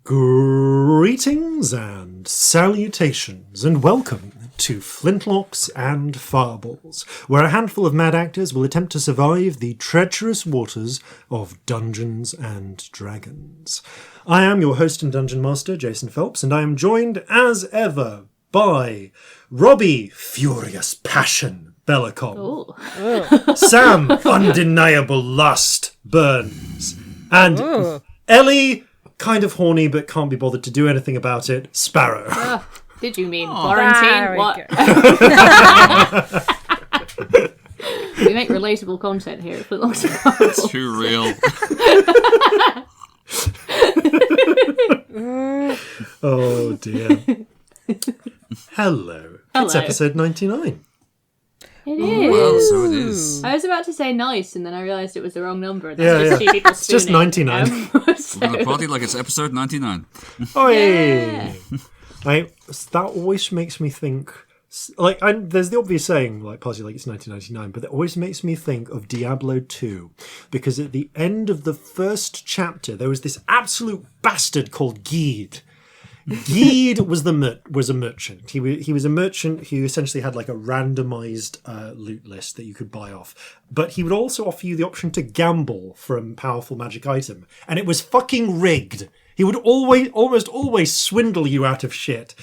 Greetings and salutations, and welcome to Flintlocks and Fireballs, where a handful of mad actors will attempt to survive the treacherous waters of Dungeons and Dragons. I am your host and Dungeon Master, Jason Phelps, and I am joined, as ever, by Robbie Furious Passion Bellekom, Sam Undeniable Lust Burns, and Ellie kind of horny but can't be bothered to do anything about it, Sparrow. Did you mean quarantine? What? We make relatable content here at Flintlocks and Fireballs. It's too real. Oh dear. Hello. It's episode 99. It is. Well, so it is. I was about to say nice, and then I realised it was the wrong number. Yeah, Two people It's just spooning. 99. We're going to party like it's episode 99. Oh, Yeah. that always makes me think. There's the obvious saying, like, party like it's 1999, but it always makes me think of Diablo 2, because at the end of the first chapter, there was this absolute bastard called Geed. Geed was a merchant. He was a merchant who essentially had like a randomized loot list that you could buy off. But he would also offer you the option to gamble from powerful magic item. And it was fucking rigged. He would almost always swindle you out of shit.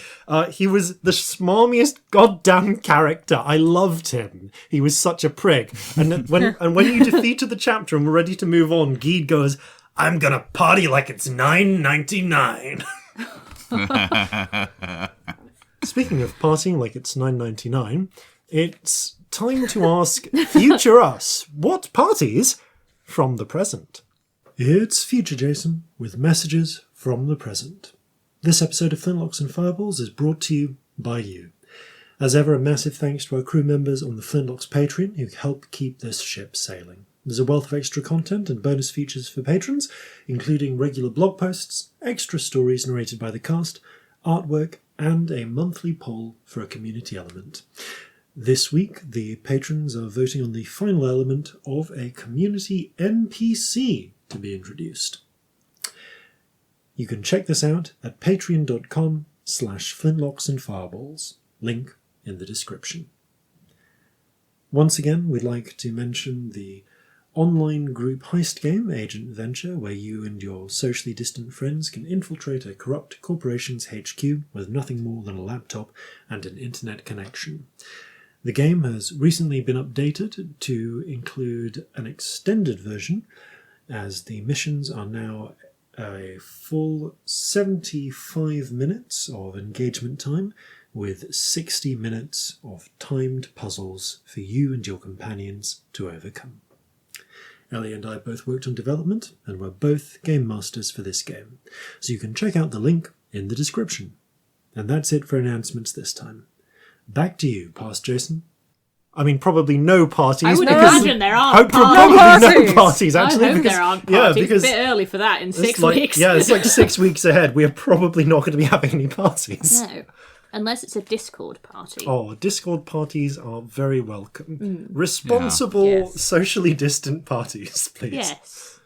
He was the smarmiest goddamn character. I loved him. He was such a prick. And when you defeated the chapter and were ready to move on, Geed goes, "I'm gonna party like it's $9.99." Speaking of partying like it's $9.99, it's time to ask future us what parties from the present. It's future Jason with messages from the present. This episode of Flintlocks and Fireballs is brought to you by you. As ever, a massive thanks to our crew members on the Flintlocks Patreon who help keep this ship sailing. There's a wealth of extra content and bonus features for patrons, including regular blog posts, extra stories narrated by the cast, artwork, and a monthly poll for a community element. This week, the patrons are voting on the final element of a community NPC to be introduced. You can check this out at patreon.com/Flintlocks and Fireballs. Link in the description. Once again, we'd like to mention the online group heist game, Agent Venture, where you and your socially distant friends can infiltrate a corrupt corporation's HQ with nothing more than a laptop and an internet connection. The game has recently been updated to include an extended version, as the missions are now a full 75 minutes of engagement time, with 60 minutes of timed puzzles for you and your companions to overcome. Ellie and I both worked on development, and we're both game masters for this game, so you can check out the link in the description. And that's it for announcements this time. Back to you, past Jason. I mean, probably no parties. I would imagine there aren't Probably parties. no parties, actually. I hope there aren't parties. Yeah, because it's a bit early for that in 6 weeks. Yeah, it's like 6 weeks ahead. We are probably not going to be having any parties. No, unless it's a Discord party. Oh, Discord parties are very welcome. Responsible, socially distant parties, please. Yes.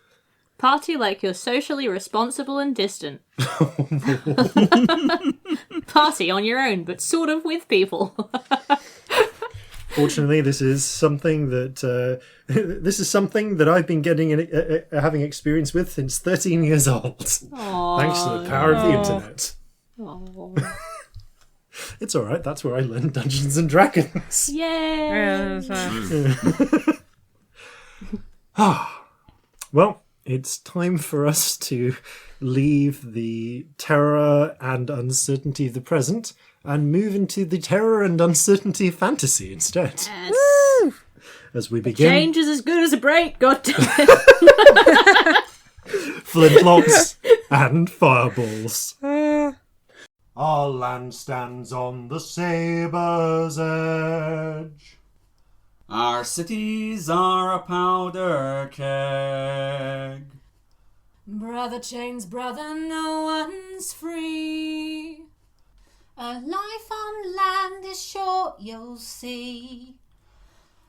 Party like you're socially responsible and distant. Party on your own, but sort of with people. Fortunately, this is something that I've been having experience with since 13 years old. Aww. Thanks to the power of the internet. Aww. It's all right. That's where I learned Dungeons and Dragons. Yay! Well, it's time for us to leave the terror and uncertainty of the present and move into the terror and uncertainty of fantasy instead. Yes. As we begin, Change is as good as a break, goddammit. Flintlocks and Fireballs. Our land stands on the sabre's edge. Our cities are a powder keg. Brother chains brother, no one's free. A life on land is short, you'll see.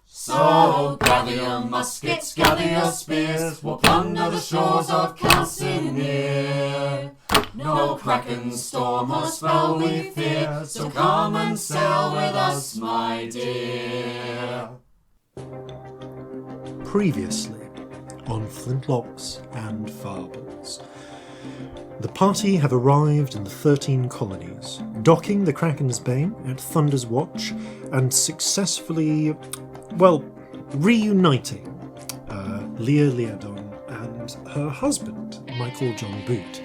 So gather your muskets, gather your spears, we'll plunder the shores of Calcinea. No kraken, storm, or spell we fear. So come and sail with us, my dear. Previously on Flintlocks and Fireballs. The party have arrived in the 13 colonies, docking the Kraken's Bane at Thunder's Watch and successfully, reuniting Leah Leodon and her husband, Michael John Boot.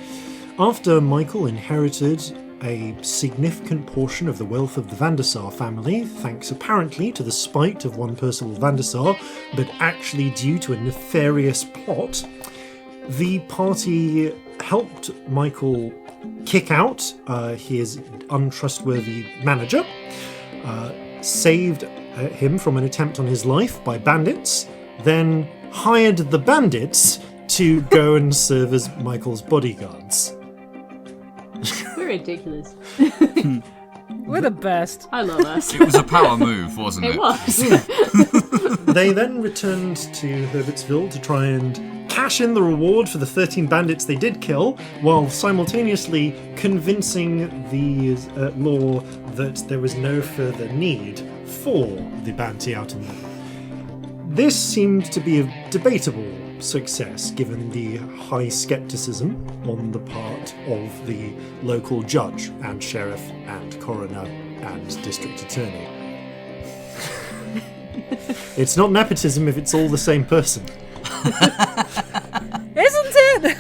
After Michael inherited a significant portion of the wealth of the Vandersar family, thanks apparently to the spite of one Percival Vandersar, but actually due to a nefarious plot, the party helped Michael kick out his untrustworthy manager, saved him from an attempt on his life by bandits, then hired the bandits to go and serve as Michael's bodyguards. We're ridiculous. We're the best. I love us. It was a power move, wasn't it? It was. They then returned to Herbertsville to try and cash in the reward for the 13 bandits they did kill, while simultaneously convincing the law that there was no further need for the bounty out in the... This seemed to be a debatable success, given the high skepticism on the part of the local judge and sheriff and coroner and district attorney. It's not nepotism if it's all the same person. Isn't it?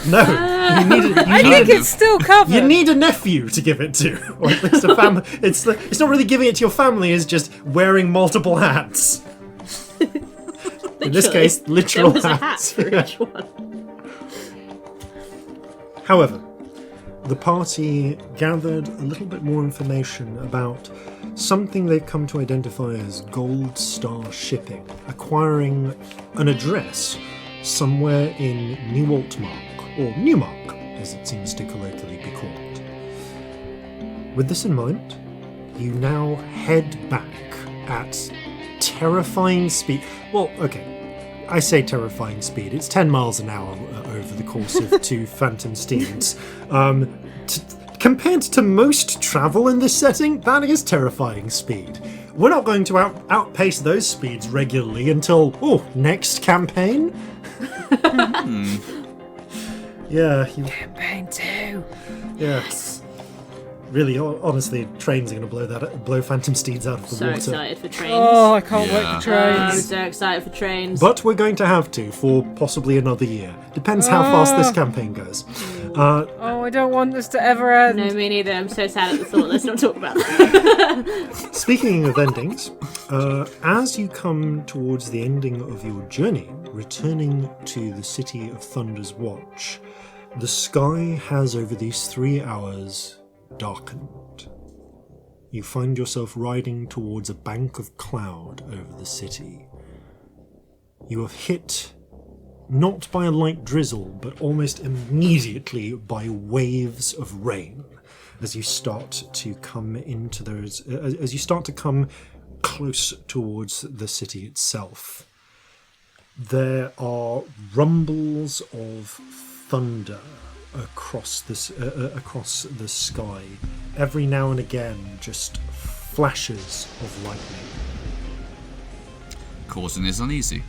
No, I think it's still covered. you need a nephew to give it to, or at least a family. It's not really giving it to your family; it's just wearing multiple hats. In this case, literal there was hats. A hat for each one. However, the party gathered a little bit more information about something they've come to identify as Gold Star Shipping, acquiring an address somewhere in Newmark, or Newmark, as it seems to colloquially be called. With this in mind, you now head back at terrifying speed. Well, okay, I say terrifying speed. It's 10 miles an hour over the course of 2 Phantom Steeds. Compared to most travel in this setting, that is terrifying speed. We're not going to outpace those speeds regularly until, next campaign? Yeah. Campaign 2. Yes. Really, honestly, trains are going to blow Phantom Steeds out of the So water. excited for trains. Oh, I can't wait for I'm trains. so excited for trains. But we're going to have to for possibly another year. Depends how fast this campaign goes. Oh, I don't want this to ever end. No, me neither. I'm so sad at the thought. Let's not talk about that. Speaking of endings, as you come towards the ending of your journey, returning to the city of Thunder's Watch, the sky has over these 3 hours darkened. You find yourself riding towards a bank of cloud over the city. You are hit not by a light drizzle, but almost immediately by waves of rain as you start to come into those, as you start to come close towards the city itself. There are rumbles of thunder across the sky. Every now and again, just flashes of lightning. Corzin is uneasy.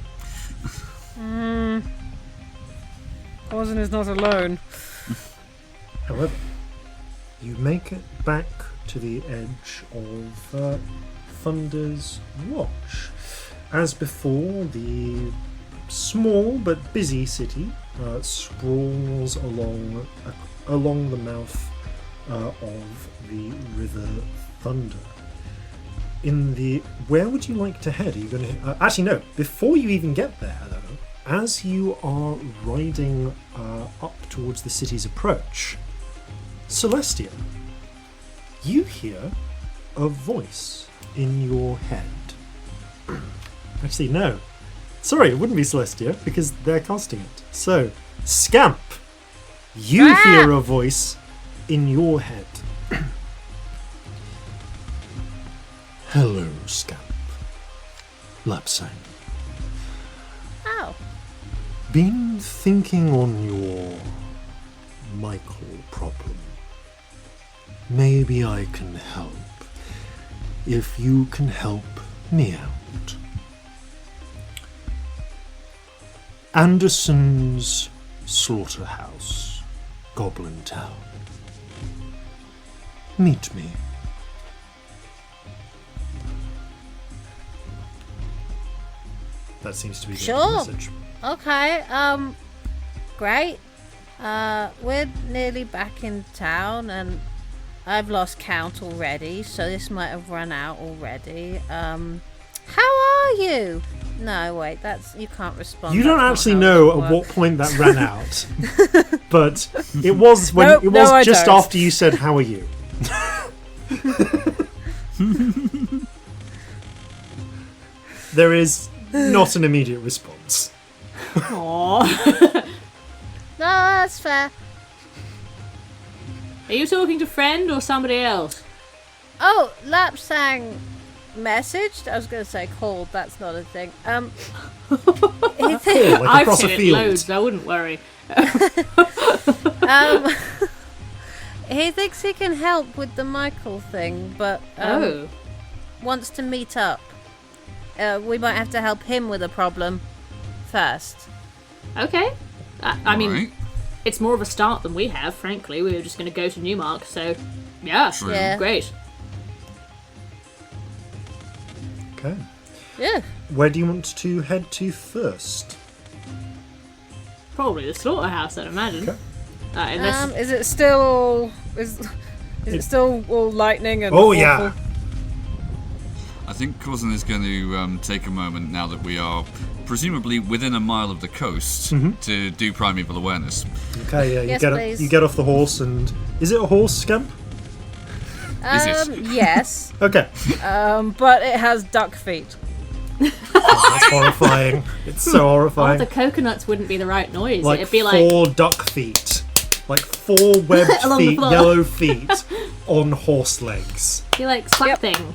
Corzin is not alone. However, you make it back to the edge of Thunder's Watch. As before, the small but busy city sprawls along the mouth of the River Thunder. Where would you like to head? Are you going to? Actually, no. Before you even get there, though, as you are riding up towards the city's approach, Celestia, you hear a voice in your head. Actually, no. Sorry, it wouldn't be Celestia, because they're casting it. So, Scamp, you hear a voice in your head. Hello, Scamp. Lapsang. Ow. Been thinking on your Michael problem. Maybe I can help. If you can help me out. Anderson's Slaughterhouse, Goblin Town. Meet me. That seems to be the Sure. message. Okay, great. We're nearly back in town and I've lost count already, so this might have run out already. How are you? No, wait, you can't respond. You don't That's actually not how know it at works. what point that ran out, but it was when No, it was I just don't. after you said, "How are you?" There is not an immediate response. Aww. No, that's fair. Are you talking to friend or somebody else? Oh, Lapsang messaged. I was going to say called. That's not a thing. He Like I've across a seen it field. loads, I wouldn't worry. he thinks he can help with the Michael thing, but wants to meet up. We might have to help him with a problem first. Okay. I mean, Alright. it's more of a start than we have, frankly. We were just going to go to Newmark, so yeah, True. Yeah. great. Okay. Yeah. Where do you want to head to first? Probably the slaughterhouse, I'd imagine. Okay. Unless Is it still all... Is it still all lightning and Oh awful? yeah. I think Corzin is going to take a moment now that we are presumably within a mile of the coast to do primeval awareness. Okay. Yeah. Yes, you please. get off the horse, and is it a horse, Scamp? Is it? Yes. Okay. But it has duck feet. That's horrifying. It's so oh, horrifying. the coconuts wouldn't be the right noise. Like It'd be like 4 duck feet. Like 4 webbed Along the feet, floor. yellow feet on horse legs. slapping.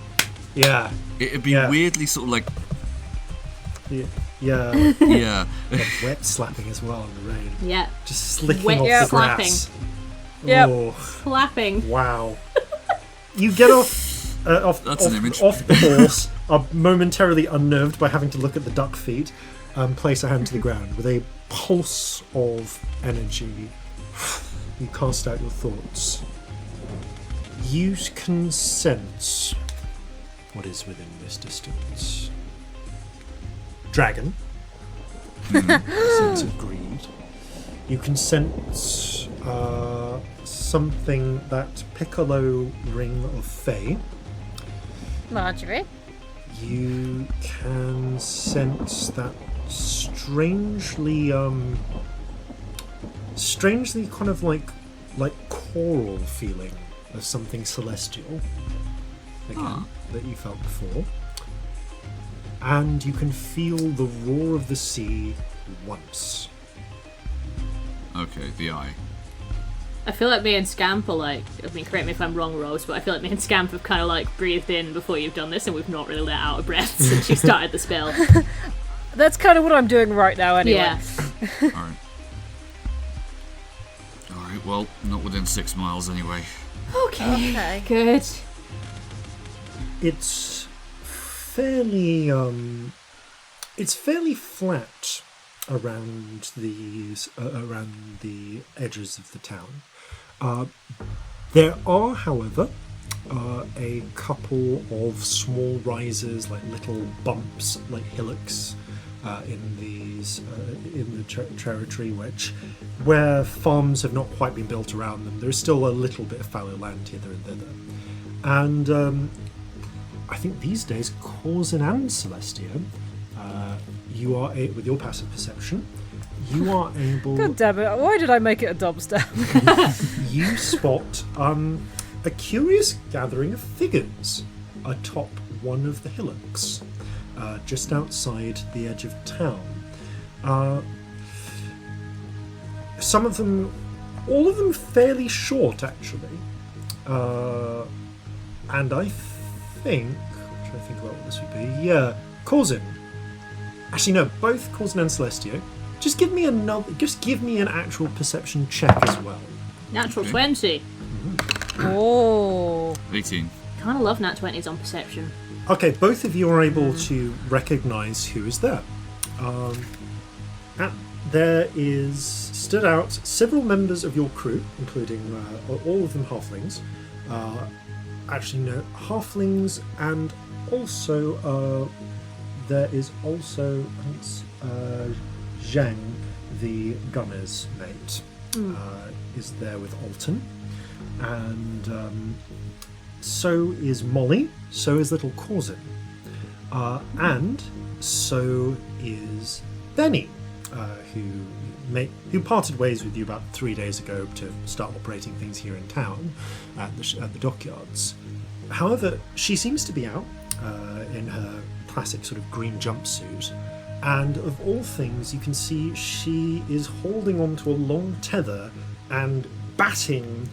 Yeah. It'd be Yeah. weirdly sort of like, Yeah. yeah. Wet slapping as well in the rain. Yeah, Just slicking Wet off the slapping. grass. Yep. Oh, clapping. wow. You get off That's an image. off the horse, are momentarily unnerved by having to look at the duck feet, place a hand to the ground. With a pulse of energy, you cast out your thoughts. You can sense what is within this distance. Dragon. Sense of greed. You can sense something that Piccolo ring of Fae. Marjorie. You can sense that strangely kind of like choral feeling of something celestial. Again, that you felt before. And you can feel the roar of the sea once. Okay, the eye. I feel like me and Scamp are like, I mean, correct me if I'm wrong, Rose, but I feel like me and Scamp have kind of like breathed in before you've done this and we've not really let out a breath since you started the spell. That's kind of what I'm doing right now anyway. Yeah. Alright. Alright, well, not within 6 miles anyway. Okay. Good. It's fairly flat around the edges of the town. There are, however, a couple of small rises, like little bumps, like hillocks, in the territory, where farms have not quite been built around them. There is still a little bit of fallow land here and thither, and I think these days, Corzin and Celestia, you are with your passive perception, you are able. God damn it, why did I make it a dubstep? You spot a curious gathering of figures atop one of the hillocks, just outside the edge of town. Some of them, all of them fairly short actually, and I think, I'm trying to think about what this would be. Yeah, Corzin. Actually, no, both Corzin and Celestia. Just give me an actual perception check as well. Natural Okay. 20. Oh. 18. Kind of love nat 20s on perception. Okay, both of you are able to recognise who is there. There is stood out several members of your crew, including all of them halflings. Actually, no, halflings, and also there is also Zheng, the gunner's mate, is there with Alton, and so is Molly, so is little Corzin, and so is Benny, who parted ways with you about 3 days ago to start operating things here in town at the dockyards. However, she seems to be out in her classic sort of green jumpsuit, and of all things, you can see she is holding onto a long tether and batting,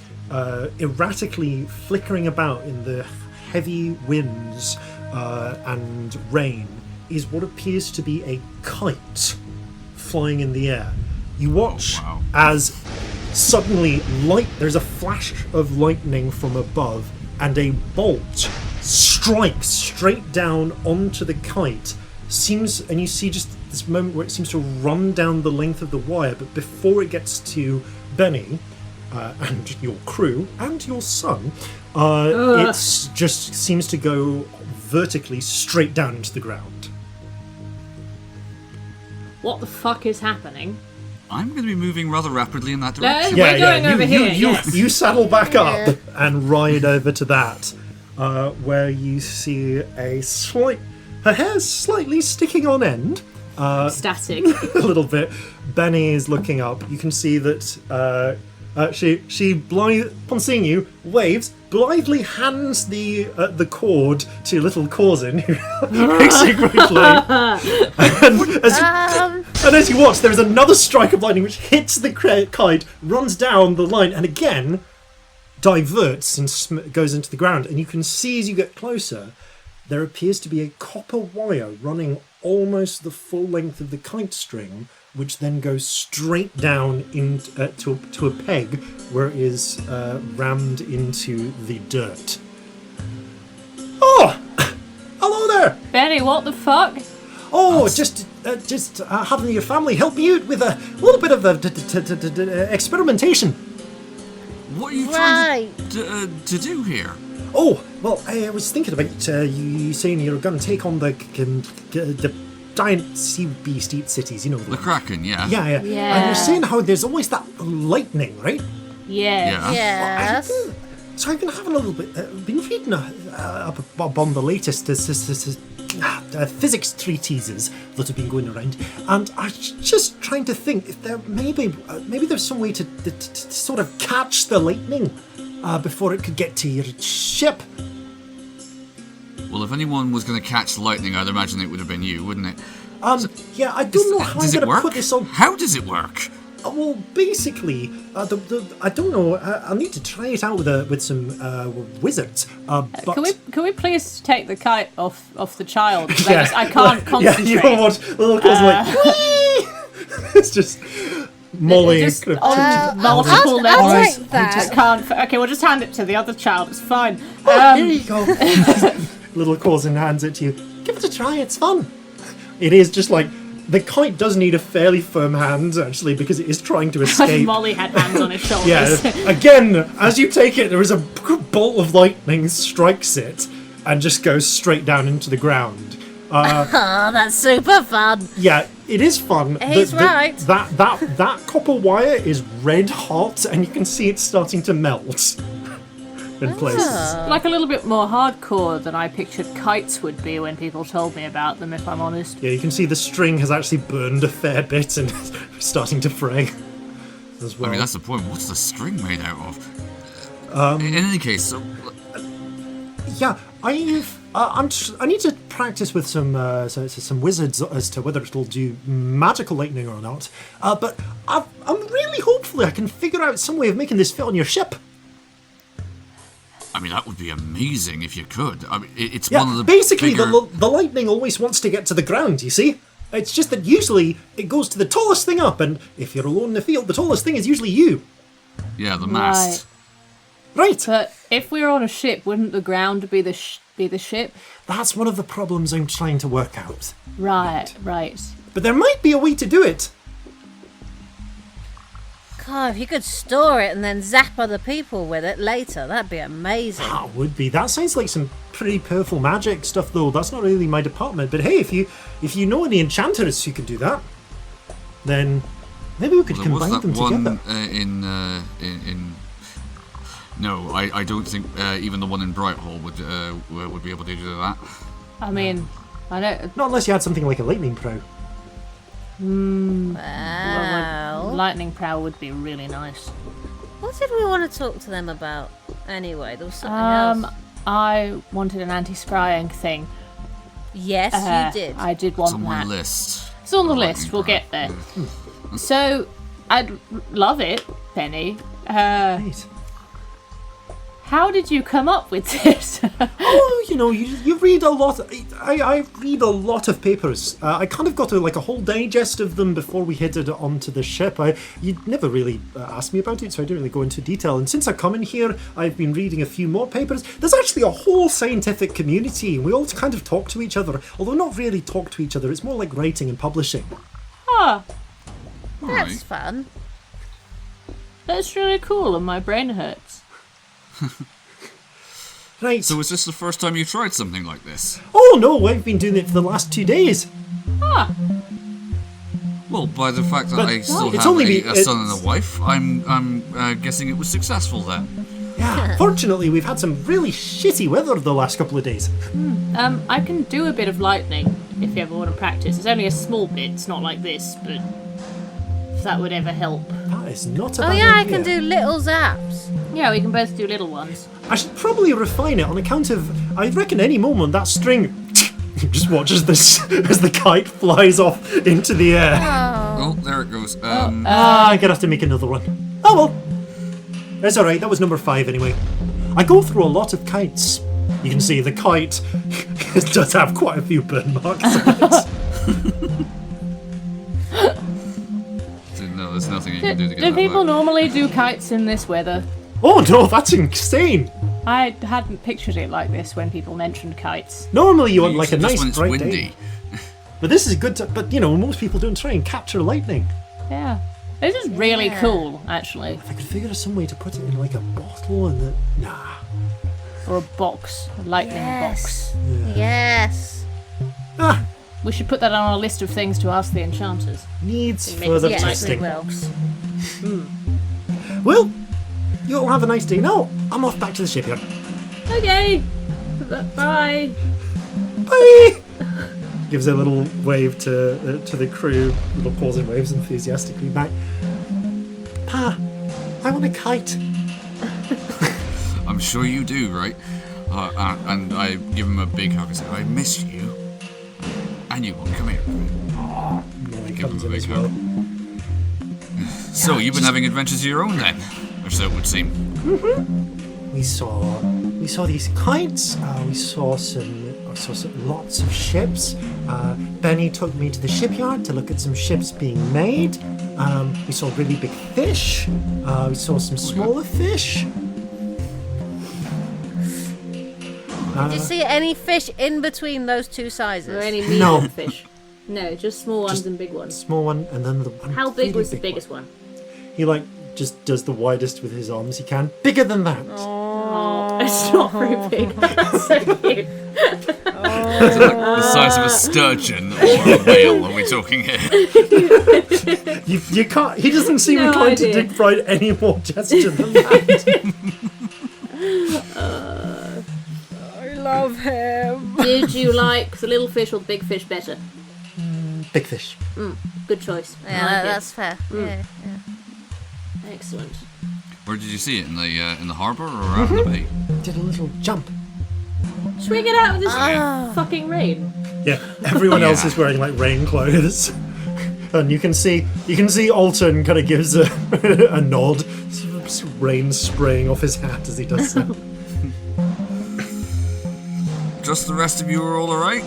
erratically flickering about in the heavy winds and rain, is what appears to be a kite flying in the air. You watch as suddenly there's a flash of lightning from above, and a bolt strikes straight down onto the kite. And you see just this moment where it seems to run down the length of the wire, but before it gets to Benny and your crew and your son, it just seems to go vertically straight down into the ground. What the fuck is happening? I'm going to be moving rather rapidly in that direction. We're going over here, yes. You saddle back up and ride over to that, where you see her hair's slightly sticking on end. Static. A little bit. Benny is looking up. You can see that she upon seeing you, waves, blithely hands the cord to little Corzin, who makes you greatly. And as you watch, there is another strike of lightning which hits the kite, runs down the line, and again diverts and goes into the ground. And you can see as you get closer, there appears to be a copper wire running almost the full length of the kite string, which then goes straight down to a peg where it is rammed into the dirt. Oh! Hello there! Benny, what the fuck? Oh, just having your family help me out with a little bit of experimentation. What are you trying to do here? Oh, well, I was thinking about you saying you're going to take on the giant sea beast eat cities, you know. The Kraken, yeah. Yeah. And you're saying how there's always that lightning, right? Yeah. Yes. So I've been having a little bit, been reading up on the latest physics treatises that have been going around, and I'm just trying to think if there maybe there's some way to sort of catch the lightning before it could get to your ship. Well, if anyone was going to catch lightning, I'd imagine it would have been you, wouldn't it? Yeah, I don't know how I'm going to put this on. How does it work? Well, basically, I don't know. I'll need to try it out with some wizards. But Can we please take the kite off the child? 'Cause I can't concentrate. Yeah, you know what? The little girl's like, whee! It's just Molly. Just on multiple I'll levels. take that. I can't. Okay, we'll just hand it to the other child. It's fine. Here you go. Little Corzin hands it to you. Give it a try. It's fun. It is just like. The kite does need a fairly firm hand, actually, because it is trying to escape. Molly had hands on his shoulders. Yeah. Again, as you take it, there is a bolt of lightning strikes it and just goes straight down into the ground. Oh, that's super fun. Yeah, it is fun. He's right. That copper wire is red hot, and you can see it starting to melt in places. Like a little bit more hardcore than I pictured kites would be when people told me about them, if I'm honest. Yeah, you can see the string has actually burned a fair bit and starting to fray as well. I mean, that's the point. What's the string made out of? In any case, so... Yeah, I need to practice with some wizards as to whether it'll do magical lightning or not. But I'm really hopefully I can figure out some way of making this fit on your ship. I mean, that would be amazing if you could. I mean, it's Yeah, one of the basically bigger... the lightning always wants to get to the ground, you see? It's just that usually it goes to the tallest thing up, and if you're alone in the field, the tallest thing is usually you. Yeah, the mast. Right. But if we were on a ship, wouldn't the ground be the ship? That's one of the problems I'm trying to work out. Right. But there might be a way to do it. God, if you could store it and then zap other people with it later, that'd be amazing. That would be. That sounds like some pretty powerful magic stuff, though. That's not really my department. But hey, if you know any enchanters who can do that, then maybe we could Well, there was combine that them one together. in. No, I don't think even the one in Brighthall would be able to do that. I mean, I don't. Not unless you had something like a lightning prow. Wow. Lightning prow would be really nice. What did we want to talk to them about? Anyway, there was something else. I wanted an anti-scrying thing. Yes, you did. I did It's want on that. my list. It's on the Lightning list. We'll prow. get there. So, I'd love it, Penny. Right. How did you come up with this? Oh, you read a lot. I read a lot of papers. I kind of got a whole digest of them before we headed onto the ship. You'd never really asked me about it, so I didn't really go into detail. And since I come in here, I've been reading a few more papers. There's actually a whole scientific community, and we all kind of talk to each other. Although not really talk to each other. It's more like writing and publishing. Ah, That's fun. that's really cool, and my brain hurts. Right. So is this the first time you tried something like this? Oh no, I've been doing it for the last 2 days. Ah, Well, by the fact that But I still it's have only a son and a wife, I'm guessing it was successful then. Yeah. Fortunately, we've had some really shitty weather the last couple of days. I can do a bit of lightning if you ever want to practice. It's only a small bit. It's not like this, but if that would ever help. That is not a Oh bad yeah, I idea. can do little zaps. Yeah, we can both do little ones. I should probably refine it on account of. I reckon any moment that string just watches this as the kite flies off into the air. Oh, there it goes. I'm gonna have to make another one. Oh well. It's alright, that was number 5 anyway. I go through a lot of kites. You can see the kite does have quite a few burn marks on it. No, there's nothing you can do to get Do that people back. normally do kites in this weather? Oh no, that's insane! I hadn't pictured it like this when people mentioned kites. Normally you want like a Usually nice just bright when it's day. windy. But this is good to, but most people don't try and capture lightning. Yeah. This is really cool, actually. If I could figure out some way to put it in like a bottle and then... Nah. Or a box. A lightning box. Yes. Ah, We should put that on our list of things to ask the enchanters. needs Make further it testing. lightning box. Well, you all have a nice day. Now, I'm off back to the shipyard. Okay. Bye. Bye! Gives a little wave to the crew. Little pause and waves enthusiastically back. Pa, I want a kite. I'm sure you do, right? And I give him a big hug and say, I miss you. And you won't come here. He Give comes him a in big as well. hug. So you've been having adventures of your own then? Or so it would seem. We saw these kites. We saw lots of ships. Benny took me to the shipyard to look at some ships being made. We saw really big fish. We saw some smaller fish. Did you see any fish in between those two sizes? Or any medium No. fish? No, just small ones and big ones. Small one, and then the one. How big really was the big biggest one? He just does the widest with his arms he can. Bigger than that. Oh, it's not very big. That's so cute. The size of a sturgeon or a whale are we talking here? You can't. He doesn't seem No inclined to idea. dig right any more gesture than that. I love him. Did you like the little fish or the big fish better? Big fish. Good choice. I Yeah, like it. that's fair. Yeah. Excellent. Where did you see it? In the harbour or out in the bay? Did a little jump. Should we get out of this fucking rain? Yeah, everyone else Yeah. is wearing like rain clothes, and you can see Alton kind of gives a a nod, rain spraying off his hat as he does so. Just the rest of you are all alright?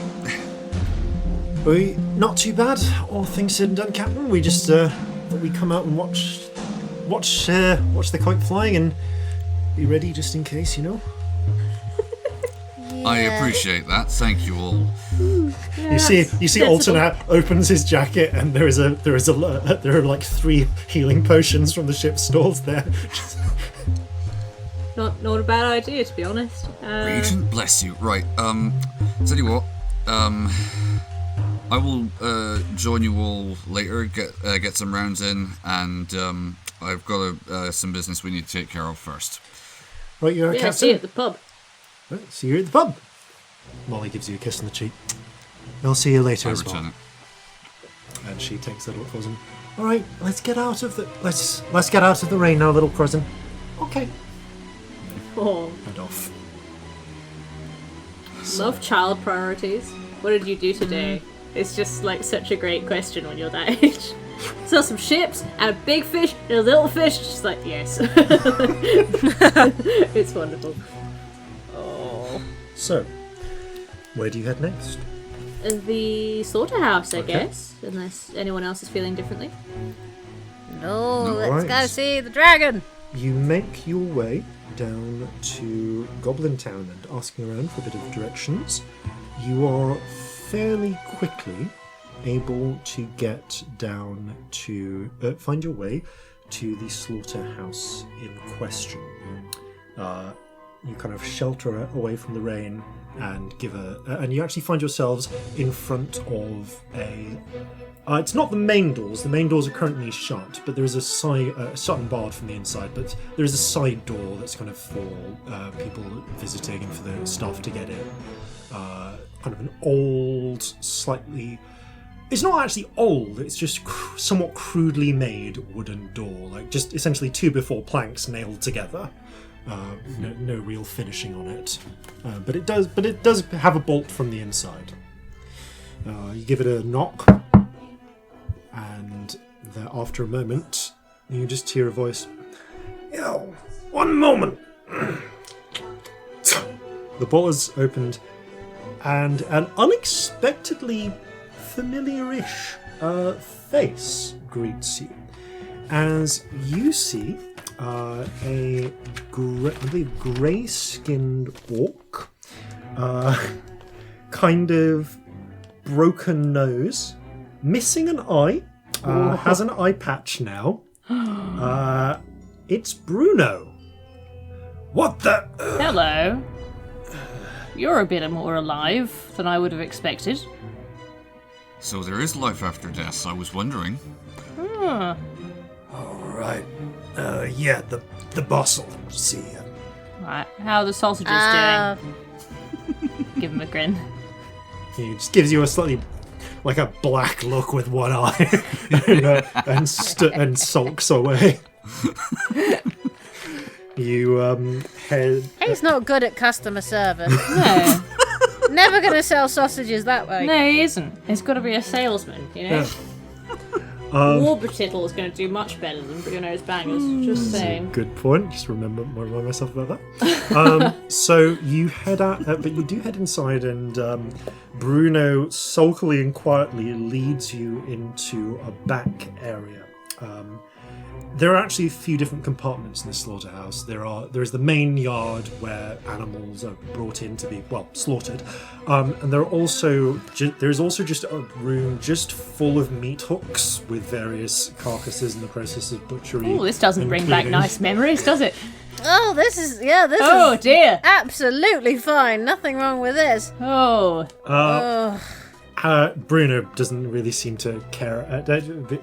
We not too bad, all things said and done, Captain. We just thought we'd come out and watch watch the kite flying and be ready just in case, I appreciate that. Thank you all. You see Alton opens his jacket and there are like 3 healing potions from the ship stored there. Not a bad idea, to be honest. Regent, bless you. Right. Tell you what. I will join you all later. Get some rounds in, and I've got some business we need to take care of first. Right, you're a captain. See you at the pub. Right, see you at the pub. Molly gives you a kiss on the cheek. I'll see you later as well. And she takes the little cousin. All right, let's get out of the rain now, little cousin. Okay. Oh. And off. Love child priorities. What did you do today? It's just like such a great question when you're that age. Saw some ships and a big fish and a little fish. Just like, yes. It's wonderful. Oh. So, where do you head next? The slaughterhouse, I Okay. guess. Unless anyone else is feeling differently. No, let's right. go see the dragon. You make your way down to Goblin Town and asking around for a bit of directions. You are fairly quickly able to get down to find your way to the slaughterhouse in question. You kind of shelter away from the rain and and you actually find yourselves in front of a. It's not the main doors. The main doors are currently shut, but there is a side, shut and barred from the inside. But there is a side door that's kind of for people visiting and for the staff to get in. Kind of an old, slightly. It's not actually old. It's just somewhat crudely made wooden door, like just essentially 2x4 planks nailed together. No real finishing on it, but it does have a bolt from the inside. You give it a knock, and after a moment, you just hear a voice. Yo, one moment. The bolt is opened, and an unexpectedly familiar-ish face greets you as you see a grey-skinned orc, kind of broken nose, missing an eye, has an eye patch now. It's Bruno. What the? Hello. You're a bit more alive than I would have expected. So there is life after death. I was wondering. Huh. All right. Yeah, the boss will see you. Right, how are the sausages doing? Give him a grin. He just gives you a slightly, like a black look with one eye, and sulks away. You head. He's not good at customer service. No. Never gonna sell sausages that way. No, he isn't. He's got to be a salesman, you know? Warbotittle is going to do much better than Bruno's Bangers. Just saying. Good point. Just remind myself about that. So you head out, but you do head inside, and Bruno sulkily and quietly leads you into a back area. There are actually a few different compartments in the slaughterhouse. There is the main yard where animals are brought in to be slaughtered, and there is also just a room just full of meat hooks with various carcasses in the process of butchery. Oh, this doesn't bring back nice memories, does it? Oh, this is Oh dear. absolutely fine. Nothing wrong with this. Oh. Bruno doesn't really seem to care,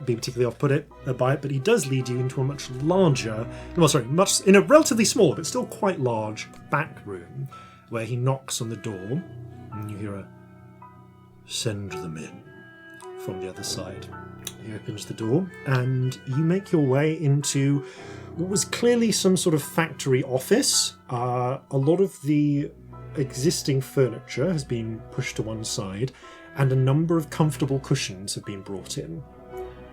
be particularly off-put by it, but he does lead you into a much larger, in a relatively small but still quite large back room, where he knocks on the door, and you hear a "Send them in" from the other side. He opens the door, and you make your way into what was clearly some sort of factory office. A lot of the existing furniture has been pushed to one side, and a number of comfortable cushions have been brought in,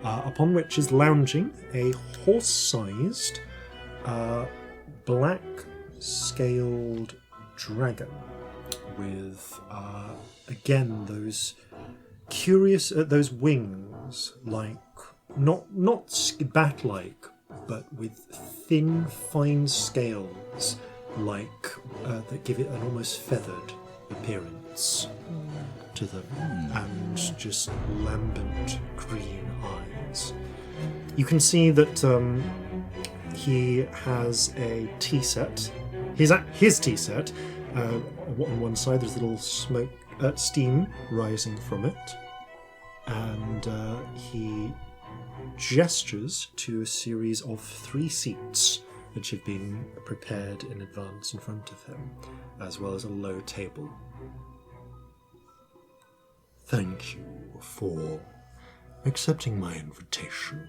upon which is lounging a horse-sized, black-scaled dragon with, again, those curious, those wings, like, not bat-like, but with thin, fine scales that give it an almost feathered appearance to them, and just lambent green eyes. You can see that he has a tea set. His tea set. On one side, there's a little steam rising from it, and he gestures to a series of 3 seats which have been prepared in advance in front of him, as well as a low table. Thank you for accepting my invitation.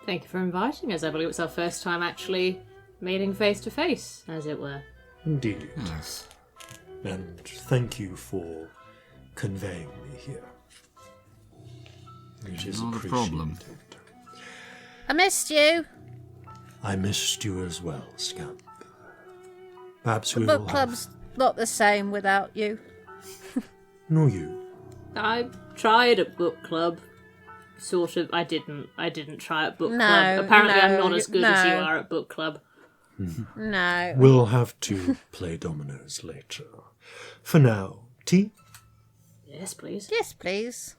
Thank you for inviting us. I believe it's our first time actually meeting face to face, as it were. Indeed. Yes. And thank you for conveying me here. It is Not a appreciated. problem. I missed you. I missed you as well, Scamp. Perhaps The we book will club's not the same without you. Nor you. I tried at book club. Sort of. I didn't try at book No, club. Apparently I'm not as good as you no. are at book club. No. We'll have to play dominoes later. For now, tea? Yes, please. Yes, please.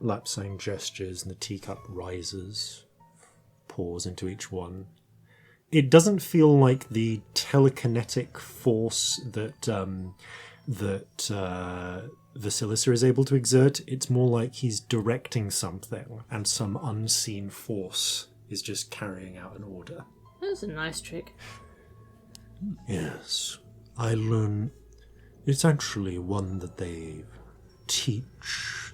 Lapsang gestures and the teacup rises, pours into each one. It doesn't feel like the telekinetic force that Vasilisa is able to exert. It's more like he's directing something and some unseen force is just carrying out an order. That's a nice trick. Yes, I learn. It's actually one that they teach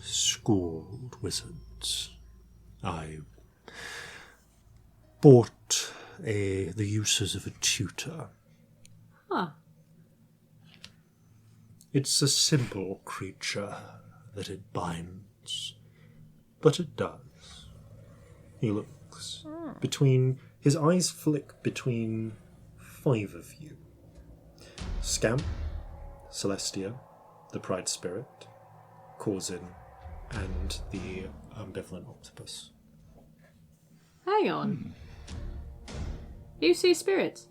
schooled wizards. I bought the uses of a tutor. Huh. It's a simple creature that it binds, but it does. He looks between. His eyes flick between 5 of you. Scamp, Celestia, the Pride Spirit, Corzin, and the Ambivalent Octopus. Hang on. You see spirits?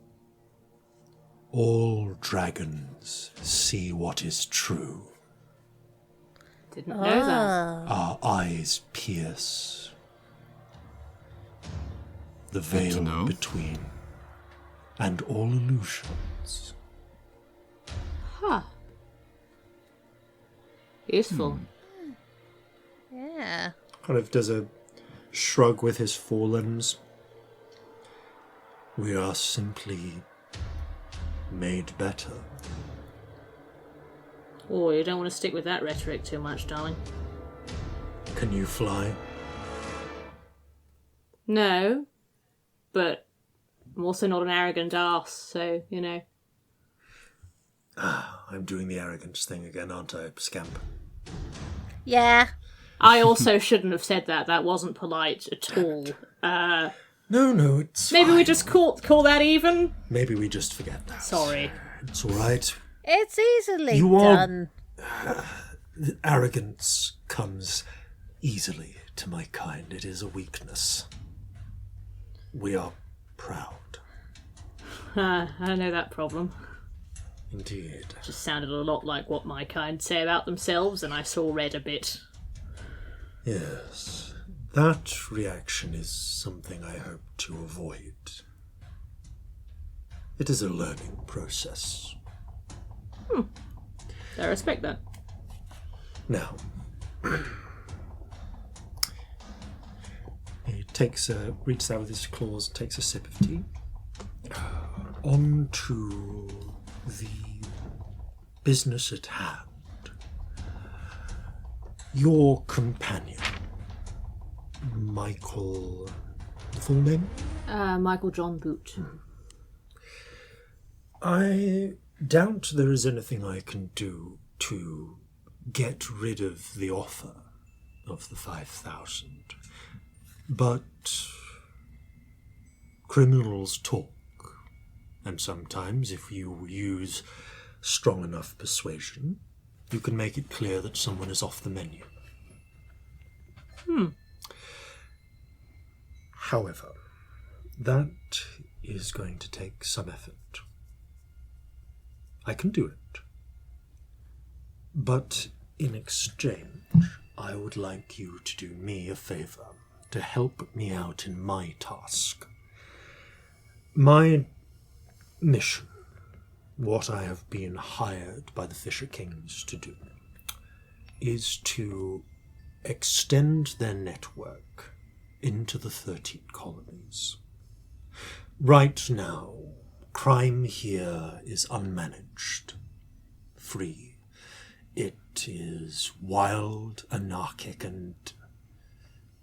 All dragons see what is true. Didn't know that. Our eyes pierce the to veil know. between, and all illusions. Huh. Useful. Yeah. Kind of does a shrug with his forelimbs. We are simply made better. Oh, you don't want to stick with that rhetoric too much, darling. Can you fly? No. But I'm also not an arrogant ass, so, you know. I'm doing the arrogance thing again, aren't I, Scamp? Yeah. I also shouldn't have said that. That wasn't polite at all. No, it's Maybe fine. we just call that even? Maybe we just forget that. Sorry. It's all right. It's easily You are- done. The arrogance comes easily to my kind. It is a weakness. We are proud. I know that problem. Indeed. Just sounded a lot like what my kind say about themselves, and I saw red a bit. Yes. That reaction is something I hope to avoid. It is a learning process. I respect that. Now, he reaches out with his claws, takes a sip of tea. On to the business at hand. Your companion, Michael, the full name? Michael John Boot. I doubt there is anything I can do to get rid of the offer of the 5,000. But criminals talk, and sometimes if you use strong enough persuasion, you can make it clear that someone is off the menu. However, that is going to take some effort. I can do it. But in exchange, I would like you to do me a favour, to help me out in my task. My mission, what I have been hired by the Fisher Kings to do, is to extend their network into the 13 colonies. Right now, crime here is unmanaged, free. It is wild, anarchic, and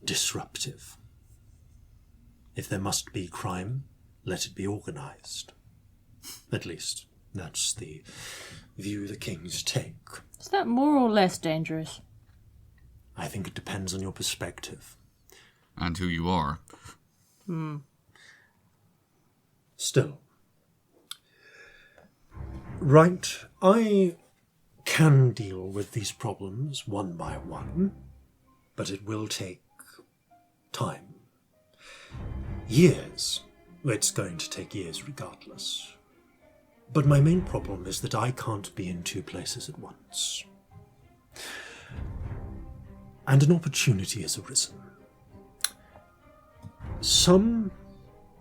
disruptive. If there must be crime, let it be organized. At least, that's the view the Kings take. Is that more or less dangerous? I think it depends on your perspective. And who you are. Still. Right, I can deal with these problems one by one, but it will take time. Years. It's going to take years regardless. But my main problem is that I can't be in two places at once. And an opportunity has arisen. Some,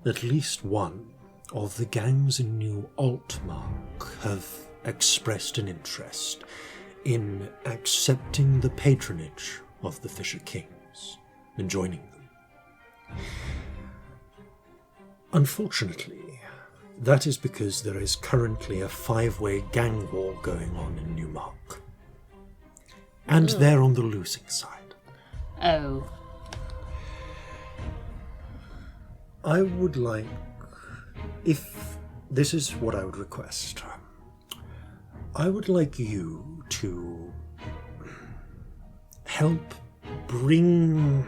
at least one, of the gangs in New Altmark have expressed an interest in accepting the patronage of the Fisher Kings and joining them. Unfortunately, that is because there is currently a 5-way gang war going on in Newmark. And they're on the losing side. Oh. I would like, if this is what I would request, I would like you to help bring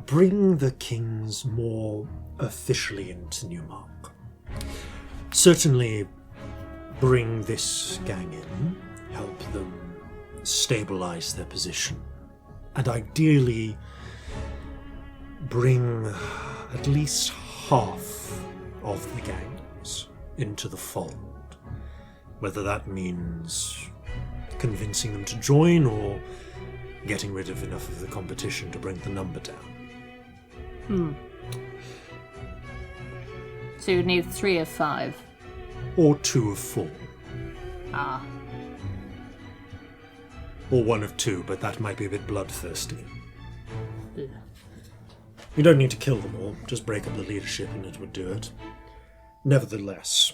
the Kings more officially into Newmark. Certainly bring this gang in, help them stabilize their position, and ideally bring at least half of the gangs into the fold. Whether that means convincing them to join or getting rid of enough of the competition to bring the number down. So you'd need 3 of 5. Or 2 of 4. Ah. Or 1 of 2, but that might be a bit bloodthirsty. Ugh. You don't need to kill them all, just break up the leadership and it would do it. Nevertheless,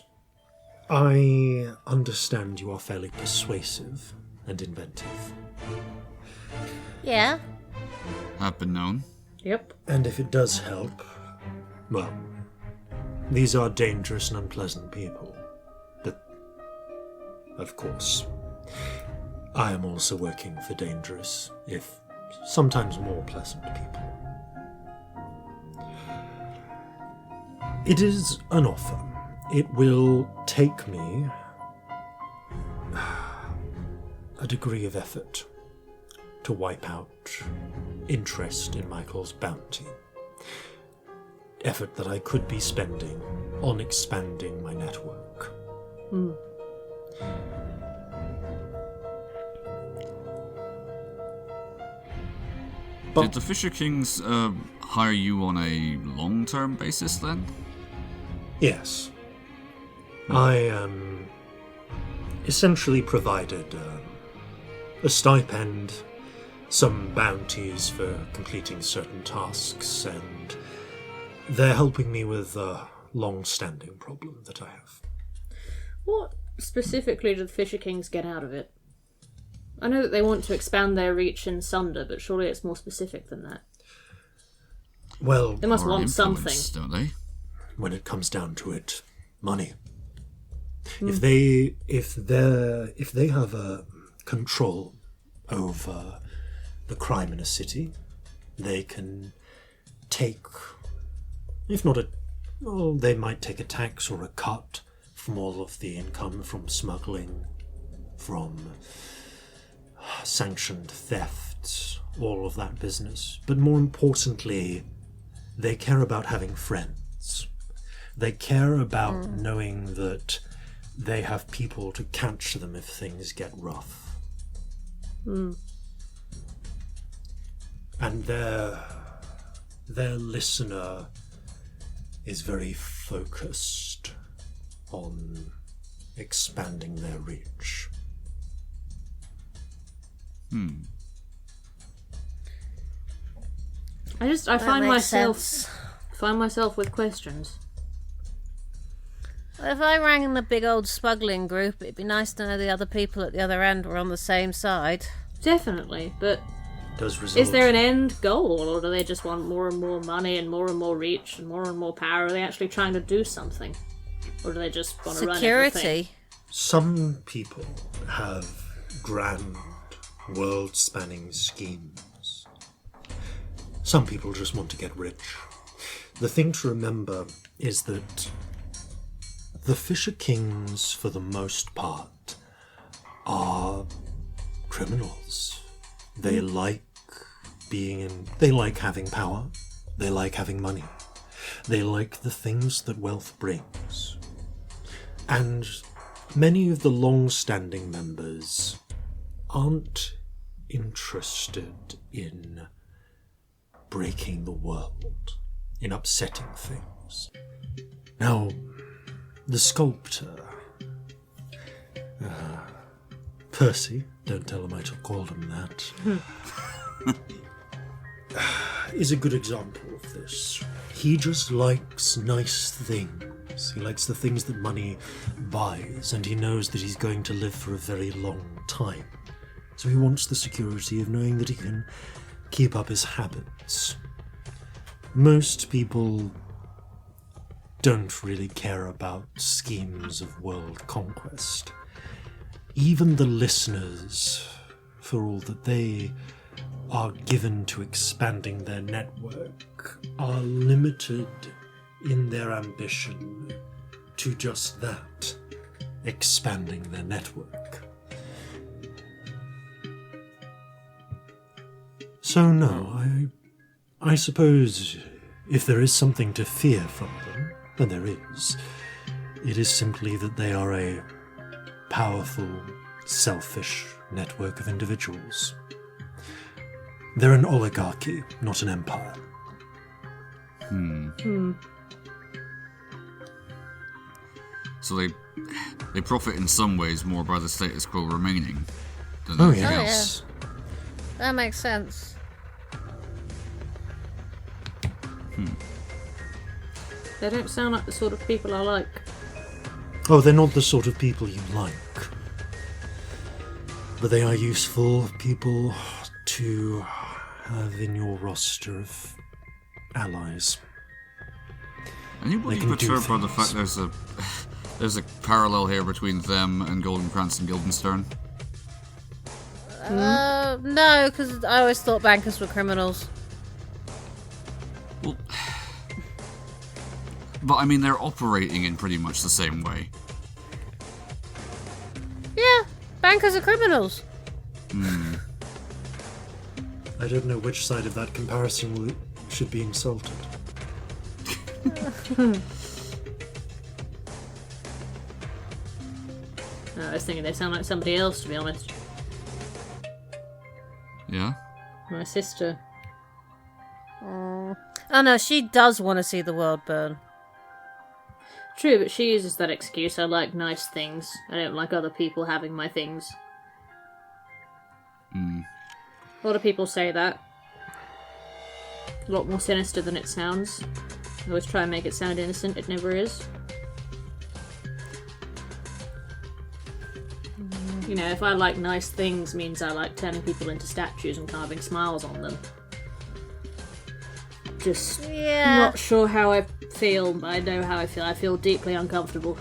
I understand you are fairly persuasive and inventive. Yeah. Have been known. Yep. And if it does help, well, these are dangerous and unpleasant people. But, of course, I am also working for dangerous, if sometimes more pleasant people. It is an offer. It will take me a degree of effort to wipe out interest in Michael's bounty. Effort that I could be spending on expanding my network. But Did the Fisher Kings hire you on a long-term basis then? yes, I essentially provided a stipend, some bounties for completing certain tasks, and they're helping me with a long-standing problem that I have. What specifically do the Fisher Kings get out of it? I know that they want to expand their reach in Sunder, but surely it's more specific than that. Well, They must Or want influence, something. don't they? when it comes down to it, money. Hmm. If they have a control over the crime in a city, they can take, if not a, well, they might take a tax or a cut from all of the income from smuggling, from sanctioned thefts, all of that business. But more importantly, They care about having friends. They care about knowing that they have people to catch them if things get rough. And their listener is very focused on expanding their reach. I find makes find myself with questions. If I rang in the big old smuggling group, it'd be nice to know the other people at the other end were on the same side. Definitely, but Does result. is there an end goal, or do they just want more and more money and more reach and more power? Are they actually trying to do something? Or do they just want to run everything? Security. Some people have grand, world-spanning schemes. Some people just want to get rich. The thing to remember is that the Fisher Kings, for the most part, are criminals. They like they like having power. They like having money. They like the things that wealth brings. And many of the long-standing members aren't interested in breaking the world, in upsetting things. Now, the sculptor, Percy, don't tell him I called him that, is a good example of this. He just likes nice things. He likes the things that money buys, and he knows that he's going to live for a very long time. So he wants the security of knowing that he can keep up his habits. Most people don't really care about schemes of world conquest. Even the listeners, for all that they are given to expanding their network, are limited in their ambition to just that, expanding their network. So no, I suppose if there is something to fear from them, and there is, it is simply that they are a powerful, selfish network of individuals. They're an oligarchy, not an empire. So they profit in some ways more by the status quo remaining than Oh, anything yeah. else. That makes sense. They don't sound like the sort of people I like. Oh, they're not the sort of people you like. But they are useful people to have in your roster of allies. Anybody They can do perturbed by the fact things. there's a parallel here between them and Goldenkrantz and Guildenstern? No, because I always thought bankers were criminals. Well, but I mean, they're operating in pretty much the same way. Yeah, bankers are criminals. I don't know which side of that comparison should be insulted. I was thinking they sound like somebody else, to be honest. Yeah? My sister. Oh no, she does want to see the world burn. True, but she uses that excuse. I like nice things. I don't like other people having my things. A lot of people say that. A lot more sinister than it sounds. I always try and make it sound innocent. It never is. You know, if I like nice things, means I like turning people into statues and carving smiles on them. Just Yeah. not sure how I feel, but I know how I feel. I feel deeply uncomfortable.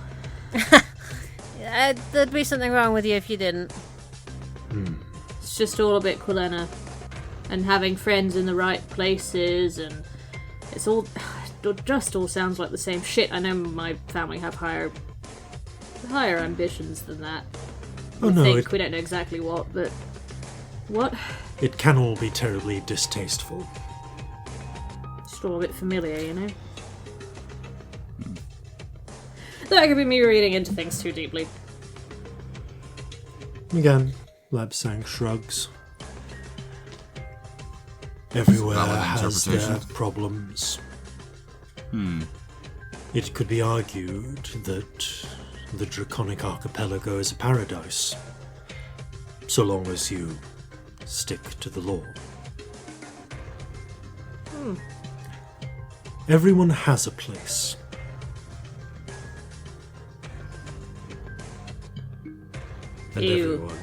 There'd be something wrong with you if you didn't. It's just all a bit Quilena. And having friends in the right places, and it's all... It just all sounds like the same shit. I know my family have higher ambitions than that. Oh no, We don't know exactly what, but... What? it can all be terribly distasteful. It's It's all a bit familiar, you know? That could be me reading into things too deeply. Again, Labsang shrugs. Everywhere Valid has their interpretation. problems. It could be argued that the Draconic Archipelago is a paradise, so long as you stick to the law. Everyone has a place. And Ew. everyone.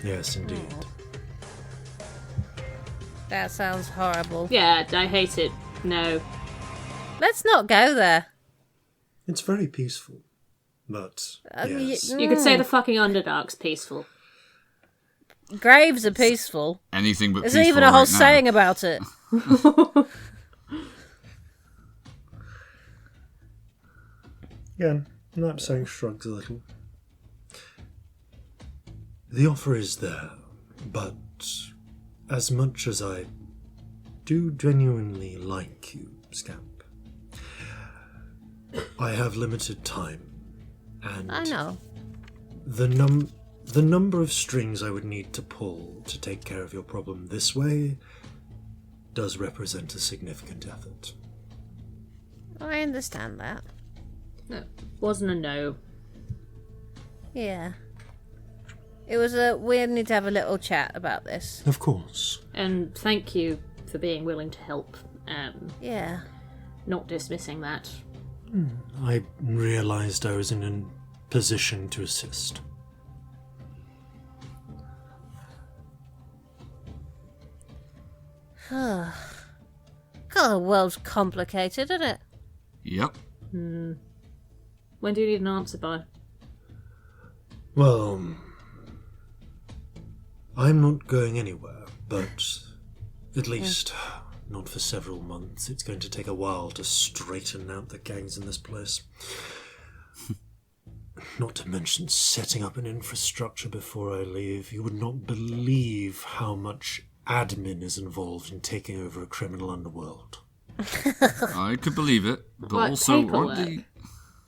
Yes, indeed. That sounds horrible. Yeah, I hate it. No. Let's not go there. It's very peaceful, but yes. You could say the fucking Underdark's peaceful. Graves are peaceful. Anything but There's peaceful even a whole right now. saying about it. Again, Lapsang shrugs a little. The offer is there, but as much as I do genuinely like you, Scamp, I have limited time, and I know. the number of strings I would need to pull to take care of your problem this way does represent a significant effort. I understand that. No, wasn't a no. Yeah. It was we need to have a little chat about this. Of course. And thank you for being willing to help. Yeah. Not dismissing that. I realized I was in a position to assist. God, the world's complicated, isn't it? Yep. When do you need an answer by? Well, I'm not going anywhere, but at least not for several months. It's going to take a while to straighten out the gangs in this place. Not to mention setting up an infrastructure before I leave. You would not believe how much admin is involved in taking over a criminal underworld. I could believe it, but What, also paperwork?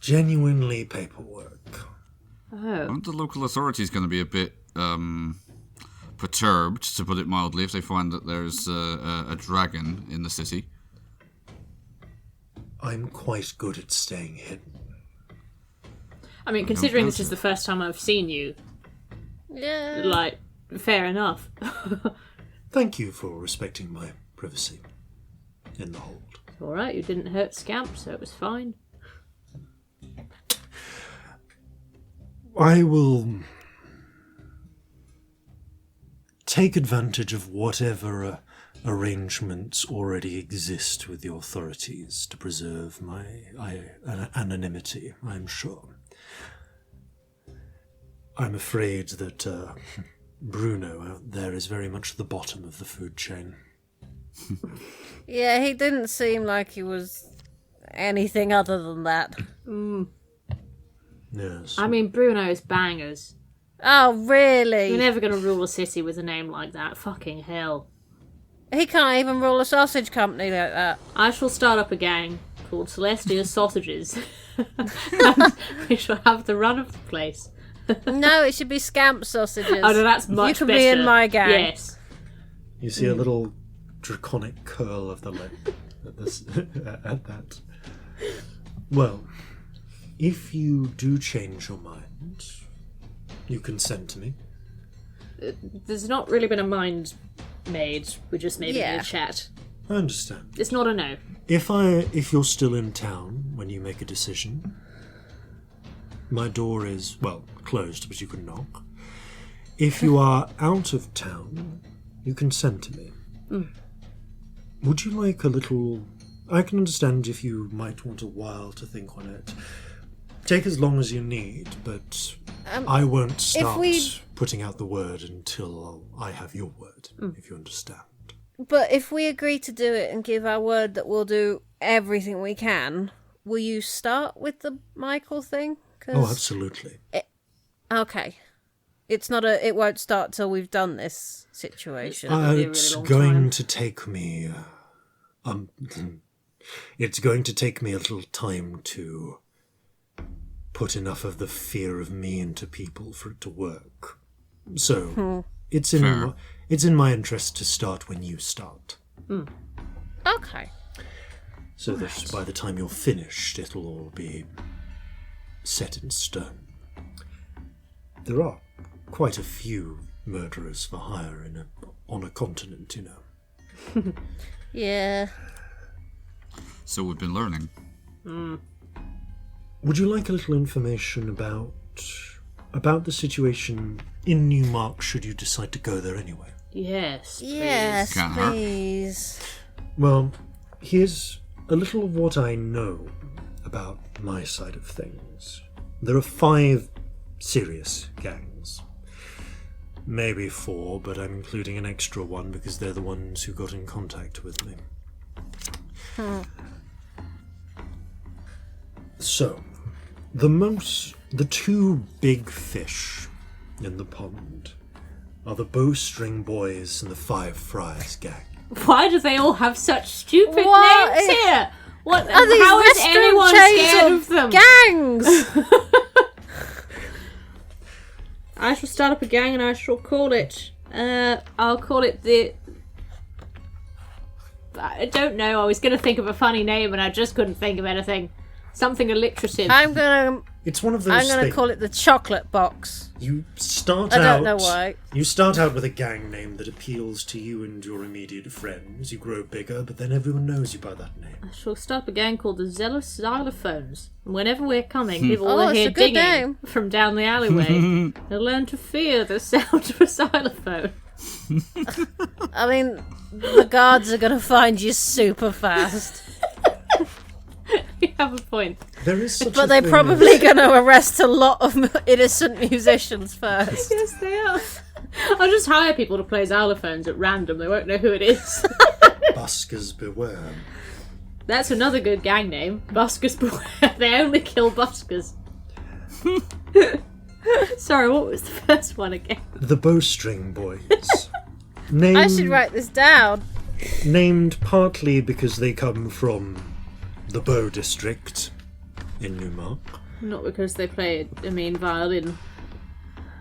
Genuinely paperwork. aren't the local authorities going to be a bit perturbed, to put it mildly, if they find that there's a dragon in the city? I'm quite good at staying hidden. I mean, considering this is the first time I've seen you, Yeah. like, fair enough. Thank you for respecting my privacy in the hold. Alright, you didn't hurt Scamp, so it was fine. I will take advantage of whatever arrangements already exist with the authorities to preserve my anonymity, I'm sure. I'm afraid that Bruno out there is very much the bottom of the food chain. Yeah, he didn't seem like he was anything other than that. Yes. I mean, Bruno's bangers. Oh, really? You're never going to rule a city with a name like that. Fucking hell. He can't even rule a sausage company like that. I shall start up a gang called Celestia Sausages. And we shall have the run of the place. No, it should be Scamp sausages. Oh no, that's much You can better. be in my gang. Yes. You see a little draconic curl of the lip at that. Well, if you do change your mind, you can send to me. There's not really been a mind made. We just made it in Yeah. a chat. I understand. It's not a no. If you're still in town when you make a decision, my door is, well, closed, but you can knock. If you are out of town, you can send to me. Would you like a little... I can understand if you might want a while to think on it. Take as long as you need, but I won't start putting out the word until I have your word, if you understand. But if we agree to do it and give our word that we'll do everything we can, will you start with the Michael thing? Oh, absolutely. Okay. It's not a. It won't start till we've done this situation. be a really It's long going time. to take me It's going to take me a little time to put enough of the fear of me into people for it to work. So, it's in my interest to start when you start. Okay. So that by the time you're finished, it'll all be set in stone. There are quite a few murderers for hire on a continent, you know. Yeah. So we've been learning. Would you like a little information about the situation in Newmark should you decide to go there anyway? Yes. Yes, Can't hurt. please. Well, here's a little of what I know about my side of things. There are 5 serious gangs. Maybe 4, but I'm including an extra one because they're the ones who got in contact with me. So, the 2 big fish in the pond are the Bowstring Boys and the Five Friars gang. Why do they all have such stupid What names is- here? What? Are these How is restaurant anyone chains scared or of them? gangs? I shall start up a gang and I shall call it. I'll call it the. I don't know. I was going to think of a funny name and I just couldn't think of anything. Something alliterative. It's one of those I'm gonna things. call it the chocolate box. You start I out. don't know why. You start out with a gang name that appeals to you and your immediate friends. You grow bigger, but then everyone knows you by that name. I shall start up a gang called the Zealous Xylophones. And whenever we're coming, people Oh, will that's hear a good dinging name. from down the alleyway. They'll learn to fear the sound of a xylophone. I mean, the guards are gonna find you super fast. You have a point. There is such a But they're thing probably gonna arrest a lot of innocent musicians first. Yes, they are. I'll just hire people to play xylophones at random. They won't know who it is. as buskers beware. That's another good gang name. Buskers beware. They only kill buskers. Sorry, what was the first one again? The Bowstring Boys. I should write this down. Named partly because they come from the Bow District in Newmark. Not because they play a mean violin.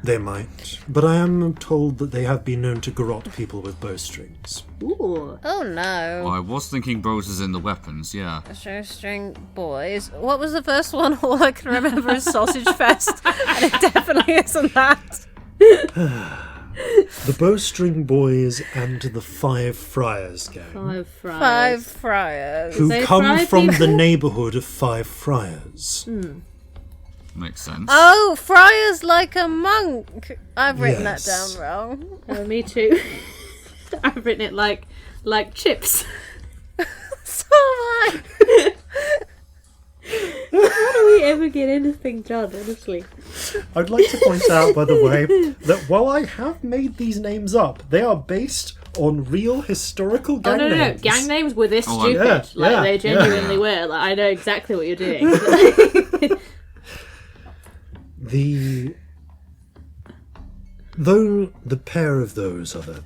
They might, but I am told that they have been known to garrote people with bowstrings. Ooh. Oh no. Well, I was thinking bows as in the weapons, yeah. String boys. What was the first one? All I can remember is Sausage Fest, and it definitely isn't that. The Bowstring Boys and the Five Friars gang, 5 friars. 5 friars. who They come fry from people? the neighbourhood of Five Friars. Makes sense. Oh, friars like a monk. I've written Yes. that down wrong. Me too. I've written it like chips. So am I. How do we ever get anything done, honestly? I'd like to point out, by the way, that while I have made these names up, they are based on real historical gang No. names. Gang names were this Oh, stupid. yeah, like, yeah, they genuinely yeah. were. Like, I know exactly what you're doing. Though the pair of those are the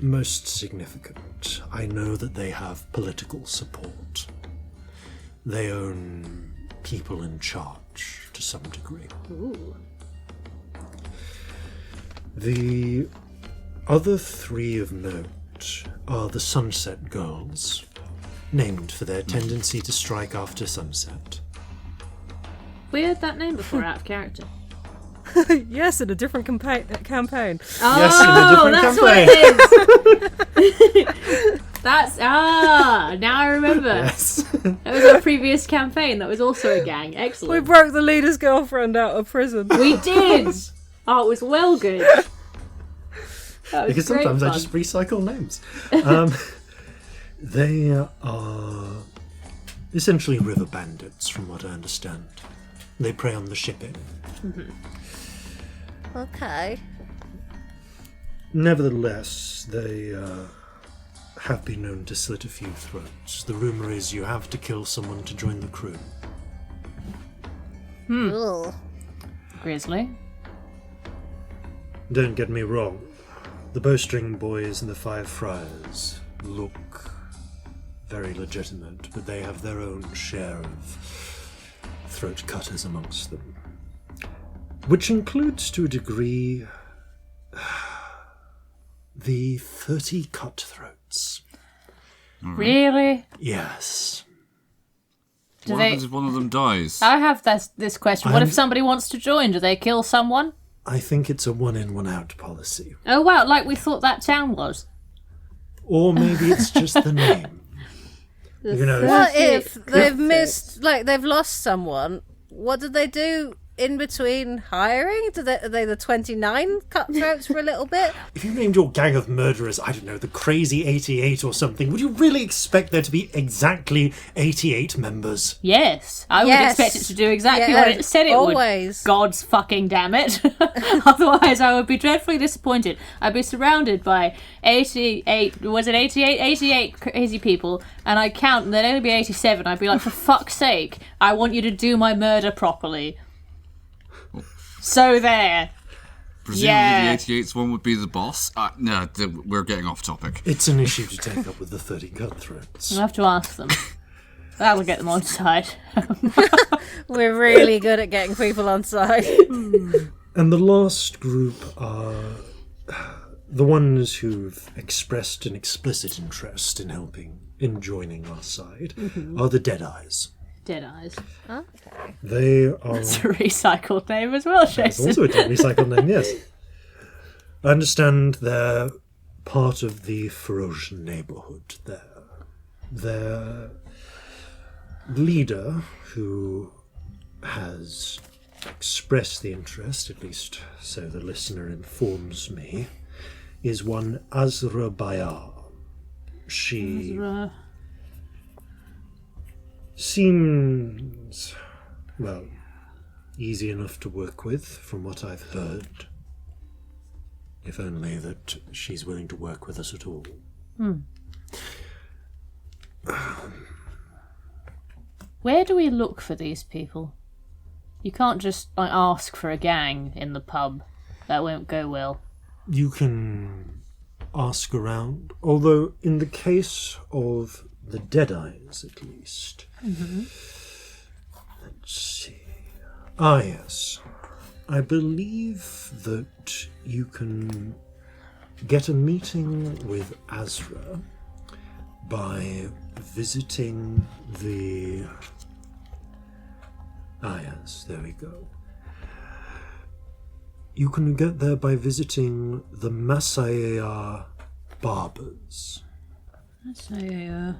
most significant, I know that they have political support. They own people in charge to some degree. Ooh. The other 3 of note are the Sunset Girls, named for their tendency to strike after sunset. We heard that name before out of character. Yes, in a different campaign. Oh, Yes, in a different that's what it is. That's now I remember. Yes. That was our previous campaign. That was also a gang. We Excellent. broke the leader's girlfriend out of prison. We did. Oh, it was well good. That was Because great sometimes I fun. just recycle names. They are essentially river bandits, from what I understand. They prey on the shipping. Okay. Nevertheless, they have been known to slit a few throats. The rumour is you have to kill someone to join the crew. Ugh. Grizzly. Don't get me wrong. The Bowstring Boys and the Five Friars look very legitimate, but they have their own share of throat cutters amongst them. Which includes, to a degree, the 30 cutthroats. Really? Yes. What happens if one of them dies? I have this question. What if somebody wants to join? Do they kill someone? I think it's a one-in, one-out policy. Oh, wow, like we thought that town was. Or maybe it's just the name. You know, What if they've missed, like they've lost someone? What do they do in between hiring? Are they the 29 cutthroats for a little bit? if you named your gang of murderers, I don't know, the Crazy 88 or something, would you really expect there to be exactly 88 members? Yes, I would expect it to do exactly what it said it always. would. God's fucking damn it. Otherwise, I would be dreadfully disappointed. I'd be surrounded by 88, was it 88? 88 crazy people, and I'd count, and there'd only be 87. I'd be like, for fuck's sake, I want you to do my murder properly. So there. Presumably Yeah. the 88th one would be the boss. No, we're getting off topic. It's an issue to take up with the 30 cutthroats. I'll have to ask them. That would get them on side. We're really good at getting people on side. And the last group are the ones who've expressed an explicit interest in joining our side, are the Deadeyes. Dead eyes. They are... It's a recycled name as well, It's Jason. also a recycled name, yes. I understand they're part of the Ferocian neighbourhood there. Their leader, who has expressed the interest, at least so the listener informs me, is one Azra Bayar. She seems, well, easy enough to work with, from what I've heard. If only that she's willing to work with us at all. Where do we look for these people? You can't just ask for a gang in the pub. That won't go well. You can ask around, although in the case of the Deadeyes, at least. Let's see. Ah, yes. I believe that you can get a meeting with Azra by visiting the... Ah, yes, there we go. You can get there by visiting the Masaya Barbers. That's a...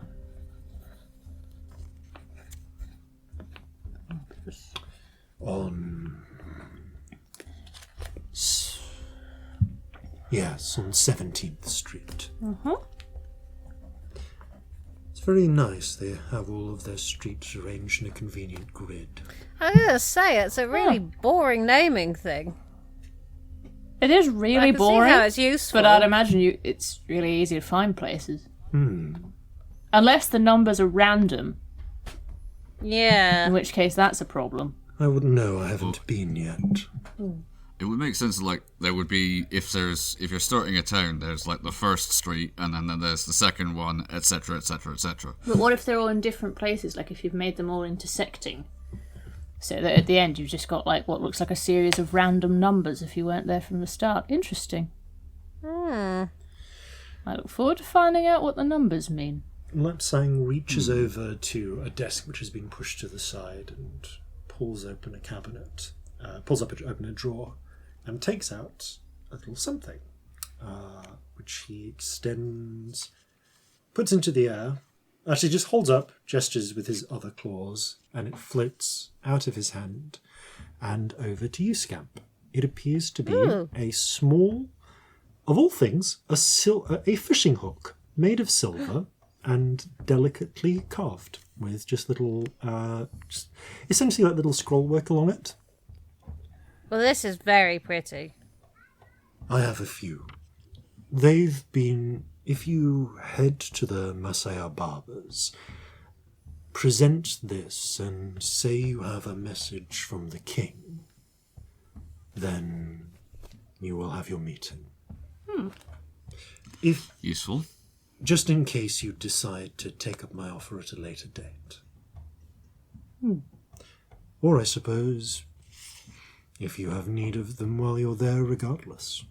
On... Yes, on 17th Street. It's very nice. They have all of their streets arranged in a convenient grid. I was gonna say, it's a really boring naming thing. It is I really can boring, see how it's useful. but I'd imagine it's really easy to find places. Unless the numbers are random, Yeah. in which case that's a problem. I wouldn't know. I haven't been yet. It would make sense, like, there would be, if you're starting a town, there's, like, the first street, and then there's the second one, etc., etc., etc. But what if they're all in different places? Like if you've made them all intersecting, so that at the end you've just got like what looks like a series of random numbers if you weren't there from the start. Interesting. I look forward to finding out what the numbers mean. Lapsang reaches over to a desk which has been pushed to the side and pulls open a cabinet, open a drawer, and takes out a little something, which he extends, puts into the air, actually just holds up, gestures with his other claws, and it floats out of his hand and over to you, Scamp. It appears to be a small, of all things, a fishing hook made of silver and delicately carved with just little, essentially like little scroll work along it. Well, this is very pretty. I have a few. They've been... If you head to the Masaya Barbers, present this and say you have a message from the king, then you will have your meeting. If Useful. just in case you decide to take up my offer at a later date. Or I suppose, if you have need of them while you're there regardless.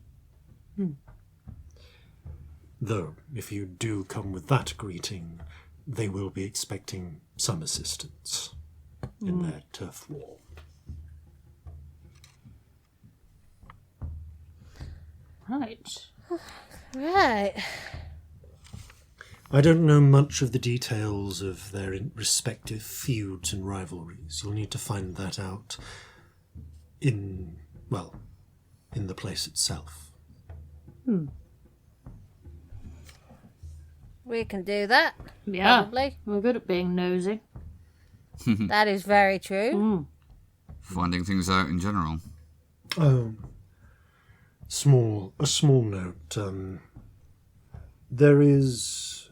Though, if you do come with that greeting, they will be expecting some assistance in their turf war. Right. Right. I don't know much of the details of their respective feuds and rivalries. You'll need to find that out in the place itself. We can do that. Yeah. Probably. We're good at being nosy. That is very true. Finding things out in general. Oh, a small note. There is...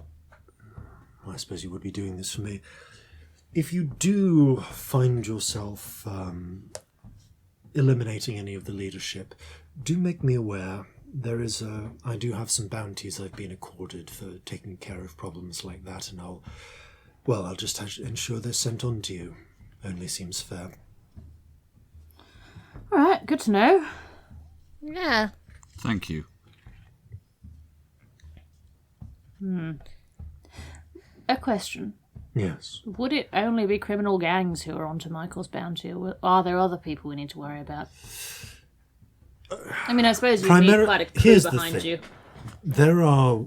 I suppose you would be doing this for me. If you do find yourself eliminating any of the leadership, do make me aware. I do have some bounties I've been accorded for taking care of problems like that, and I'll just ensure they're sent on to you. Only seems fair. Alright, good to know. Yeah. Thank you. A question. Yes. Would it only be criminal gangs who are onto Michael's bounty, or are there other people we need to worry about? I mean, I suppose you need quite a crew here's the behind thing. you. There are,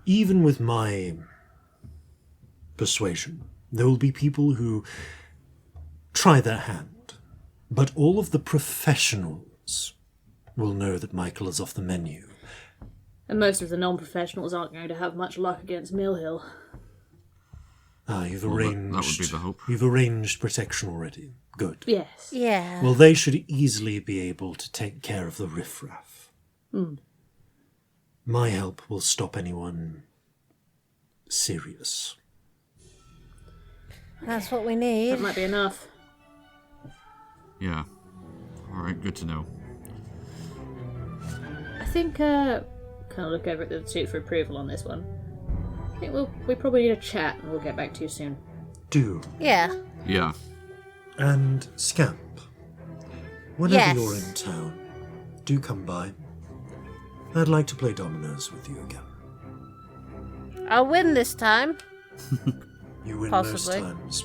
even with my persuasion, there will be people who try their hand, but all of the professionals will know that Michael is off the menu. And most of the non-professionals aren't going to have much luck against Mill Hill. You've Well, arranged. that would be the hope. You've arranged protection already. Good. Yes. Yeah. Well, they should easily be able to take care of the riffraff. My help will stop anyone serious. That's what we need. That might be enough. Yeah. Alright, good to know. I think, kind of look over at the suit for approval on this one. I think we probably need a chat, and we'll get back to you soon. Do. Yeah. Yeah. And Scamp, whenever Yes. you're in town, do come by. I'd like to play dominoes with you again. I'll win this time. You win Possibly. most times.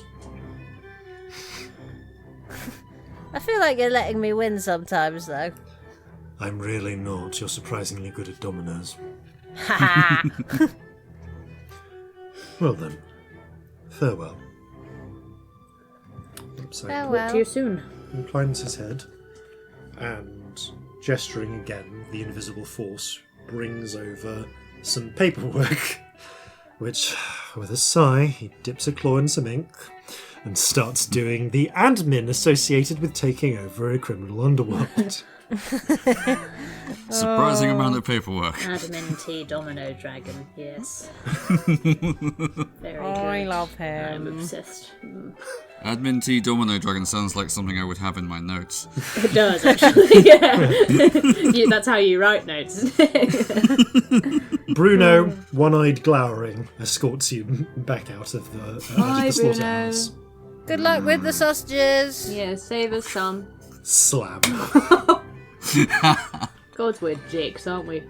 I feel like you're letting me win sometimes, though. I'm really not. You're surprisingly good at dominoes. Ha Well then, farewell. So Talk to you soon. he inclines his head, and gesturing again, the invisible force brings over some paperwork, which, with a sigh, he dips a claw in some ink and starts doing the admin associated with taking over a criminal underworld. Surprising amount of paperwork. Admin T Domino Dragon, yes. Very I good. love I'm him. obsessed. Admin T Domino Dragon sounds like something I would have in my notes. It does, actually, yeah. That's how you write notes, isn't it? Bruno, one-eyed glowering, escorts you back out of the Bye, slaughterhouse. Good luck with the sausages. Yeah, save us some. Slam. God, we're dicks, aren't we?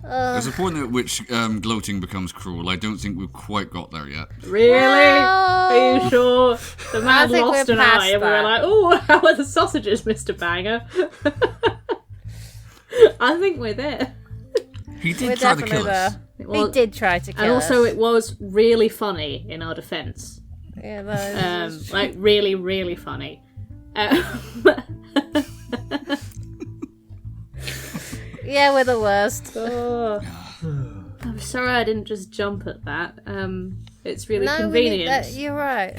There's a point at which gloating becomes cruel. I don't think we've quite got there yet. Really? Are you sure? The man think lost we're an past eye and we were that. like, oh, how are the sausages, Mr. Banger? I think we're there. He did We're try to definitely kill us. there. It He was- did try to kill And also us. it was really funny in our defence. Yeah, no, Like, really, really funny. yeah, we're the worst. Oh. I'm sorry I didn't just jump at that. It's really No, we need convenient. that. You're right.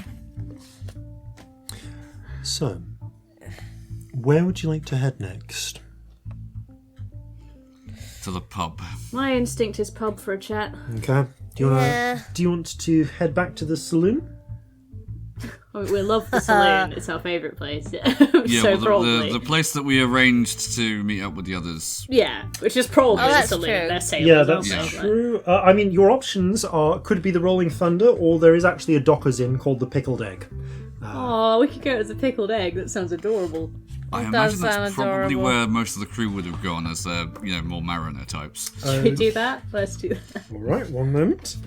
So, where would you like to head next? To the pub. My instinct is pub for a chat. Okay. Do you want Yeah. to head back to the saloon? I mean, we love the saloon. It's our favourite place. Yeah, So well, probably. the place that we arranged to meet up with the others. Yeah, which is probably the that's saloon. true. They're sailors, Yeah, that's aren't they? true. I mean, your options could be the Rolling Thunder, or there is actually a Dockers Inn called the Pickled Egg. Oh, we could go as a pickled egg. That sounds adorable. I It imagine does that's sound probably adorable. where most of the crew would have gone, as they're, more mariner types. Should we do that? Let's do that. All right, one moment.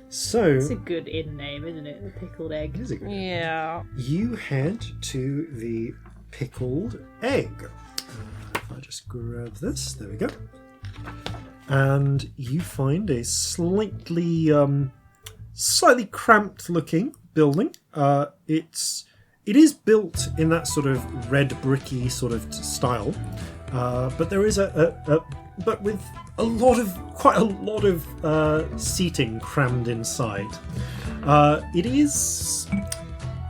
So, It's a good inn name, isn't it? The pickled egg. here's a good- Yeah. you head to the Pickled Egg. If I just grab this, there we go. And you find a slightly cramped looking building. It is built in that sort of red bricky sort of style, but there is but with quite a lot of seating crammed inside. It is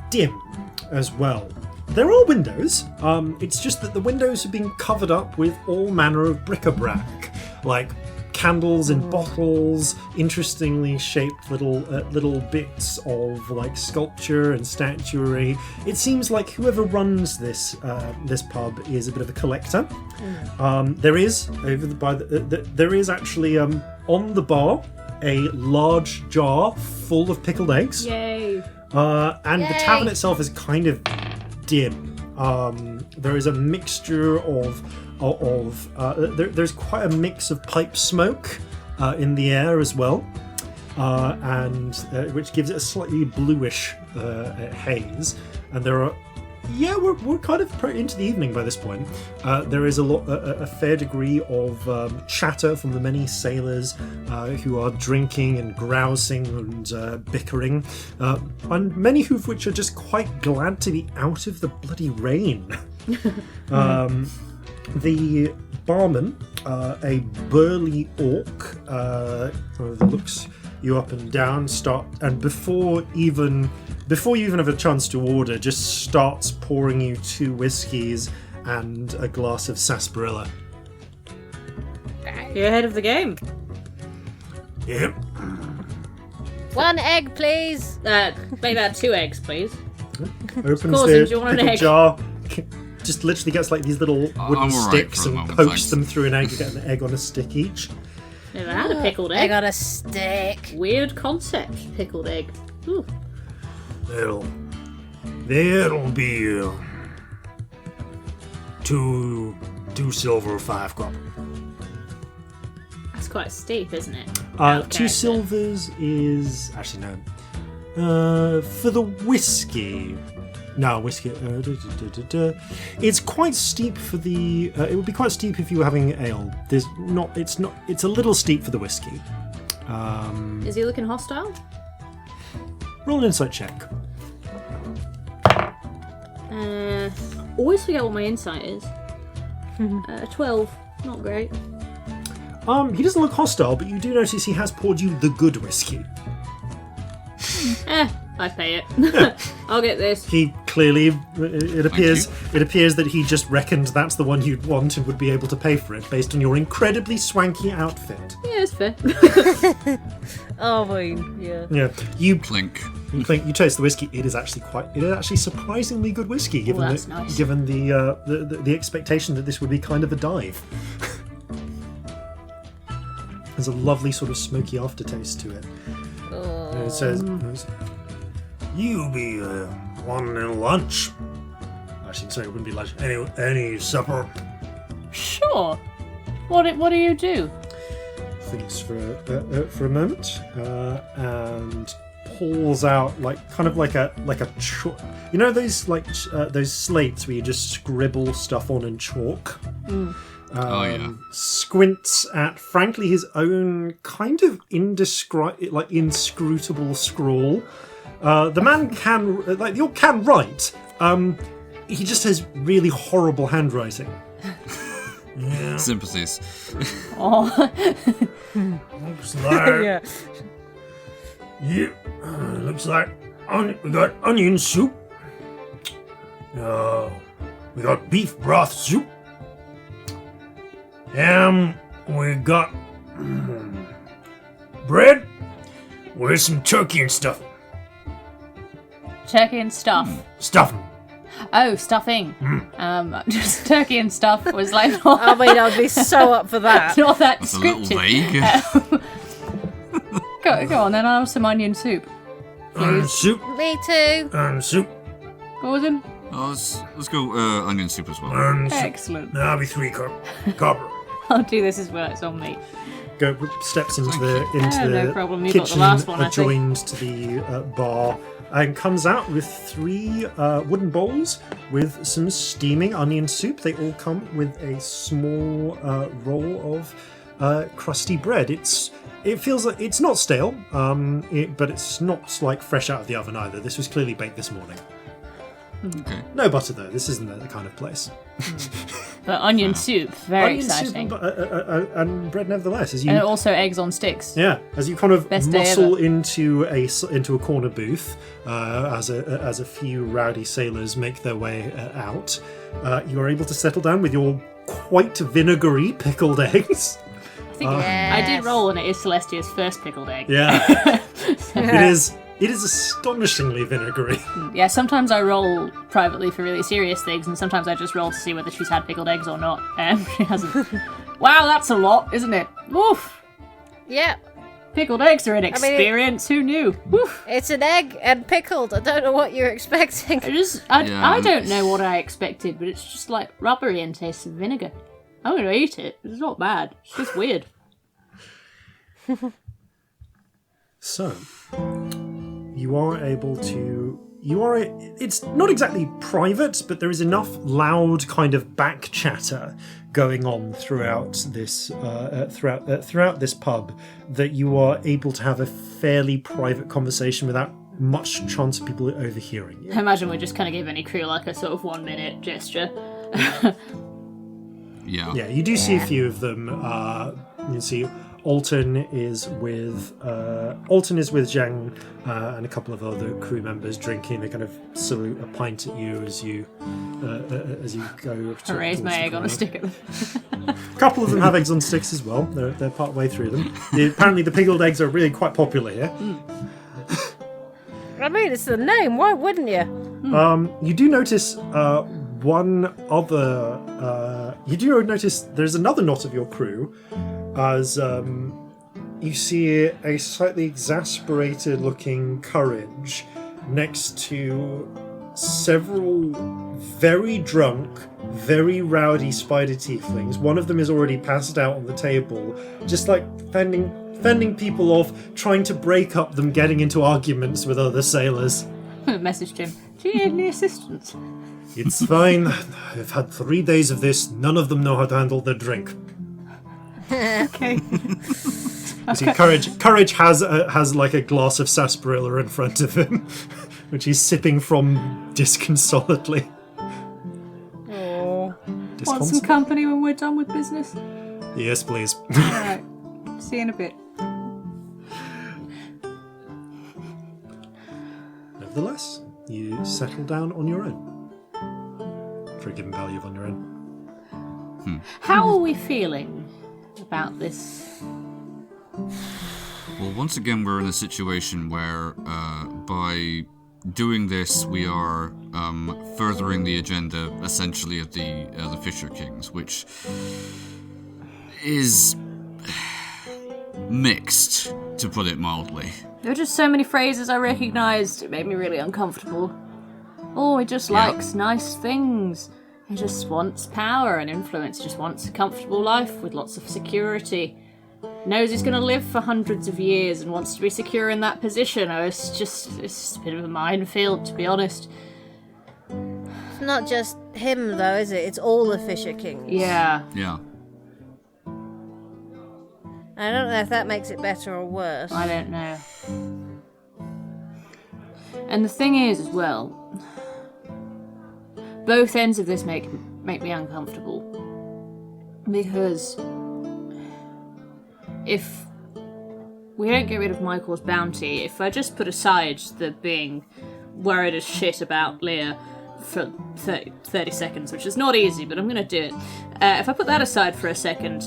dim as well. There are windows. It's just that the windows have been covered up with all manner of bric-a-brac, like candles in bottles, interestingly shaped little bits of like sculpture and statuary. It seems like whoever runs this pub is a bit of a collector. There is there is actually on the bar a large jar full of pickled eggs. Yay! And the Yay. tavern itself is kind of dim. There is a mixture of there's quite a mix of pipe smoke in the air as well, and which gives it a slightly bluish haze. And there are, we're kind of into the evening by this point. There is a fair degree of chatter from the many sailors who are drinking and grousing and bickering, and many of which are just quite glad to be out of the bloody rain. The barman, a burly orc, looks you up and down, and before you even have a chance to order, just starts pouring you 2 whiskies and a glass of sarsaparilla. You're ahead of the game. Yep. 1 egg, please. Make that 2 eggs, please. Opens Corzin, the do you want an pickle egg? jar. Just literally gets like these little wooden I'm all right sticks for a and moment, pokes thanks. them through an egg. You get an egg on a stick each. Never had a pickled Egg egg. on a stick. Weird concept, pickled egg. Ooh. That'll be 2 silver, 5 copper. That's quite steep, isn't it? Out of 2 character. silvers is actually no. For the whiskey, no whiskey. It's quite steep for the. It would be quite steep if you were having ale. There's not. It's not. It's a little steep for the whiskey. Is he looking hostile? Roll an insight check. Always forget what my insight is. 12. Not great. He doesn't look hostile, but you do notice he has poured you the good whiskey. I pay it. I'll get this. He clearly, it appears that he just reckoned that's the one you'd want and would be able to pay for it based on your incredibly swanky outfit. Yeah, it's fair. Oh, my, yeah. Yeah, you Clink. taste the whiskey. It is actually surprisingly good whiskey, given that's nice. given the expectation that this would be kind of a dive. There's a lovely sort of smoky aftertaste to it. And it says, "You be wanting lunch." Actually, sorry, it wouldn't be lunch. Any supper? Sure. What do you do? Thinks for a moment, and pulls out like a chalk. You know those those slates where you just scribble stuff on in chalk. Oh, yeah. Squints at, frankly, his own kind of inscrutable scrawl. The man the orc can write. He just has really horrible handwriting. Yeah. Sympathies. Oh, Looks like, Yeah. looks like we got onion soup. We got beef broth soup. We got bread with some turkey and stuff. Turkey and stuff. Stuffing. Oh, stuffing. Just turkey and stuff was like I mean, I'd be so up for that. not that That's a little descriptive. vague. Go on then, I'll have some onion soup. Please. Soup. Me too. Soup. Corzin? Let's go onion soup as well. Excellent. That'll be 3 copper. I'll do this as well, it's on me. Go steps into the no problem. You got the kitchen last one, I think. adjoined to the bar and comes out with 3 wooden bowls with some steaming onion soup. They all come with a small roll of crusty bread. It feels like it's not stale, but it's not like fresh out of the oven either. This was clearly baked this morning. Okay. No butter though. This isn't the kind of place. But onion soup, very Onion exciting. soup and bread nevertheless. As you And also eggs on sticks. Yeah, as you kind of Best day muscle ever. into a corner booth, as a few rowdy sailors make their way out, you are able to settle down with your quite vinegary pickled eggs. I think I did roll, and it is Celestia's first pickled egg. Yeah, it is astonishingly vinegary. Yeah, sometimes I roll privately for really serious things, and sometimes I just roll to see whether she's had pickled eggs or not. She hasn't. Wow, that's a lot, isn't it? Woof! Yeah. Pickled eggs are an experience. Who knew? Woof! It's an egg and pickled. I don't know what you're expecting. I don't know what I expected, but it's just like rubbery and tastes of vinegar. I'm gonna eat it. It's not bad. It's just weird. So, you are able to. It's not exactly private, but there is enough loud kind of back chatter going on throughout this throughout this pub that you are able to have a fairly private conversation without much chance of people overhearing you. I imagine we just kind of give any crew like a sort of 1 minute gesture. Yeah. You do see a few of them. You see Alton is with Zhang and a couple of other crew members drinking. They kind of salute a pint at you as you go. I raise my egg on a stick at them. A couple of them have eggs on sticks as well. They're part way through them. Apparently, the pickled eggs are really quite popular here. I mean, it's the name. Why wouldn't you? You do notice there's another knot of your crew as you see a slightly exasperated looking Courage next to several very drunk, very rowdy spider tieflings. One of them is already passed out on the table, just like fending people off, trying to break up them getting into arguments with other sailors. Messaged him. Do you need any assistance? It's fine. I've had 3 days of this. None of them know how to handle their drink. Okay. See, Courage has like a glass of sarsaparilla in front of him, which he's sipping from disconsolately. Oh. Want some company when we're done with business? Yes, please. Alright. See you in a bit. Nevertheless, you settle down on your own. For a given value of on your own. How are we feeling about this? Well, once again, we're in a situation where by doing this, we are furthering the agenda, essentially, of the Fisher Kings, which is mixed, to put it mildly. There are just so many phrases I recognised. It made me really uncomfortable. Oh, he just likes nice things. He just wants power and influence. He just wants a comfortable life with lots of security. Knows he's going to live for hundreds of years and wants to be secure in that position. Oh, it's just a bit of a minefield, to be honest. It's not just him, though, is it? It's all the Fisher Kings. Yeah. Yeah. I don't know if that makes it better or worse. I don't know. And the thing is, as well, both ends of this make me uncomfortable. Because if we don't get rid of Michael's bounty, if I just put aside the being worried as shit about Leah for 30 seconds, which is not easy, but I'm going to do it. If I put that aside for a second,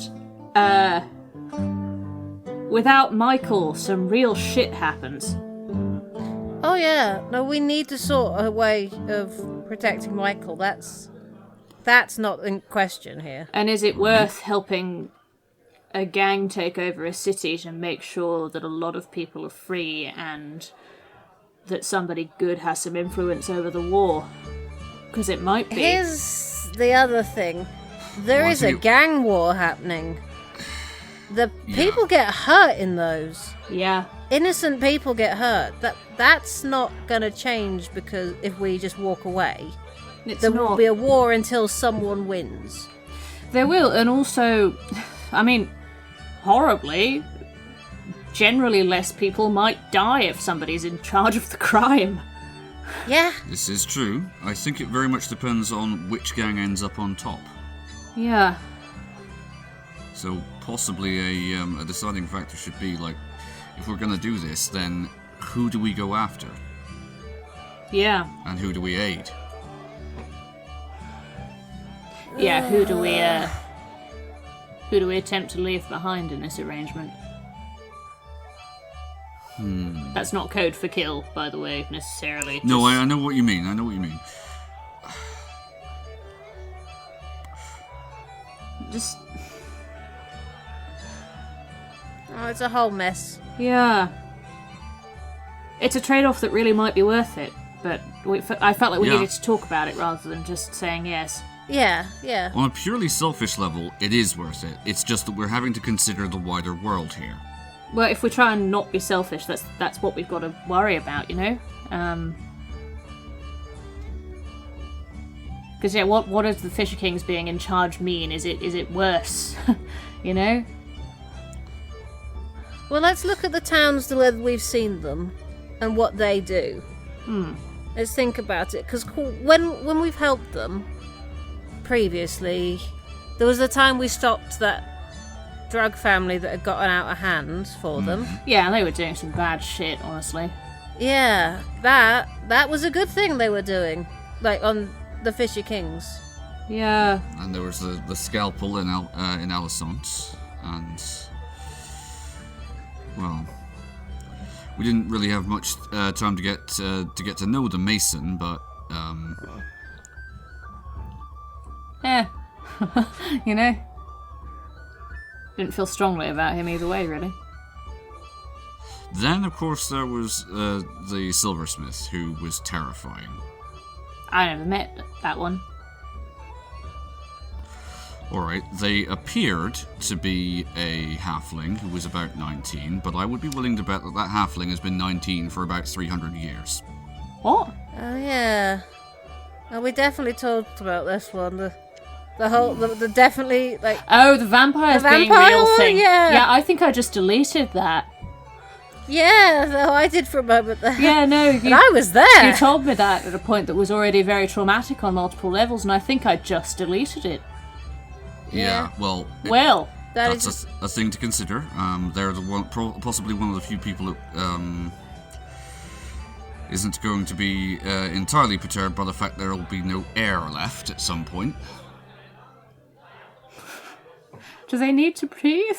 without Michael, some real shit happens. Oh yeah, no, we need to sort a way of protecting Michael. That's not in question here. And is it worth helping a gang take over a city to make sure that a lot of people are free and that somebody good has some influence over the war? Because it might be. Here's the other thing. There is a gang war happening. The people get hurt in those. Yeah. Innocent people get hurt. That's not gonna change because if we just walk away. There will be a war until someone wins. There will, and also, I mean, horribly, generally less people might die if somebody's in charge of the crime. Yeah. This is true. I think it very much depends on which gang ends up on top. Yeah. So possibly a deciding factor should be, like, if we're gonna do this, then who do we go after? Yeah. And who do we aid? Yeah, who do we attempt to leave behind in this arrangement? That's not code for kill, by the way, necessarily. No, I know what you mean. Just... Oh, it's a whole mess. Yeah. It's a trade-off that really might be worth it, but I felt like we needed to talk about it rather than just saying yes. Yeah. On a purely selfish level, it is worth it. It's just that we're having to consider the wider world here. Well, if we try and not be selfish, that's what we've got to worry about, you know? Because, what does the Fisher Kings being in charge mean? Is it worse? You know? Well, let's look at the towns where we've seen them and what they do. Let's think about it, because when we've helped them previously, there was a time we stopped that drug family that had gotten out of hand for them. Yeah, they were doing some bad shit, honestly. Yeah, that was a good thing they were doing, like on the Fisher Kings. Yeah. And there was the scalpel in Alisant, and well, we didn't really have much time to get to know the Mason, but yeah, you know, didn't feel strongly about him either way, really. Then, of course, there was the silversmith, who was terrifying. I never met that one. Alright, they appeared to be a halfling who was about 19, but I would be willing to bet that halfling has been 19 for about 300 years. What? Oh, yeah. Oh, we definitely talked about this one. The definitely, like... Oh, the vampires being real thing. Yeah, I think I just deleted that. Yeah, though I did for a moment there. Yeah, no. And I was there. You told me that at a point that was already very traumatic on multiple levels, and I think I just deleted it. Yeah, well... That's a thing to consider. They're possibly one of the few people that isn't going to be entirely perturbed by the fact there will be no air left at some point. Do they need to breathe?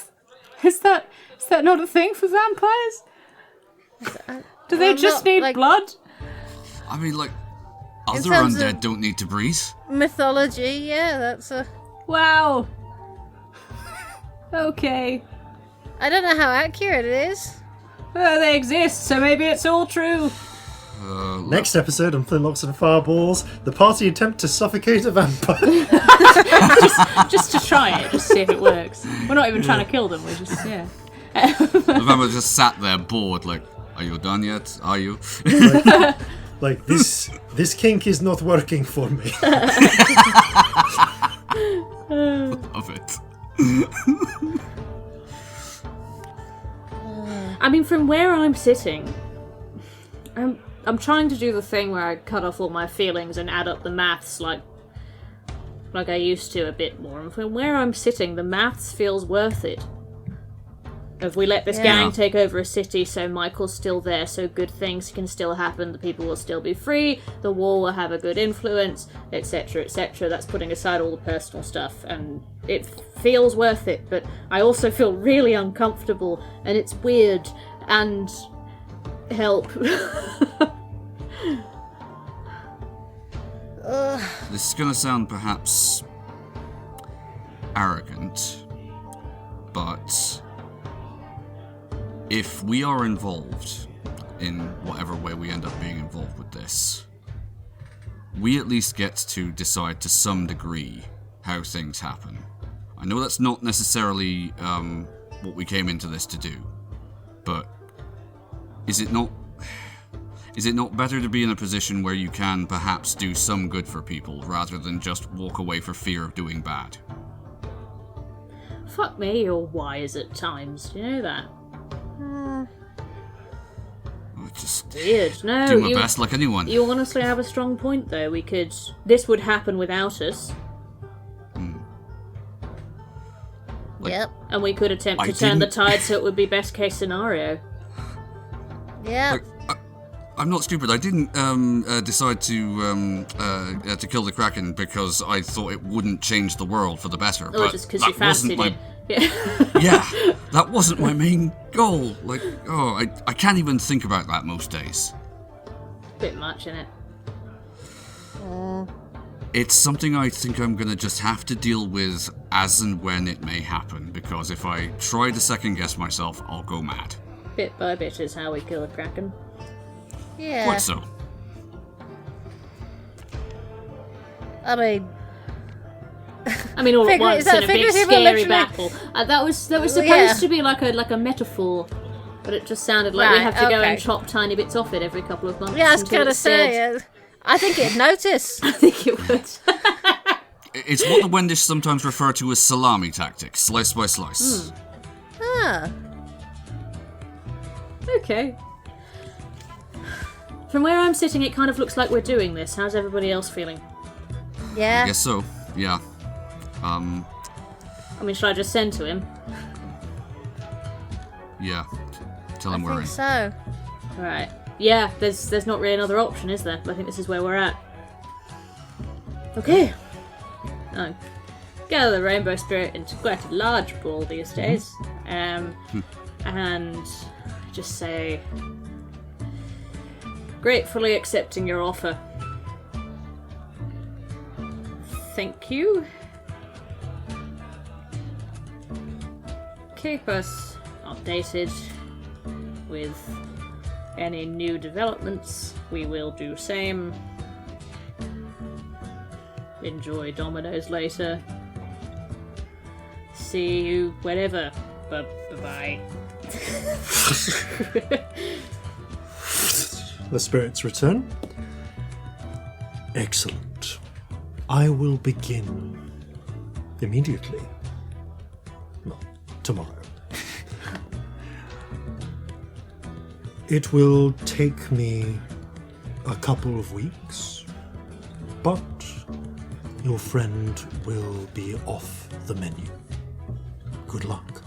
Is that not a thing for vampires? Do they just need blood? I mean, like, other undead don't need to breathe. Mythology, yeah, that's a... Wow. Okay. I don't know how accurate it is. Well, they exist, so maybe it's all true. Next episode on Flintlocks and Fireballs, the party attempt to suffocate a vampire. just to try it, just see if it works. We're not even trying to kill them, we're just, yeah. The vampire just sat there bored, like, are you done yet? Are you? Like this kink is not working for me. Love it. I mean, from where I'm sitting, I'm trying to do the thing where I cut off all my feelings and add up the maths like I used to a bit more. And from where I'm sitting, the maths feels worth it. If we let this gang take over a city, so Michael's still there, so good things can still happen, the people will still be free, the war will have a good influence, etc., etc. That's putting aside all the personal stuff, and it feels worth it, but I also feel really uncomfortable, and it's weird, and help. This is going to sound perhaps arrogant, but if we are involved in whatever way we end up being involved with this, we at least get to decide to some degree how things happen. I know that's not necessarily what we came into this to do, but is it not better to be in a position where you can perhaps do some good for people rather than just walk away for fear of doing bad? Fuck me, you're wise at times. Do you know that? I just Weird. No, do my best like anyone. You honestly have a strong point, though. This would happen without us. Yep. And we could attempt to turn the tide so it would be best case scenario. Yep. I'm not stupid. I didn't decide to kill the Kraken because I thought it wouldn't change the world for the better. Or but just because you fancied it. Yeah, that wasn't my main goal. I can't even think about that most days. Bit much, innit? It's something I think I'm gonna just have to deal with as and when it may happen, because if I try to second guess myself, I'll go mad. Bit by bit is how we kill a Kraken. Yeah. Quite so. I mean, all at once in a big scary literally? battle. That was supposed to be like a metaphor, but it just sounded like we have to go and chop tiny bits off it every couple of months. yeah, I was going to say, I think it'd notice. I think it would. It's what the Wendish sometimes refer to as salami tactics, slice by slice. Ah. Okay. From where I'm sitting, it kind of looks like we're doing this. How's everybody else feeling? Yeah. I guess so, yeah. Should I just send to him? Yeah. Tell him we're in. So. Alright. Yeah, there's not really another option, is there? I think this is where we're at. Okay. Gather the Rainbow Spirit into quite a large ball these days. And just say, gratefully accepting your offer. Thank you. Keep us updated with any new developments. We will do same. Enjoy Domino's later. See you whenever. Bye-bye. The spirits return. Excellent. I will begin immediately. Well, tomorrow. It will take me a couple of weeks, but your friend will be off the menu. Good luck.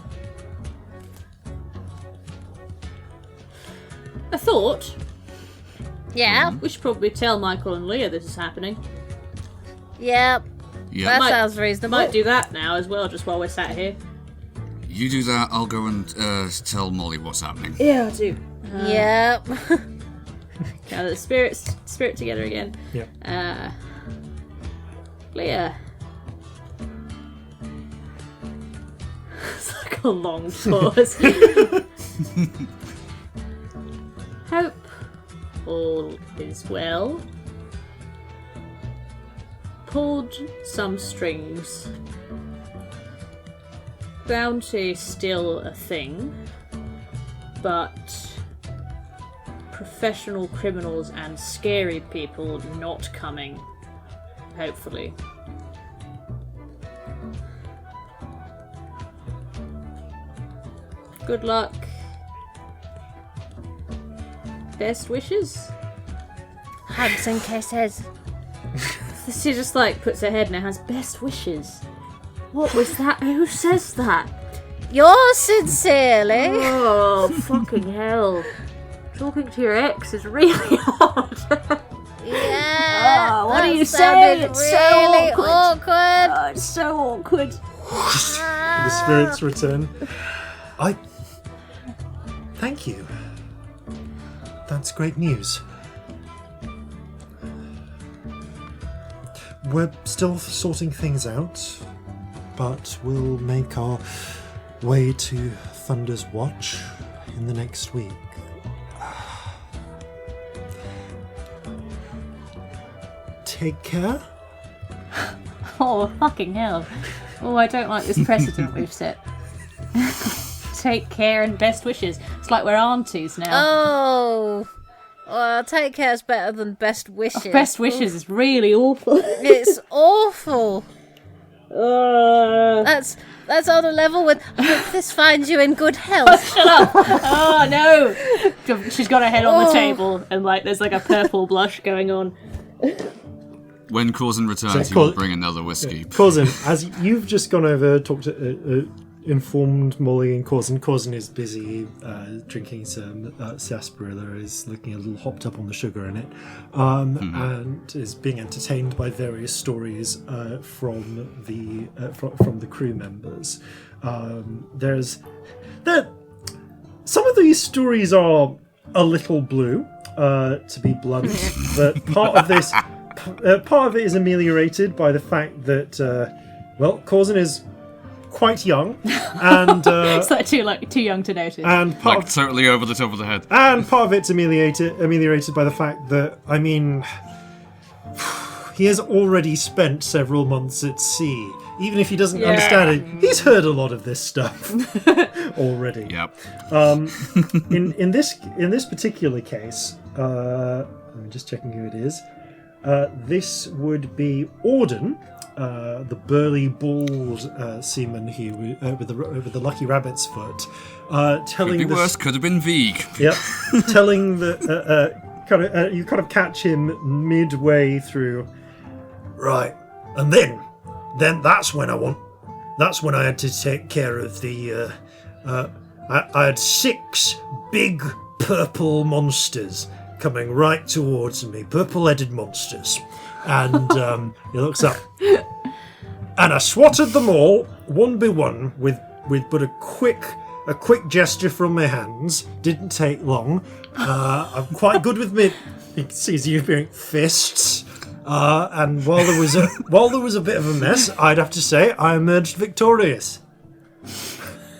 A thought. Yeah. We should probably tell Michael and Leah this is happening. Yep. Yeah. That sounds reasonable. Might do that now as well, just while we're sat here. You do that, I'll go and tell Molly what's happening. Yeah, I'll do. Yep. Gather the spirit together again. Yeah. Leah. It's like a long pause. Hope all is well. Pulled some strings. Bounty still a thing, but professional criminals and scary people not coming, hopefully. Good luck. Best wishes. Hugs and kisses. She just puts her head in her hands. Best wishes. What was that? Who says that? Yours sincerely. Oh, fucking hell. Talking to your ex is really hard. Yeah. Oh, what do you say? sounded It's really so awkward. Oh, it's so awkward. The spirits return. Thank you. That's great news. We're still sorting things out, but we'll make our way to Thunder's Watch in the next week. Take care. Oh, fucking hell. Oh, I don't like this precedent we've set. Take care and best wishes. It's like we're aunties now. Oh, well, take care is better than best wishes. Best wishes is really awful. It's awful. That's on a level with hope this finds you in good health. Shut up! Oh no! She's got her head on the table, and like there's like a purple blush going on. When Corzin returns, So he will bring another whiskey. Corzin, as you've just gone over, talked to, informed Molly and Corzin. Corzin is busy drinking some sarsaparilla, is looking a little hopped up on the sugar in it, and is being entertained by various stories from the crew members. Some of these stories are a little blue, to be blunt, but part of it is ameliorated by the fact that, Corzin is quite young, and It's like too young to notice. and part Totally over the top of the head. and part of it's ameliorated by the fact that, I mean, he has already spent several months at sea. Even if he doesn't understand it, he's heard a lot of this stuff already. Yep. In this particular case, I'm just checking who it is. This would be Auden, the burly, bald seaman with the lucky rabbit's foot, telling Could be worse. Could have been Veeg. Yep, telling the you kind of catch him midway through. Right, and then that's when I had to take care of the. I had 6 big purple monsters coming right towards me, purple-headed monsters, and he looks up, and I swatted them all one by one with but a quick gesture from my hands. Didn't take long. I'm quite good with me. He sees you being fists, and while there was a bit of a mess, I'd have to say I emerged victorious.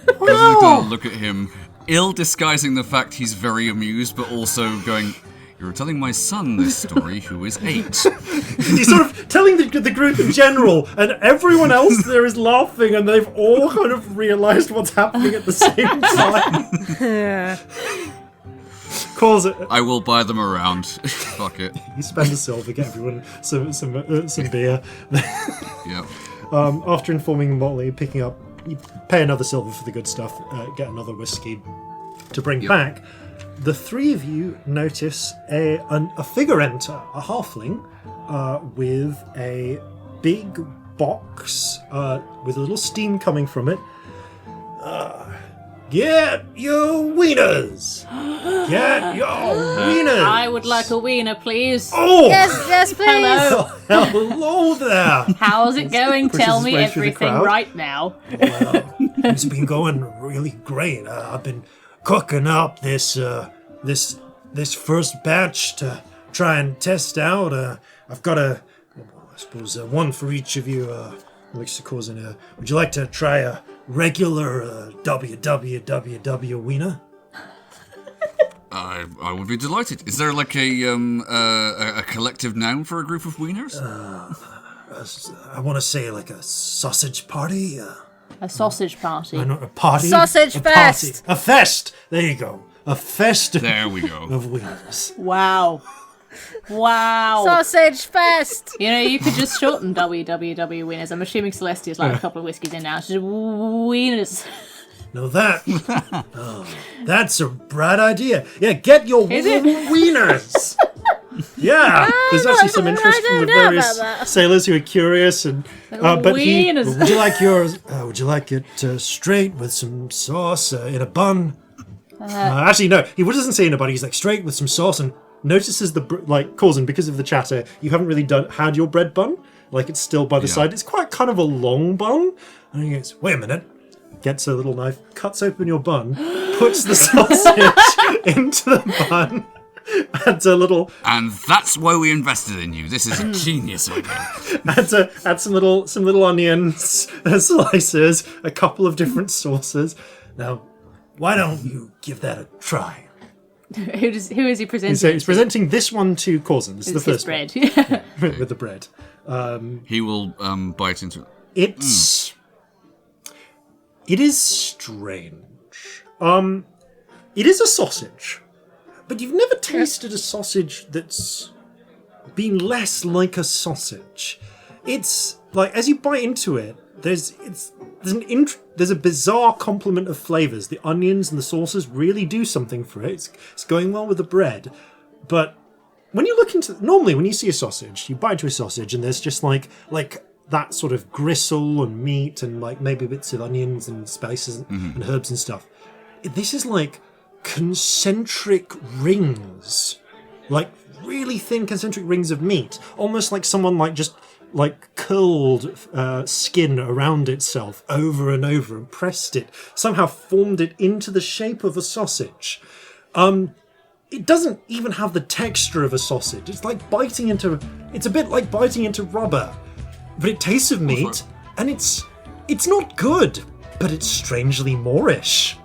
Corzin doesn't look at him, ill disguising the fact he's very amused, but also going, "You're telling my son this story, who is 8. He's sort of telling the group in general, and everyone else there is laughing, and they've all kind of realised what's happening at the same time. Calls it. I will buy them around. Fuck it. You spend a silver, get everyone some beer. Yep. After informing Motley, picking up, you pay another silver for the good stuff, get another whiskey to bring back. The 3 of you notice a figure enter, a halfling, with a big box with a little steam coming from it. Get your wieners! Get your wieners! I would like a wiener, please. Oh! Yes, please. Hello. Hello there! How's it going? Pushes Tell his me way through the everything crowd. right now. It's been going really great. I've been cooking up this first batch to try and test out. I've got I suppose one for each of you. Looks to Corzin. Would you like to try a regular www wiener? I would be delighted. Is there like a collective noun for a group of wieners? I want to say like a sausage party. A sausage party. A party. Sausage a fest. Party. A fest. There you go. A fest. There we go. Of wieners. Wow. Wow. Sausage fest. You know, you could just shorten www wieners. I'm assuming Celestia's like a couple of whiskeys in now. She's wieners. No, that's a bright idea. Yeah, get your wieners. Yeah, there's actually some interest from the various sailors who are curious, and but wieners. would you like yours? Would you like it straight with some sauce in a bun? Actually, no. He doesn't say in a bun. He's like straight with some sauce, and notices Corzin, because of the chatter, you haven't really had your bread bun. Like it's still by the side. It's quite kind of a long bun, and he goes, "Wait a minute." Gets a little knife, cuts open your bun, puts the sausage into the bun, adds a little, And that's why we invested in you. This is a genius idea. adds some little onions, slices, a couple of different sauces. Now, why don't you give that a try? Who is he presenting? So he's presenting this one to Corzin. This is the first bread. one with the bread. He will bite into it. It is strange. It is a sausage, but you've never tasted a sausage that's been less like a sausage. It's like, as you bite into it, there's a bizarre complement of flavors. The onions and the sauces really do something for it. It's going well with the bread, but when you look into, normally when you see a sausage, you bite into a sausage and there's just like that sort of gristle and meat and like maybe bits of onions and spices and herbs and stuff. This is like concentric rings, like really thin concentric rings of meat, almost like someone like just like curled skin around itself over and over and pressed it, somehow formed it into the shape of a sausage. It doesn't even have the texture of a sausage. It's a bit like biting into rubber, but it tastes of meat, and it's not good, but it's strangely Moorish.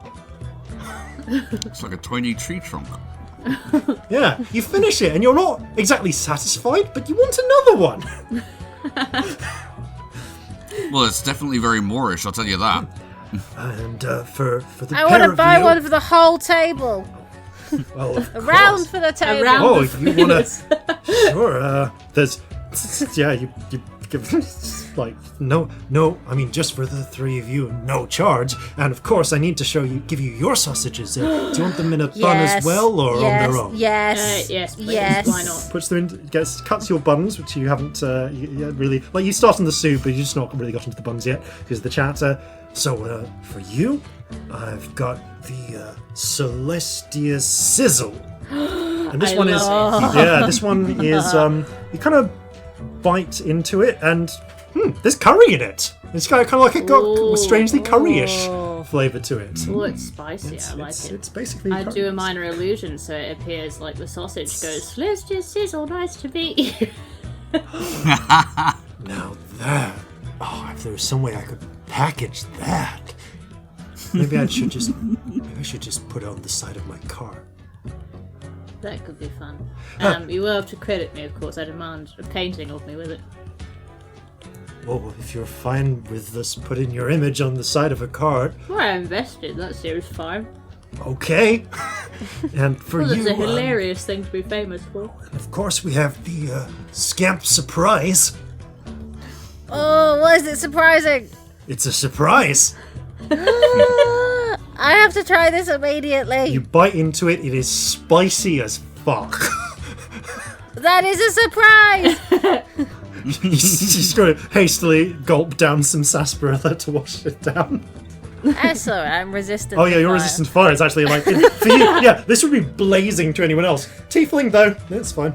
It's like a tiny tree trunk. Yeah, you finish it, and you're not exactly satisfied, but you want another one. Well, it's definitely very Moorish, I'll tell you that. And for the I want to buy one for the whole table. Well, of A round course. for the table. round. Oh, you want to? Sure. There's, you give like no. I mean, just for the three of you, no charge. And of course, I need to give you your sausages. Do you want them in a bun as well, or on their own? Yes. Yes, please. Yes. Why not? Puts them in, cuts your buns, which you haven't really, like you start on the soup, but you've just not really got into the buns yet because of the chatter. So for you, I've got the Celestia Sizzle, and this one is this one is you kind of bite into it, and there's curry in it. It's kind of like it got strangely curry-ish flavour to it. Oh, it's spicy. I like it. It's basically. I curry. do a minor illusion, so it appears like the sausage goes, "Let's just sizzle, nice to meet you." Now that, if there was some way I could package that, maybe I should just put it on the side of my car. That could be fun. You will have to credit me, of course. I demand a painting of me with it. Well, if you're fine with us putting your image on the side of a cart, Well, I invested. That seems fine. okay. And for Well, you, it's a hilarious thing to be famous for. of course, we have the Scamp surprise. Oh, what is it surprising? It's a surprise. I have to try this immediately. You bite into it; it is spicy as fuck. That is a surprise. She's going to hastily gulp down some sarsaparilla to wash it down. That's alright, I'm resistant. Oh yeah, to you're fire. resistant to fire. It's actually like for you. Yeah, this would be blazing to anyone else. Tiefling though, that's fine.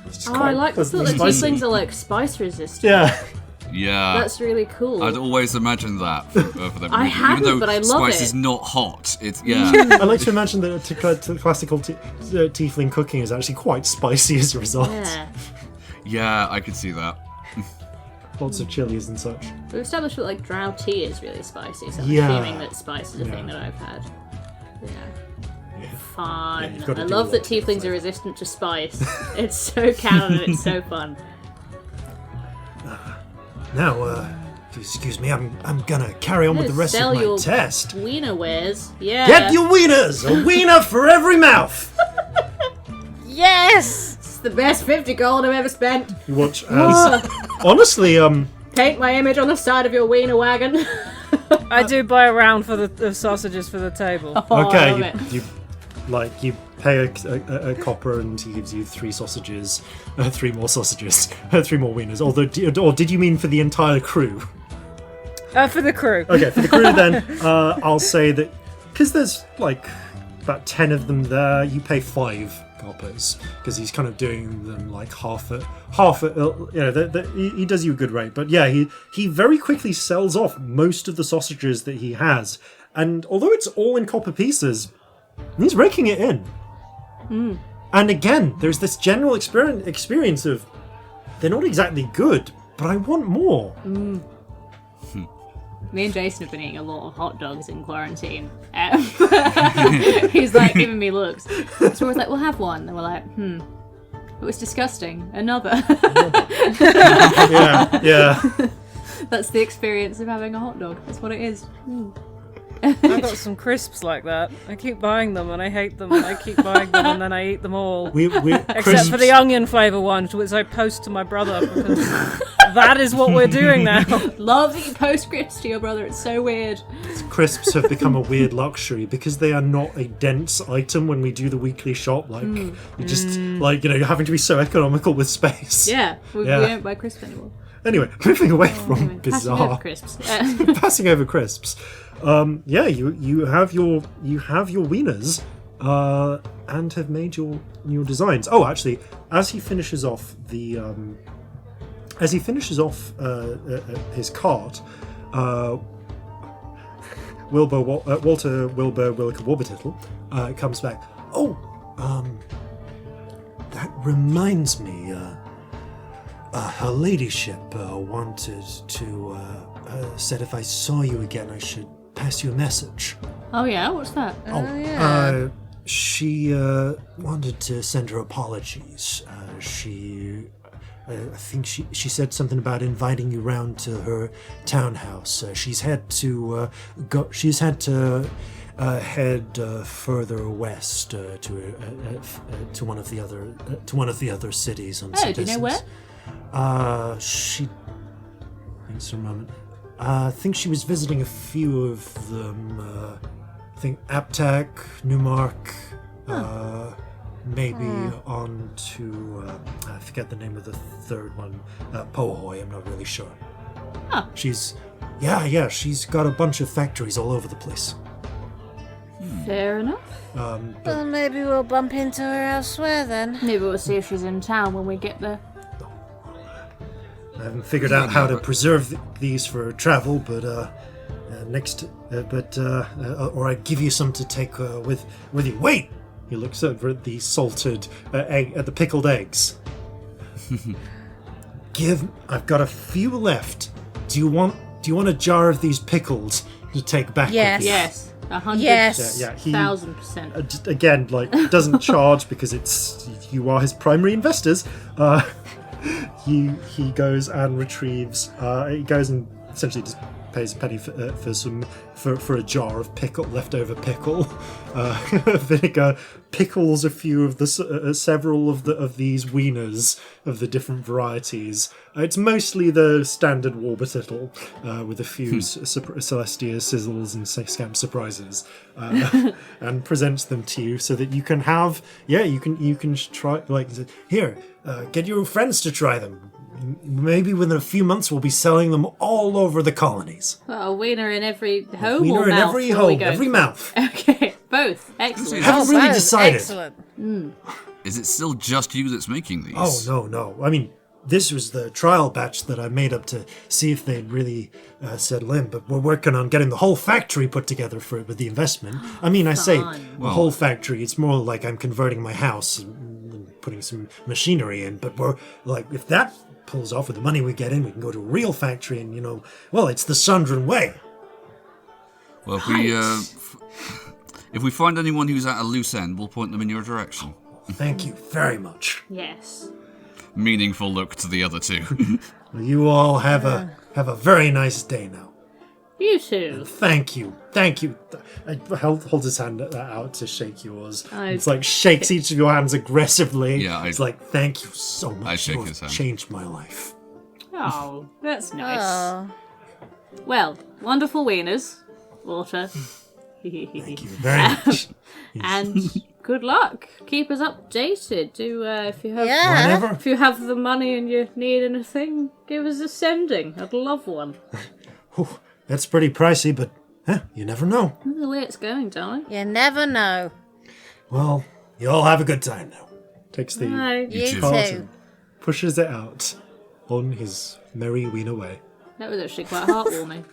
It's just Oh, I quite like the thought pleasantly that spicy. tieflings are like spice resistant. Yeah. Yeah. That's really cool. I'd always imagined that for them. I hadn't, Even though but I love spice it. is not hot. It's yeah. I like to imagine that classical tiefling cooking is actually quite spicy as a result. Yeah. Yeah, I could see that. Lots of chilies and such. We've established that like drow tea is really spicy, so I'm Yeah. assuming that spice is a thing that I've had. Yeah. Fun. you've got to I do love a that lot to get tieflings are resistant to spice. It's so canon and it's so fun. Now, excuse me, I'm gonna carry on with the rest Sell of my your test. Wiener wares. Yeah. Get your wieners! A wiener for every mouth! Yes! It's the best 50 gold I've ever spent. You watch as... Honestly, Paint my image on the side of your wiener wagon. I do buy a round for the sausages for the table. Oh, I love okay, it. you pay a copper and he gives you 3 sausages, 3 more sausages, 3 more wieners. Or did you mean for the entire crew? For the crew. Okay, for the crew then, I'll say that because there's like about 10 of them there, you pay 5 coppers because he's kind of doing them like half a he does you a good rate. But yeah, he very quickly sells off most of the sausages that he has, and although it's all in copper pieces, he's raking it in. And again, there's this general experience of they're not exactly good, but I want more. Me and Jason have been eating a lot of hot dogs in quarantine. He's like giving me looks. So we're like, we'll have one. And we're like, it was disgusting. Another. Yeah. That's the experience of having a hot dog. That's what it is. I've got some crisps like that. I keep buying them and I hate them. And I keep buying them and then I eat them all. Except for the onion flavour ones, which I post to my brother because that is what we're doing now. Love that you post crisps to your brother. It's so weird. Crisps have become a weird luxury because they are not a dense item when we do the weekly shop. Like, you just, you're having to be so economical with space. Yeah, we don't buy crisps anymore. Anyway, moving away from bizarre. Passing over crisps. You have your wieners and have made your designs. Oh, actually, as he finishes off his cart, Walter Wilbur Wilker comes back. That reminds me. Her ladyship wanted to said if I saw you again, I should pass you a message. Oh yeah, what's that? She wanted to send her apologies. I think she said something about inviting you round to her townhouse. She's had to go. She's had to head further west to one of the other cities on some do you know where? She. Thanks for a moment. I think she was visiting a few of them. I think Aptak, Newmark, maybe on to I forget the name of the third one. Pohoy. I'm not really sure. Huh. She's got a bunch of factories all over the place. Fair enough. Well, maybe we'll bump into her elsewhere then. Maybe we'll see if she's in town when we get there. I haven't figured out how to preserve these for travel, but or I'd give you some to take with you. Wait! He looks over at the salted at the pickled eggs. I've got a few left. Do you want a jar of these pickles to take back? Yes. With you? Yes. 100%. Yes. Yeah. 1,000%. Again, doesn't charge because you are his primary investors. He goes and retrieves. He goes and essentially just pays a penny for a jar of leftover pickle, vinegar, pickles a few of the several of these wieners of the different varieties. It's mostly the standard Warburtittle with a few Celestia sizzles and Scamp surprises, and presents them to you so that you can have. Yeah, you can try here. Get your friends to try them. Maybe within a few months we'll be selling them all over the colonies. A wiener in every home Wiener or in mouth? every home, every mouth. Okay, both. Excellent. Haven't really decided. Excellent. Is it still just you that's making these? Oh, no. I mean, this was the trial batch that I made up to see if they'd really settle in, but we're working on getting the whole factory put together for it with the investment. I mean, I say the whole factory, it's more like I'm converting my house and putting some machinery in, but we're like, if that pulls off with the money we get in, we can go to a real factory and, it's the Sundran way. Well, if we find anyone who's at a loose end, we'll point them in your direction. Thank you very much. Yes. Meaningful look to the other two. Well, you all have a very nice day now. You too. Thank you. I hold his hand out to shake yours. It's like shakes each of your hands aggressively. Yeah, it's like, thank you so much. I shake you his hand. Changed my life. Oh, that's nice. Oh. Well, wonderful wieners, Walter. Thank you very much. And good luck. Keep us updated. Do if you have Yeah. if you have the money and you need anything, give us a sending. I'd love one. That's pretty pricey, but you never know. That's the way it's going, darling. You never know. Well, you all have a good time now. Takes the Bye. You cart too. and pushes it out on his merry wiener way. That was actually quite heartwarming.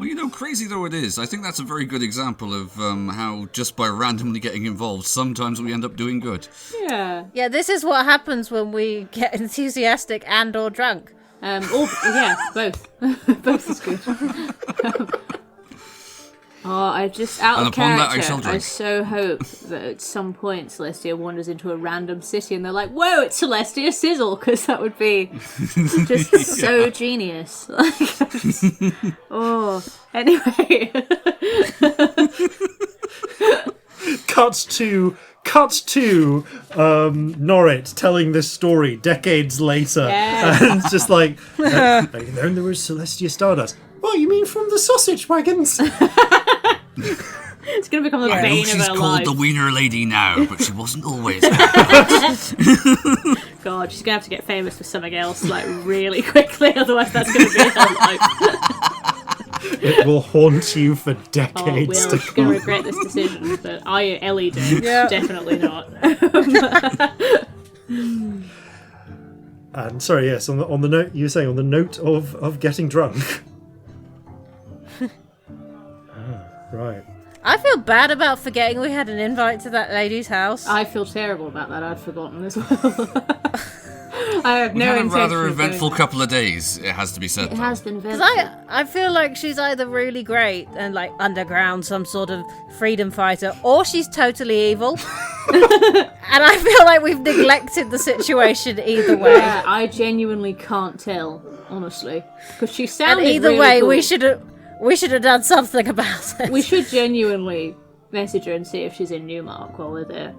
Well, crazy though it is, I think that's a very good example of how just by randomly getting involved, sometimes we end up doing good. Yeah. Yeah, this is what happens when we get enthusiastic and or drunk. Both. Both is good. I just, out And of upon that, I character, shall drink. I so hope that at some point Celestia wanders into a random city and they're like, whoa, it's Celestia Sizzle, because that would be just so genius. Anyway. Cut to Norrit telling this story decades later. Yes. And it's just like, then there was Celestia Stardust. What, you mean from the sausage wagons? It's going to become the I know bane she's of our called lives. the Wiener Lady now, but she wasn't always. God, she's going to have to get famous for something else, like, really quickly, otherwise that's going to be her life. It will haunt you for Oh, decades Will, to she's going come. to regret this decision, but Ellie did. Yeah. Definitely not. And sorry, yes, on the note you were saying, on the note of getting drunk. Right. I feel bad about forgetting we had an invite to that lady's house. I feel terrible about that. I'd forgotten as well. I have We no had a intention rather of eventful going. couple of days, it has to be said. It has been very. I feel like she's either really great and like underground, some sort of freedom fighter, or she's totally evil. And I feel like we've neglected the situation either way. Yeah, I genuinely can't tell, honestly, because she And sounded either really way, cool. we should have done something about it. We should genuinely message her and see if she's in Newmark while we're there.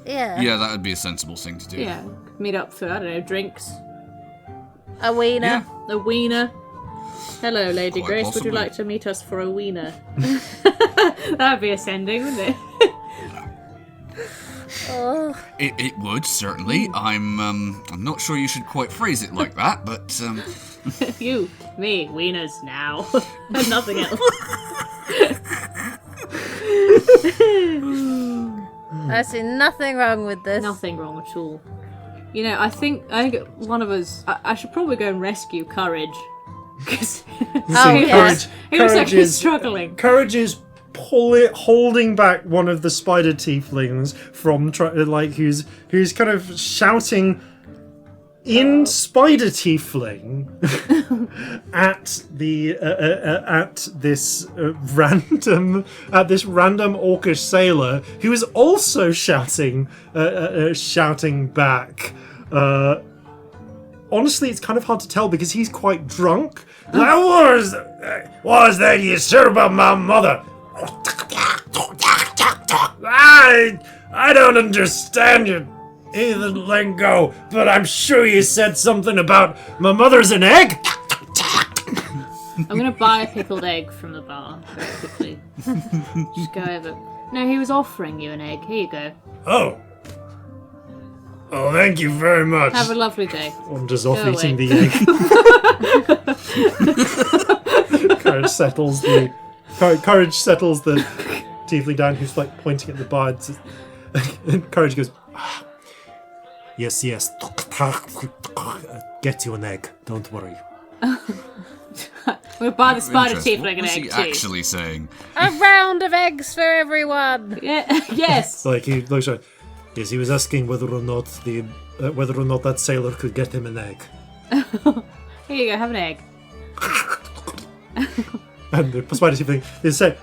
Yeah. Yeah, that would be a sensible thing to do. Yeah, meet up for, I don't know, drinks. A wiener. Yeah. A wiener. Hello, Lady Quite Grace. possibly. Would you like to meet us for a wiener? That'd be ascending, wouldn't it? Oh. It would, certainly. I'm not sure you should quite phrase it like that, but You, me, wieners now. Nothing else. I see nothing wrong with this. Nothing wrong at all. You know, I think one of us. I should probably go and rescue Courage because yes. he was Courage actually is struggling. Courage is holding back one of the spider tieflings from who's kind of shouting in spider tiefling at this random orcish sailor who is also shouting back. Honestly, it's kind of hard to tell because he's quite drunk. Like, what is that you said about my mother? I don't understand you, heathen lingo, but I'm sure you said something about my mother's an egg. I'm gonna buy a pickled egg from the bar very quickly. Just go over. No, he was offering you an egg. Here you go. Oh, thank you very much. Have a lovely day. Wanders off Go eating away. the egg. Courage settles the tiefling down, who's like pointing at the bar. And Courage goes, yes, get you an egg, don't worry. We'll buy the spider Interesting. tiefling an What was egg he too. actually saying? A round of eggs for everyone. Yeah. Yes. Like he looks at, yes, he was asking whether or not that sailor could get him an egg. Here you go. Have an egg. And the spider tiefling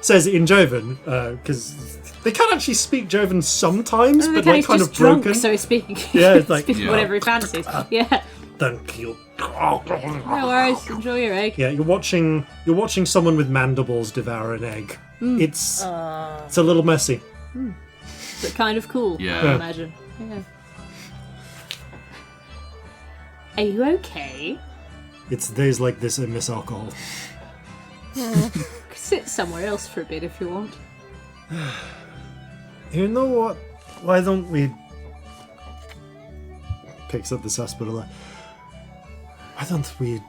says it in Jovan, because they can actually speak Jovan sometimes, but Okay, like he's kind just of drunk, broken. so he's speaking. Yeah, it's like- speaking Yeah. whatever he fancies. Yeah. Thank you. No worries. Enjoy your egg. Yeah, you're watching someone with mandibles devour an egg. It's a little messy. But kind of cool. Yeah. I imagine. Yeah. Are you okay? It's days like this I miss alcohol. Could sit somewhere else for a bit if you want. You know what? Why don't we... Picks up the sarsaparilla. Why don't we...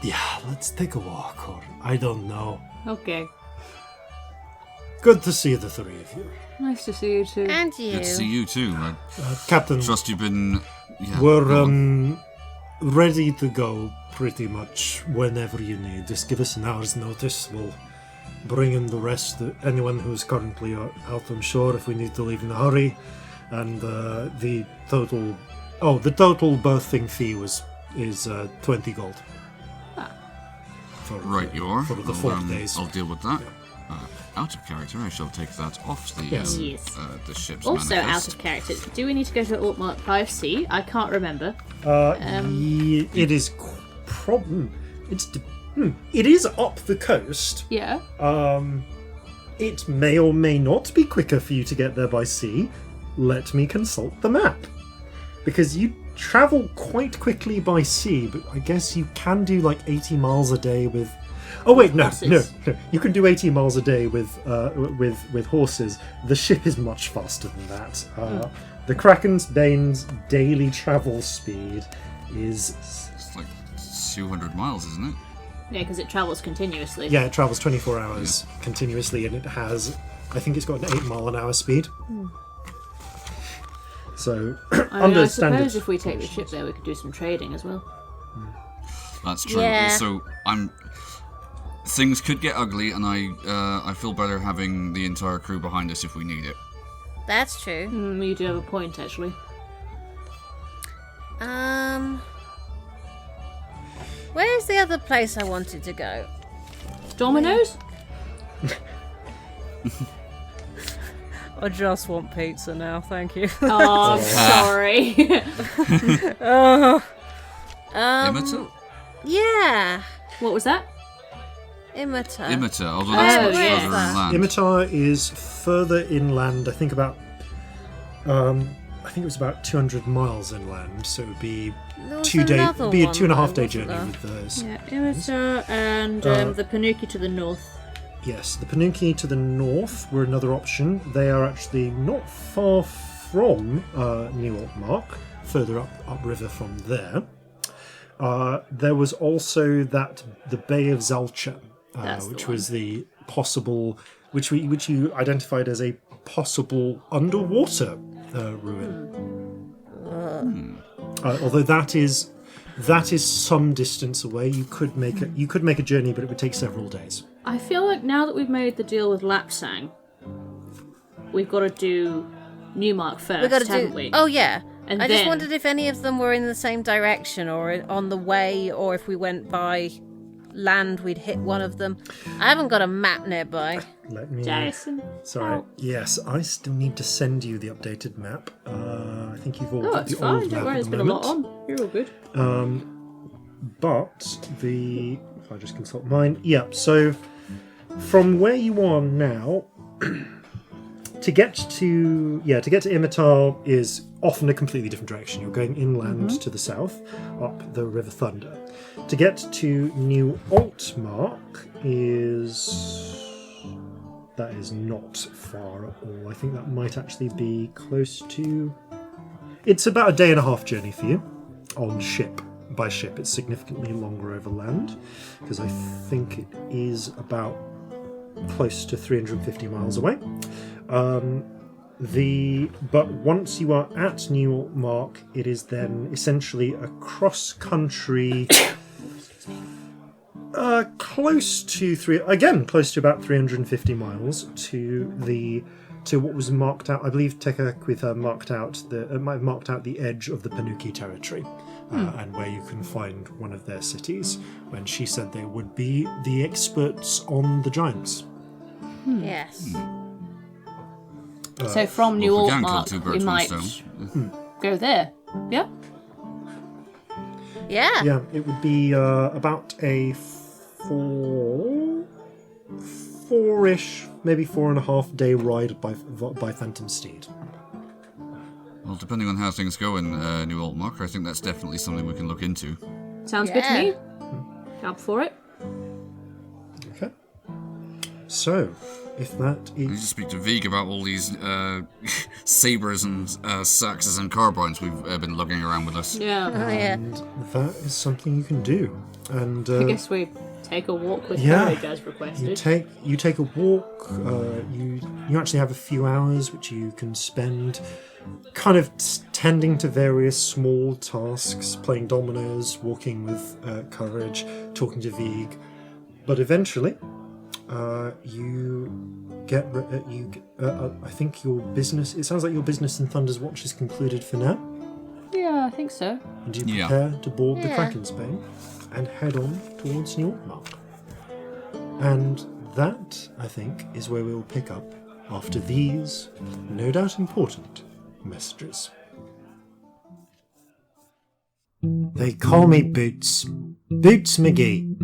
Yeah, let's take a walk, or... I don't know. Okay. Good to see the three of you. Nice to see you too. And you. Good to see you too. I Captain, trust you've been. Yeah, we're, go on. ready to go pretty much whenever you need. Just give us an hour's notice. We'll bring in the rest, anyone who's currently out on shore if we need to leave in a hurry. And the total berthing fee is 20 gold. Right, you are. For the 4 days. I'll deal with that. Out of character, I shall take that off the the ship's Also manifest. out of character. Do we need to go to Altmark 5C? I can't remember. It is it is up the coast. Yeah. It may or may not be quicker for you to get there by sea. Let me consult the map. Because you travel quite quickly by sea, but I guess you can do like 80 miles a day with... Oh wait, no. You can do 80 miles a day with horses. The ship is much faster than that. The Kraken's Bane's daily travel speed is... It's like 200 miles, isn't it? Yeah, because it travels continuously. Yeah, it travels 24 hours continuously, and it has... I think it's got an 8-mile-an-hour speed. So, I suppose if we take the ship there, we could do some trading as well. That's true. Yeah. So things could get ugly, and I feel better having the entire crew behind us if we need it. That's true. You do have a point, actually. Where's the other place I wanted to go? Domino's? I just want pizza now, thank you. Oh, I'm sorry. Imita? Yeah. What was that? Imita, although that's much yeah. further inland. Imitar is further inland, I think about... I think it was about 200 miles inland, so it would be There was 2 days. another Be a one 2.5 day though, journey wasn't with those. Yeah, Imita and the Panuki to the north. Yes, the Panuki to the north were another option. They are actually not far from New Altmark, further upriver from there. There was also the Bay of Zalcha, which was the possible, which you identified as a possible underwater ruin. Although that is some distance away. You could make a journey, but it would take several days. I feel like now that we've made the deal with Lapsang, we've got to do Newmark first, haven't we? Oh yeah. And I then... just wondered if any of them were in the same direction or on the way, or if we went by land, we'd hit one of them. I haven't got a map nearby. Let me. Jason. Sorry. Yes, I still need to send you the updated map. I think you've all got it's the old fine. map Don't worry, at there's the been a moment. lot on. You're all good. But if I just consult mine, so from where you are now, to get to Imitar is often a completely different direction. You're going inland to the south, up the River Thunder. To get to New Altmark is not far at all. I think that might actually be close to. It's about a 1.5 day journey for you on ship. By ship, it's significantly longer over land because I think it is about close to 350 miles away. But once you are at New Altmark, it is then essentially a cross-country, close to about 350 miles to what was marked out. I believe Tekakwitha might have marked out the edge of the Panuki territory. And where you can find one of their cities, when she said they would be the experts on the giants. Yes. So from New we can kill two Altmark, we birds, one might stone. go there. Yeah? Yeah. Yeah, it would be about a four-ish, maybe 4.5 day ride by Phantom Steed. Well, depending on how things go in New Altmark, I think that's definitely something we can look into. Sounds good to me. Up for it. Okay. So, if that I need to is... speak to Vig about all these sabres and saxes and carbines we've been lugging around with us. Yeah. Oh yeah. And that is something you can do. And I guess we take a walk with courage as requested. You take a walk. You actually have a few hours which you can spend kind of tending to various small tasks, playing dominoes, walking with courage, talking to Vig. But eventually, you get. I think your business. It sounds like your business in Thunder's Watch is concluded for now. Yeah, I think so. And you prepare to board the Kraken's Bane and head on towards Newmark. And that, I think, is where we'll pick up after these, no doubt important, messages. They call me Boots. Boots McGee.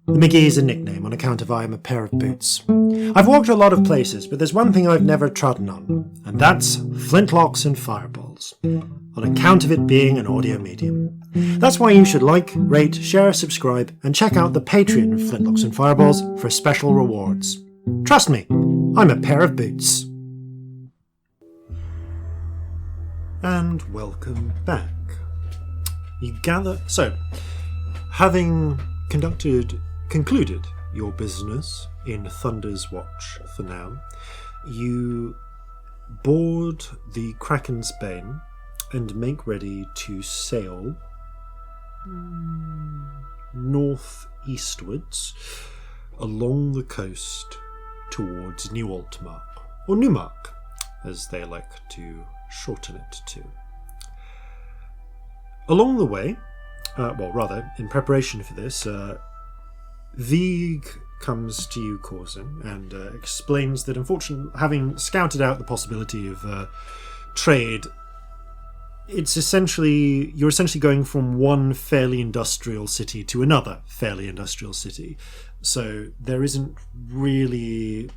The McGee is a nickname on account of I am a pair of boots. I've walked a lot of places, but there's one thing I've never trodden on, and that's Flintlocks and Fireballs, on account of it being an audio medium. That's why you should like, rate, share, subscribe, and check out the Patreon of Flintlocks and Fireballs for special rewards. Trust me, I'm a pair of boots. And welcome back. You gather... So, having concluded your business in Thunder's Watch for now, you board the Kraken's Bane and make ready to sail northeastwards along the coast towards Newmark, or Newmark, as they like to shorten it to. Along the way, in preparation for this, Vig comes to you, Corzin, and explains that unfortunately, having scouted out the possibility of trade, you're essentially going from one fairly industrial city to another fairly industrial city. So there isn't really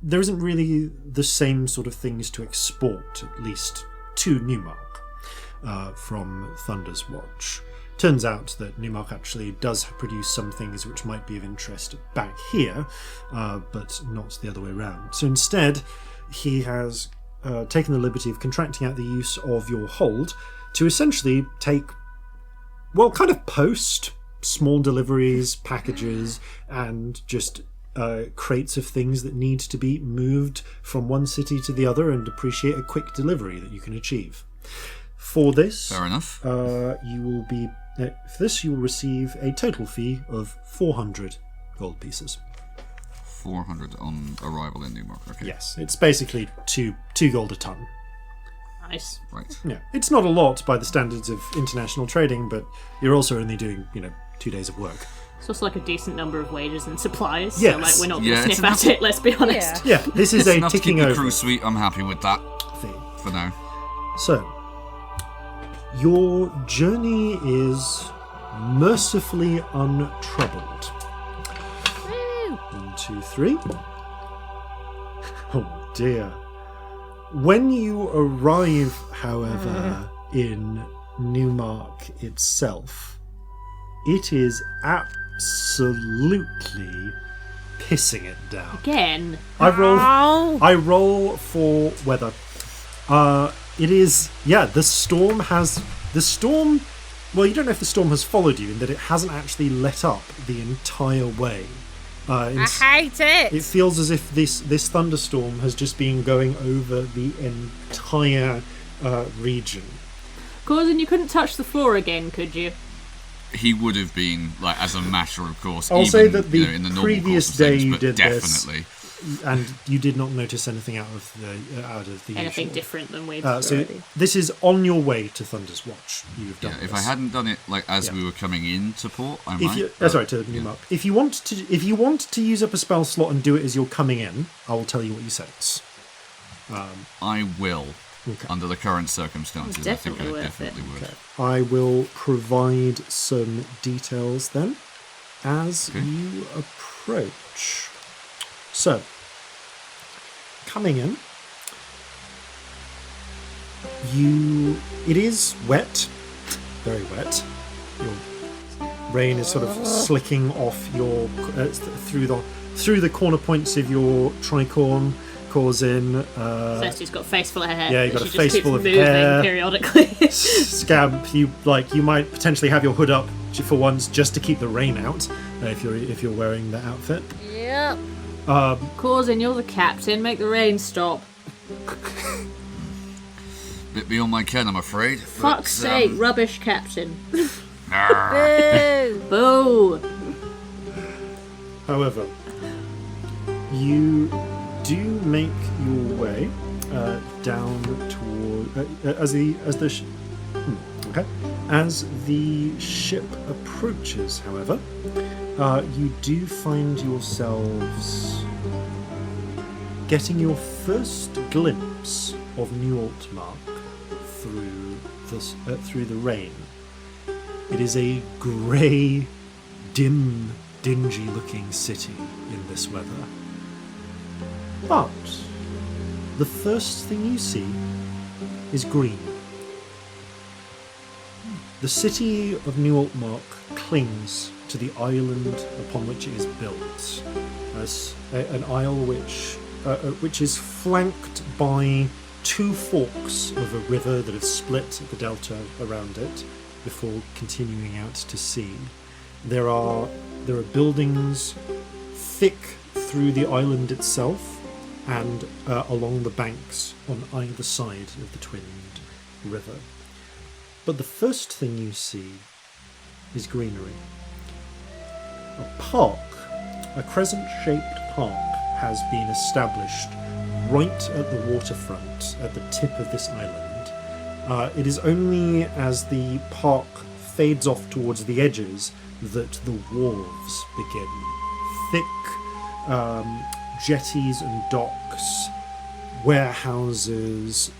the same sort of things to export, at least to Newmark, from Thunder's Watch. Turns out that Newmark actually does produce some things which might be of interest back here, but not the other way around. So instead, he has taken the liberty of contracting out the use of your hold to essentially post small deliveries, packages, and just crates of things that need to be moved from one city to the other and appreciate a quick delivery that you can achieve. For this, fair enough. You will receive a total fee of 400 gold pieces. 400 on arrival in Newmark. Okay. Yes, it's basically two gold a ton. Nice. Right. Yeah, it's not a lot by the standards of international trading, but you're also only doing 2 days of work. It's also like a decent number of wages and supplies. Yes. So we're not going to sniff at it. Let's be honest. Yeah, this is a ticking to keep over. the crew sweet. I'm happy with that fee for now. So, your journey is mercifully untroubled. 1, 2, 3. Oh dear. When you arrive, however, in Newmark itself, it is absolutely pissing it down. Again. I roll for weather. It is, the storm, well, you don't know if the storm has followed you in that it hasn't actually let up the entire way. I hate it! It feels as if this thunderstorm has just been going over the entire region. Corzin, you couldn't touch the floor again, could you? He would have been, as a matter of course, I'll say that the in the previous day you did definitely. this, and you did not notice anything out of the anything usual. Different than we've so already. This is on your way to Thunder's Watch. You've done If this. I hadn't done it as we were coming into port, I might. To Newmark. If you want to use up a spell slot and do it as you're coming in, I will tell you what you sense. I will. Okay. Under the current circumstances, I think I definitely would. Okay. I will provide some details then as you approach. So, coming in, it is wet, very wet. Your rain is sort of slicking off your through the corner points of your tricorn. Corzin. Celestia's got a face full of hair. Yeah, you've got a face full of moving hair. periodically. Scamp, you might potentially have your hood up for once, just to keep the rain out. If you're wearing the outfit. Yep. Corzin, you're the captain. Make the rain stop. Bit beyond my ken, I'm afraid. Fuck's sake, rubbish captain. Boo! Boo! However, you do make your way down toward as the ship approaches. However, you do find yourselves getting your first glimpse of Newmark through the rain. It is a grey, dim, dingy-looking city in this weather. But the first thing you see is green. The city of Newmark clings to the island upon which it is built, as an isle which is flanked by two forks of a river that have split the delta around it before continuing out to sea. There are buildings thick through the island itself and along the banks on either side of the twinned river. But the first thing you see is greenery. A crescent-shaped park has been established right at the waterfront at the tip of this island. It is only as the park fades off towards the edges that the wharves begin. Thick jetties and docks, warehouses,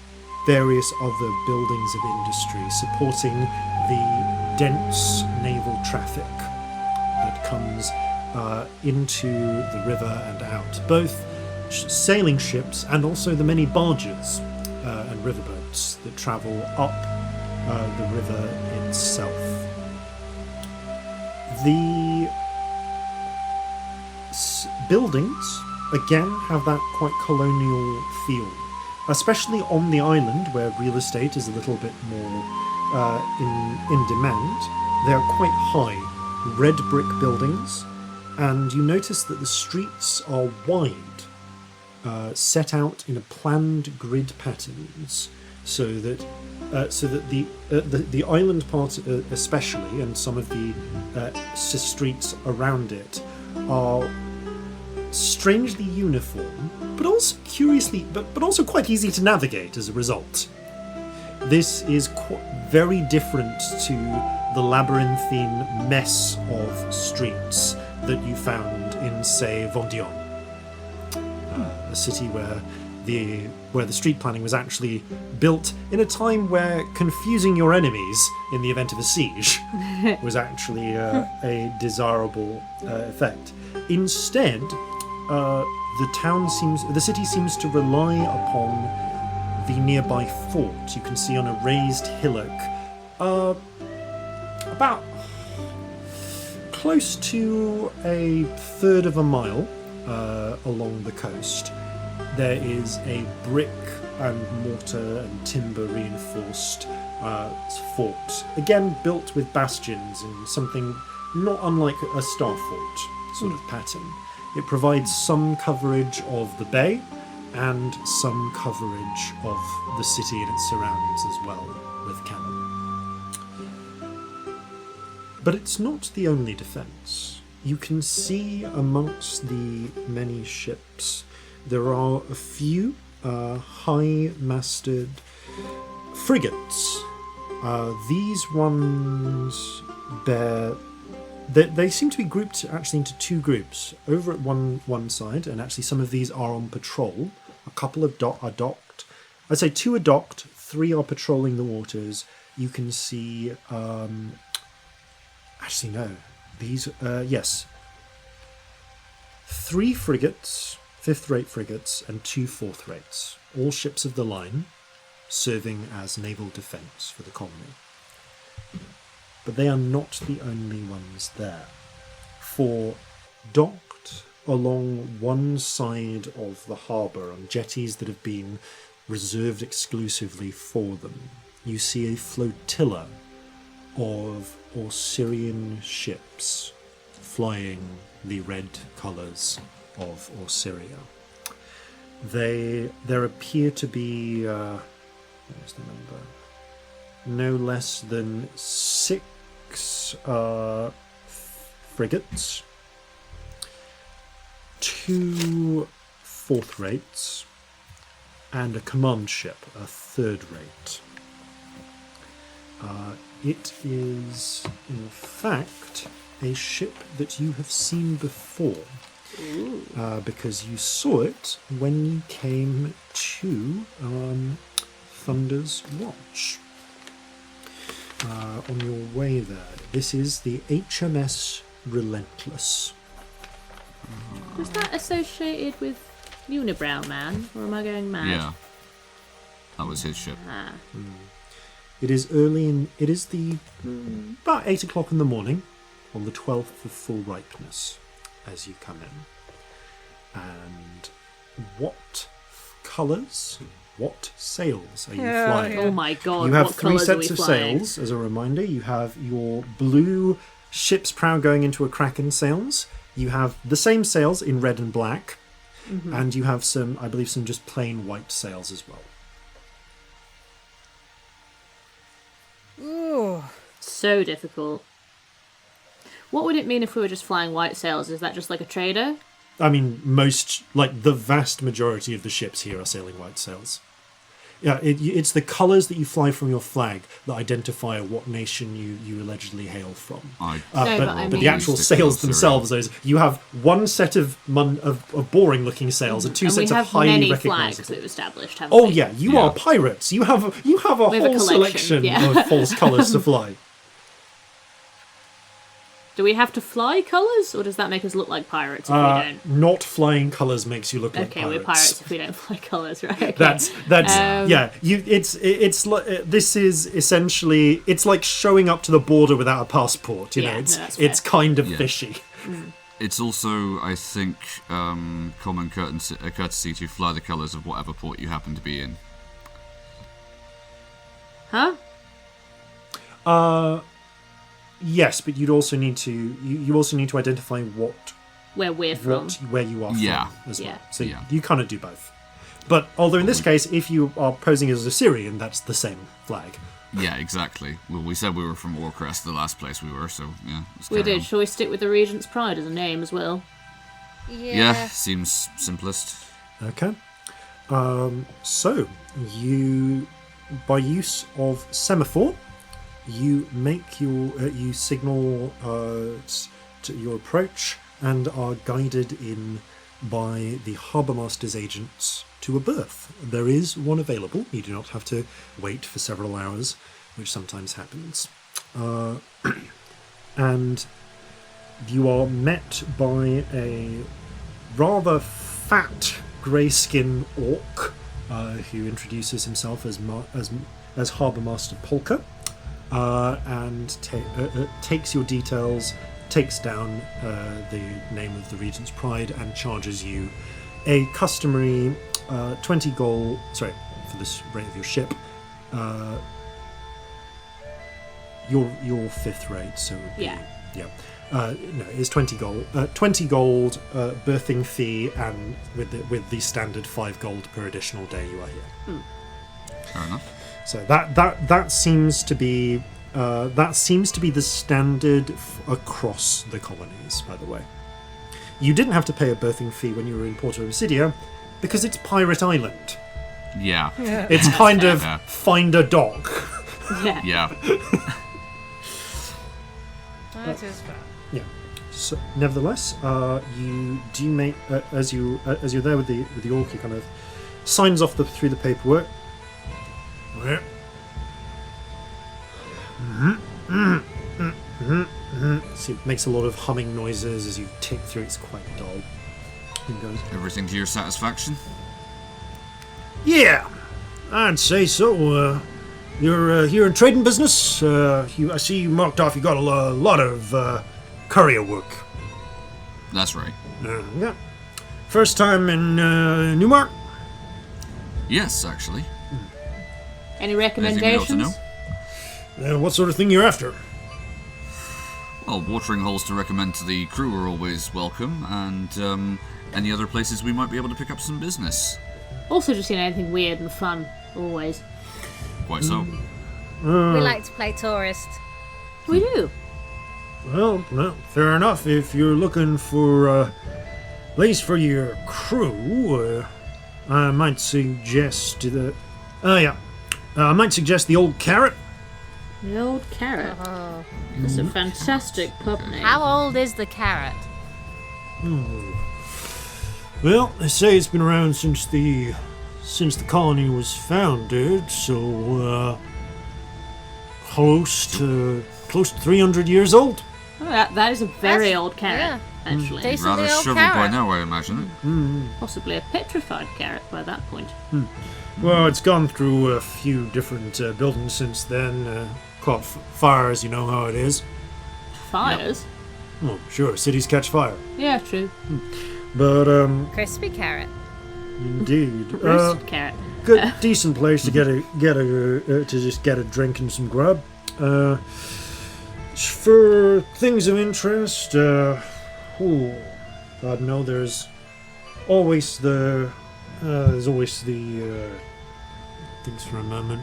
various other buildings of industry supporting the dense naval traffic that comes into the river and out, both sailing ships and also the many barges and riverboats that travel up the river itself. The buildings, again, have that quite colonial feel, especially on the island where real estate is a little bit more in demand. They are quite high, red brick buildings, and you notice that the streets are wide, set out in a planned grid patterns, so that the island part especially, and some of the streets around it, are strangely uniform, but also curiously, but also quite easy to navigate as a result. This is very different to the labyrinthine mess of streets that you found in, say, Vendôme, a city where the street planning was actually built in a time where confusing your enemies in the event of a siege was actually a desirable effect. Instead, the city seems to rely upon the nearby fort. You can see on a raised hillock, about close to a third of a mile along the coast, there is a brick and mortar and timber reinforced fort, again built with bastions and something not unlike a star fort sort of pattern. It provides some coverage of the bay and some coverage of the city and its surroundings as well, with cannon. But it's not the only defence. You can see amongst the many ships there are a few high-masted frigates. These ones bear... They seem to be grouped actually into two groups. Over at one side, and actually some of these are on patrol. A couple are docked. I'd say two are docked, three are patrolling the waters. You can see... actually, no. These... yes. 3 frigates, 5th-rate frigates, and 2 4th-rates. All ships of the line, serving as naval defence for the colony. But they are not the only ones there. For docked along one side of the harbour on jetties that have been reserved exclusively for them, you see a flotilla of Orsirian ships flying the red colours of Orsiria. There appear to be, what's the number? No less than 6 frigates, 2 fourth rates, and a command ship, a third rate. It is, in fact, a ship that you have seen before, because you saw it when you came to Thunder's Watch. On your way there. This is the HMS Relentless. Was that associated with Unibrow Man, or am I going mad? Yeah. That was his ship. It is about 8 o'clock in the morning on the 12th of full ripeness as you come in. And what colours, what sails are you flying? Oh my god, You have what 3 colours are we sets of flying? sails, as a reminder. You have your blue ship's prow going into a Kraken sails. You have the same sails in red and black. And you have some, I believe, some just plain white sails as well. Ooh. So difficult. What would it mean if we were just flying white sails? Is that just like a trader? I mean, the vast majority of the ships here are sailing white sails. Yeah, it's the colours that you fly from your flag that identify what nation you allegedly hail from. But the actual sails themselves, you have one set of boring-looking sails and 2 sets of highly recognisable. recognisable. Flags we've established, haven't we? Yeah, you are pirates. You have a whole selection of false colours to fly. Do we have to fly colours, or does that make us look like pirates if we don't? Not flying colours makes you look like pirates. Okay, we're pirates if we don't fly colours, right? Okay. That's yeah. It's like this is essentially it's like showing up to the border without a passport. You know, it's kind of fishy. It's also, I think, common courtesy to fly the colours of whatever port you happen to be in. Huh? Yes, but you'd also need to you also need to identify where we're from, where you are from as well. So you kind of do both. But although in this case, if you are posing as a Syrian, that's the same flag. Yeah, exactly. Well, we said we were from Orcrest, the last place we were, so yeah. We did. Shall we stick with the Regent's Pride as a name as well? Yeah, seems simplest. Okay. So you, by use of semaphore, you make you signal to your approach and are guided in by the Harbour Master's agents to a berth. There is one available. You do not have to wait for several hours, which sometimes happens. And you are met by a rather fat grey-skinned orc who introduces himself as Harbour Master Polka. And takes your details, takes down the name of the Regent's Pride, and charges you a customary 20 gold. Sorry, for this rate of your ship, your 5th rate. So it would be, no, it's 20 gold. 20 gold berthing fee, and with the standard 5 gold per additional day you are here. Fair enough. So that seems to be the standard across the colonies. By the way, you didn't have to pay a berthing fee when you were in Porto Residia because it's Pirate Island. Yeah. It's kind of find a dock. Yeah. That is fair. Yeah. So, nevertheless, you do make as you're there with the orc, he kind of signs off through the paperwork. So it makes a lot of humming noises as you tick through. It's quite dull. He goes, Everything to your satisfaction? Yeah, I'd say so. You're here in trading business. I see you marked off. You got a lot of courier work. That's right. Yeah. First time in Newmark? Yes, actually. Any recommendations? Anything you ought to know? What sort of thing you're after? Well, watering holes to recommend to the crew are always welcome, and any other places we might be able to pick up some business. Also, just anything weird and fun, always. Quite so. We like to play tourist. We do. Well, fair enough. If you're looking for a place for your crew, I might suggest I might suggest the Old Carrot. The Old Carrot. Oh. That's a fantastic pub name. How old is the carrot? Well, they say it's been around since the colony was founded, so close to 300 years old. Oh, that is a very That's- old carrot, actually. Decently Rather old shriveled by carrot. now, I imagine. Possibly a petrified carrot by that point. Well, it's gone through a few different buildings since then. Caught fires, you know how it is. Fires? Oh, sure, cities catch fire. Yeah, true. But Crispy carrot. indeed, Roasted carrot. good, decent place to get a drink and some grub. For things of interest, God no, there's always the things for a moment.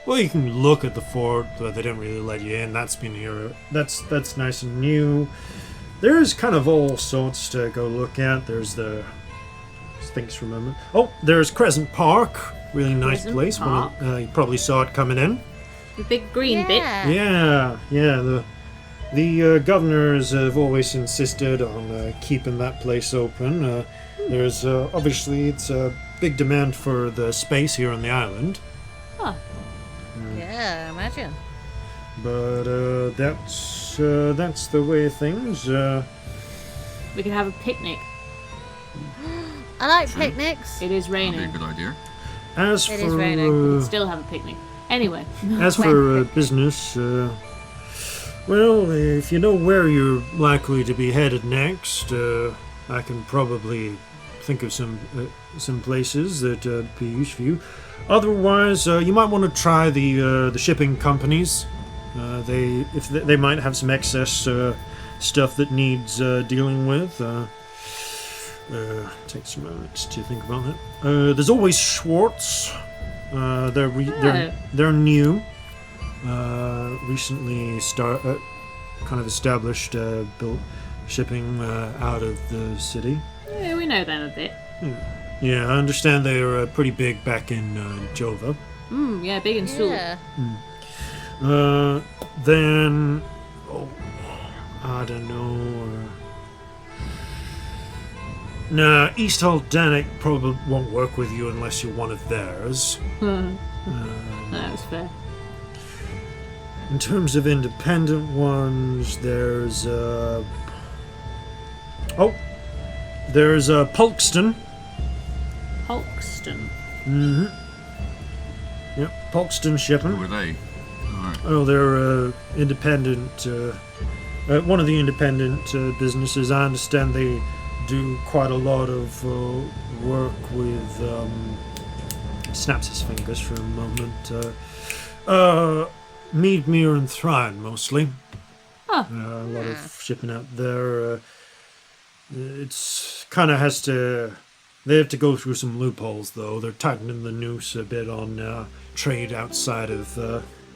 Well, you can look at the fort, but they didn't really let you in. That's been here. That's nice and new. There's kind of all sorts to go look at. There's things for a moment. Oh, there's Crescent Park. Really nice Crescent place. Park. You probably saw it coming in. The big green bit. Yeah. Yeah. The governors have always insisted on keeping that place open. There's obviously it's a big demand for the space here on the island, Yeah, imagine. but that's the way of things. We could have a picnic. I like picnics. It is That'd be a raining. good idea. As It for is raining. Still have a picnic. Anyway. as for business, well, if you know where you're likely to be headed next, I can probably think of some places that be useful for you. Otherwise, you might want to try the shipping companies. They might have some excess stuff that needs dealing with. Take some moments to think about that. There's always Schwartz. They're new. Recently kind of established built shipping out of the city. Yeah, we know them a bit. Yeah, I understand they were pretty big back in Jova. Yeah, big and small. Yeah. Then, I don't know. Nah, East Haldanic probably won't work with you unless you're one of theirs. That was fair. In terms of independent ones, there's Pulkston. Holkston. Yep, Pulkston Shipping. Who were they? Alright. Oh, they're independent. One of the independent businesses. I understand they do quite a lot of work with. Snaps his fingers for a moment. Meadmere and Thrine mostly. Oh. A lot of shipping out there. It's kind of has to. They have to go through some loopholes, though. They're tightening the noose a bit on trade outside of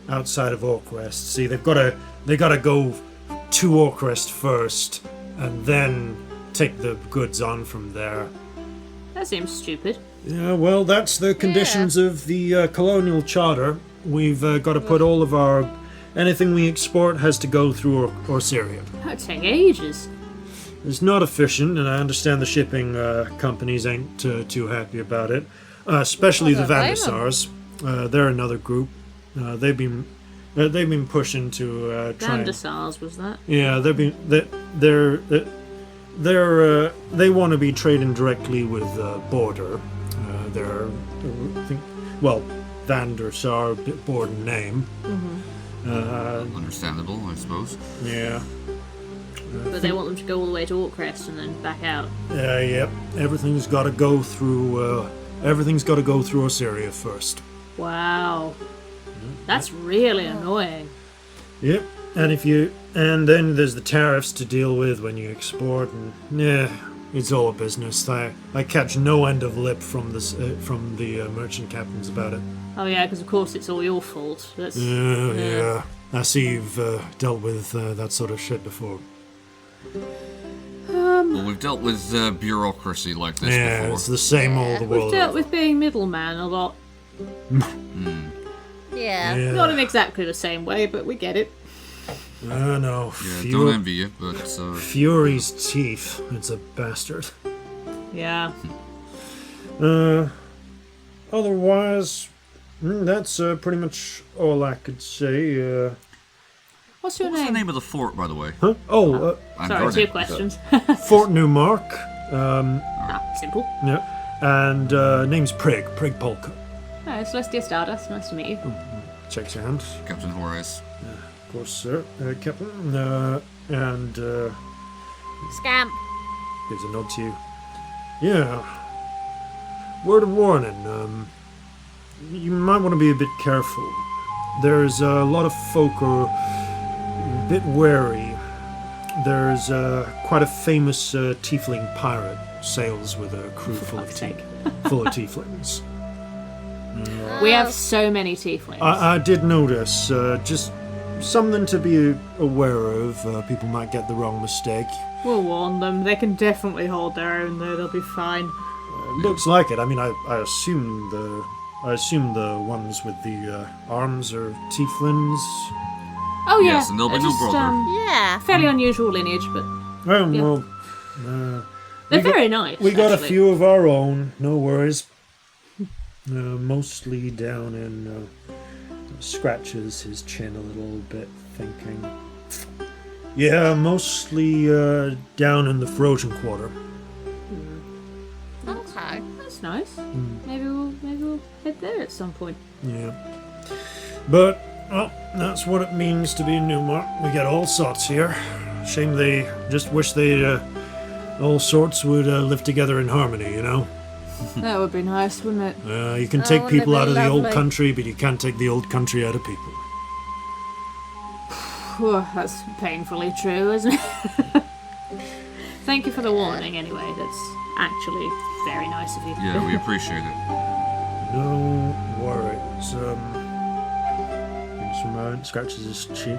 Orcrest. See, they gotta go to Orcrest first, and then take the goods on from there. That seems stupid. Yeah, well, that's the conditions of the colonial charter. We've got to put all of anything we export has to go through Orsyria. That would take ages. It's not efficient, and I understand the shipping companies ain't too happy about it. Especially the I don't blame Vandasars. They're another group. They've been pushing to try. Vandasars was that? Yeah, they want to be trading directly with Border. Vandasar, Border name. Understandable, I suppose. Yeah. But they want them to go all the way to Orcrest and then back out. Yep. Everything's got to go through Orsyria first. Wow. That's really annoying. Yep. And then there's the tariffs to deal with when you export, and it's all a business. I catch no end of lip from the merchant captains about it. Oh yeah, because of course it's all your fault. That's Yeah. I see you've dealt with that sort of shit before. Well, we've dealt with bureaucracy like this before. Yeah, it's the same all the world. We've dealt with being middleman a lot. Yeah. Not in exactly the same way, but we get it. No. Yeah, don't envy you, but... Fury's teeth. It's a bastard. Yeah. Otherwise, that's pretty much all I could say. What's your What's name? the name of the fort, by the way? Huh? Oh, Sorry, 2 questions. Fort Newmark. Simple. Yeah. And name's Prig Polka. Oh, Celestia Stardust. Nice to meet you. Shakes your hand. Captain Horhace. Of course, sir. Captain. And Scamp. gives a nod to you. Yeah. Word of warning. You might want to be a bit careful. There's a lot of folk who are a bit wary. There's quite a famous tiefling pirate sails with a crew full of tieflings. We have so many tieflings. I did notice. Just something to be aware of. People might get the wrong mistake. We'll warn them. They can definitely hold their own, though. They'll be fine. Looks like it. I mean, I assume the ones with the arms are tieflings. Oh yeah. Yes, and there'll be no brother. Yeah. Fairly unusual lineage, but Well, they're very nice. we got actually. a few of our own. No worries. Mostly down in scratches his chin a little bit, thinking. Yeah, mostly down in the Frozen Quarter. Okay. That's nice. Maybe we'll head there at some point. Yeah. But, well, that's what it means to be in Newmark. We get all sorts here. Shame they just wish they all sorts would live together in harmony, you know? That would be nice, wouldn't it? You can take wouldn't it people be out of the old lovely? country, but you can't take the old country out of people. Whew, that's painfully true, isn't it? Thank you for the warning, anyway. That's actually very nice of you. Yeah, we appreciate it. No worries. Gives him out, scratches his cheek.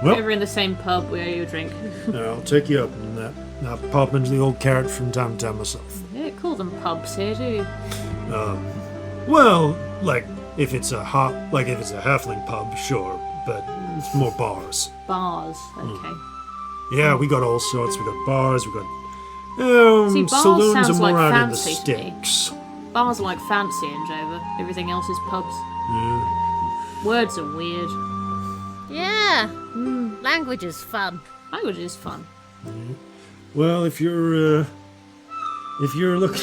Well, Over in the same pub, we owe you a drink. I'll take you up on that. I'll pop into the old carrot from time to time myself. You don't call them pubs here, do you? Well, like if it's a halfling pub, sure, but it's more bars. Bars, okay. Yeah, we got all sorts. We got bars. We got See, bars saloons sounds are more like out in the fancy to me. sticks. Bars are like fancy in Jova. Everything else is pubs. Yeah. Words are weird. Yeah. Language is fun. Language is fun. Well, if you're looking,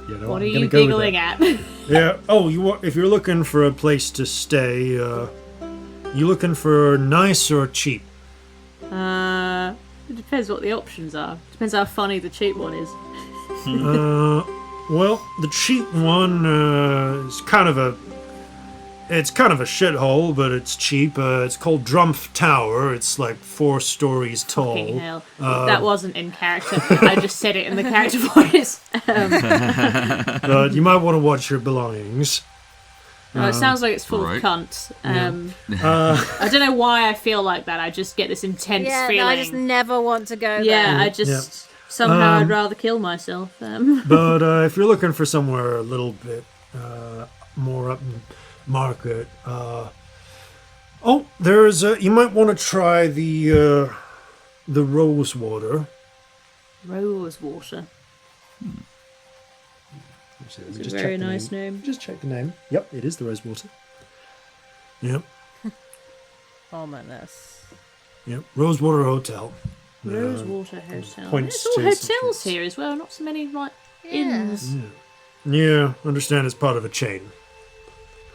you know, What I'm are gonna you go with giggling that. at? Yeah. Oh, if you're looking for a place to stay, you looking for nice or cheap? It depends what the options are. Depends how funny the cheap one is. Well, the cheap one is kind of a shithole, but it's cheap. It's called Drumpf Tower. It's like 4 stories tall. Fucking hell. That wasn't in character. I just said it in the character voice. But you might want to watch your belongings. It sounds like it's full Right. of cunts. I don't know why I feel like that. I just get this intense Yeah, feeling. no, I just never want to go yeah, there. I just somehow I'd rather kill myself. But if you're looking for somewhere a little bit more up in market, there's you might want to try the Rosewater. Rosewater. It's It's a very nice name. Just check the name. Yep, it is the Rosewater. Yep, Ominous. yep. Rosewater Hotel. Rosewater Hotel. points There's all to some hotels kids. here as well. Not so many like Yeah. inns. Yeah, understand it's part of a chain.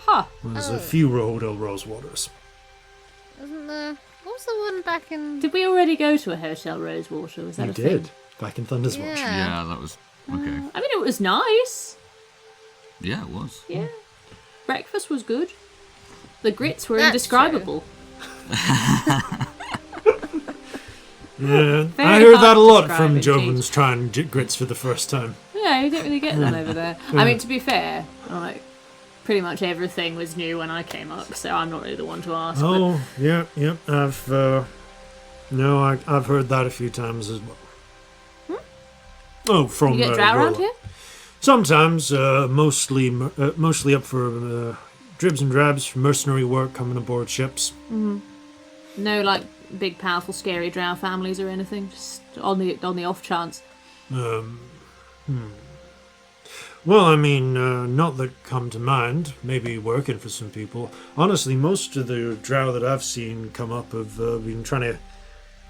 Huh. There's a few Hotel Rosewaters. Wasn't there? What was the one back in? Did we already go to a hotel Rosewater? Was that You a did thing? back in Thunder's Watch. Yeah. Yeah, that was... Okay. I mean, it was nice. Yeah, it was. Yeah. Breakfast was good. The grits were That's indescribable. Yeah, Very I heard hard that a to lot describe from it, Jovans trying grits for the first time. Yeah, you don't really get them over there. I mean, to be fair, like, pretty much everything was new when I came up, so I'm not really the one to ask. Oh, yeah. I've heard that a few times as well. Oh, from You get drow around Rolla. here? Sometimes, mostly up for dribs and drabs for mercenary work coming aboard ships. No, like, big, powerful, scary drow families or anything? Just on the off chance. Well, I mean, not that come to mind. Maybe working for some people. Honestly, most of the drow that I've seen come up have been trying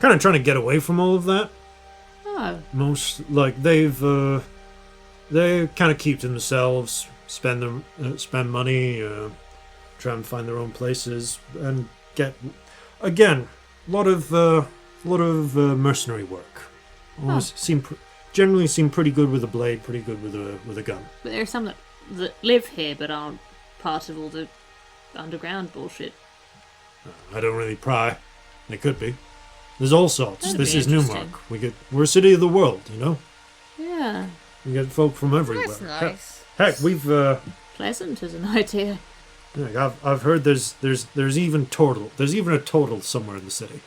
to get away from all of that. Oh. Most like they kind of keep to themselves, spend money, try and find their own places, and get again a lot of mercenary work. Always generally seem pretty good with a blade, pretty good with a gun. But there are some that live here but aren't part of all the underground bullshit. I don't really pry. They could be. There's all sorts. That'd This be is interesting. Newmark. We're a city of the world, you know. Yeah. We get folk from everywhere. That's nice. Heck, we've Pleasant as an idea. I've heard there's even turtle. There's even a turtle somewhere in the city.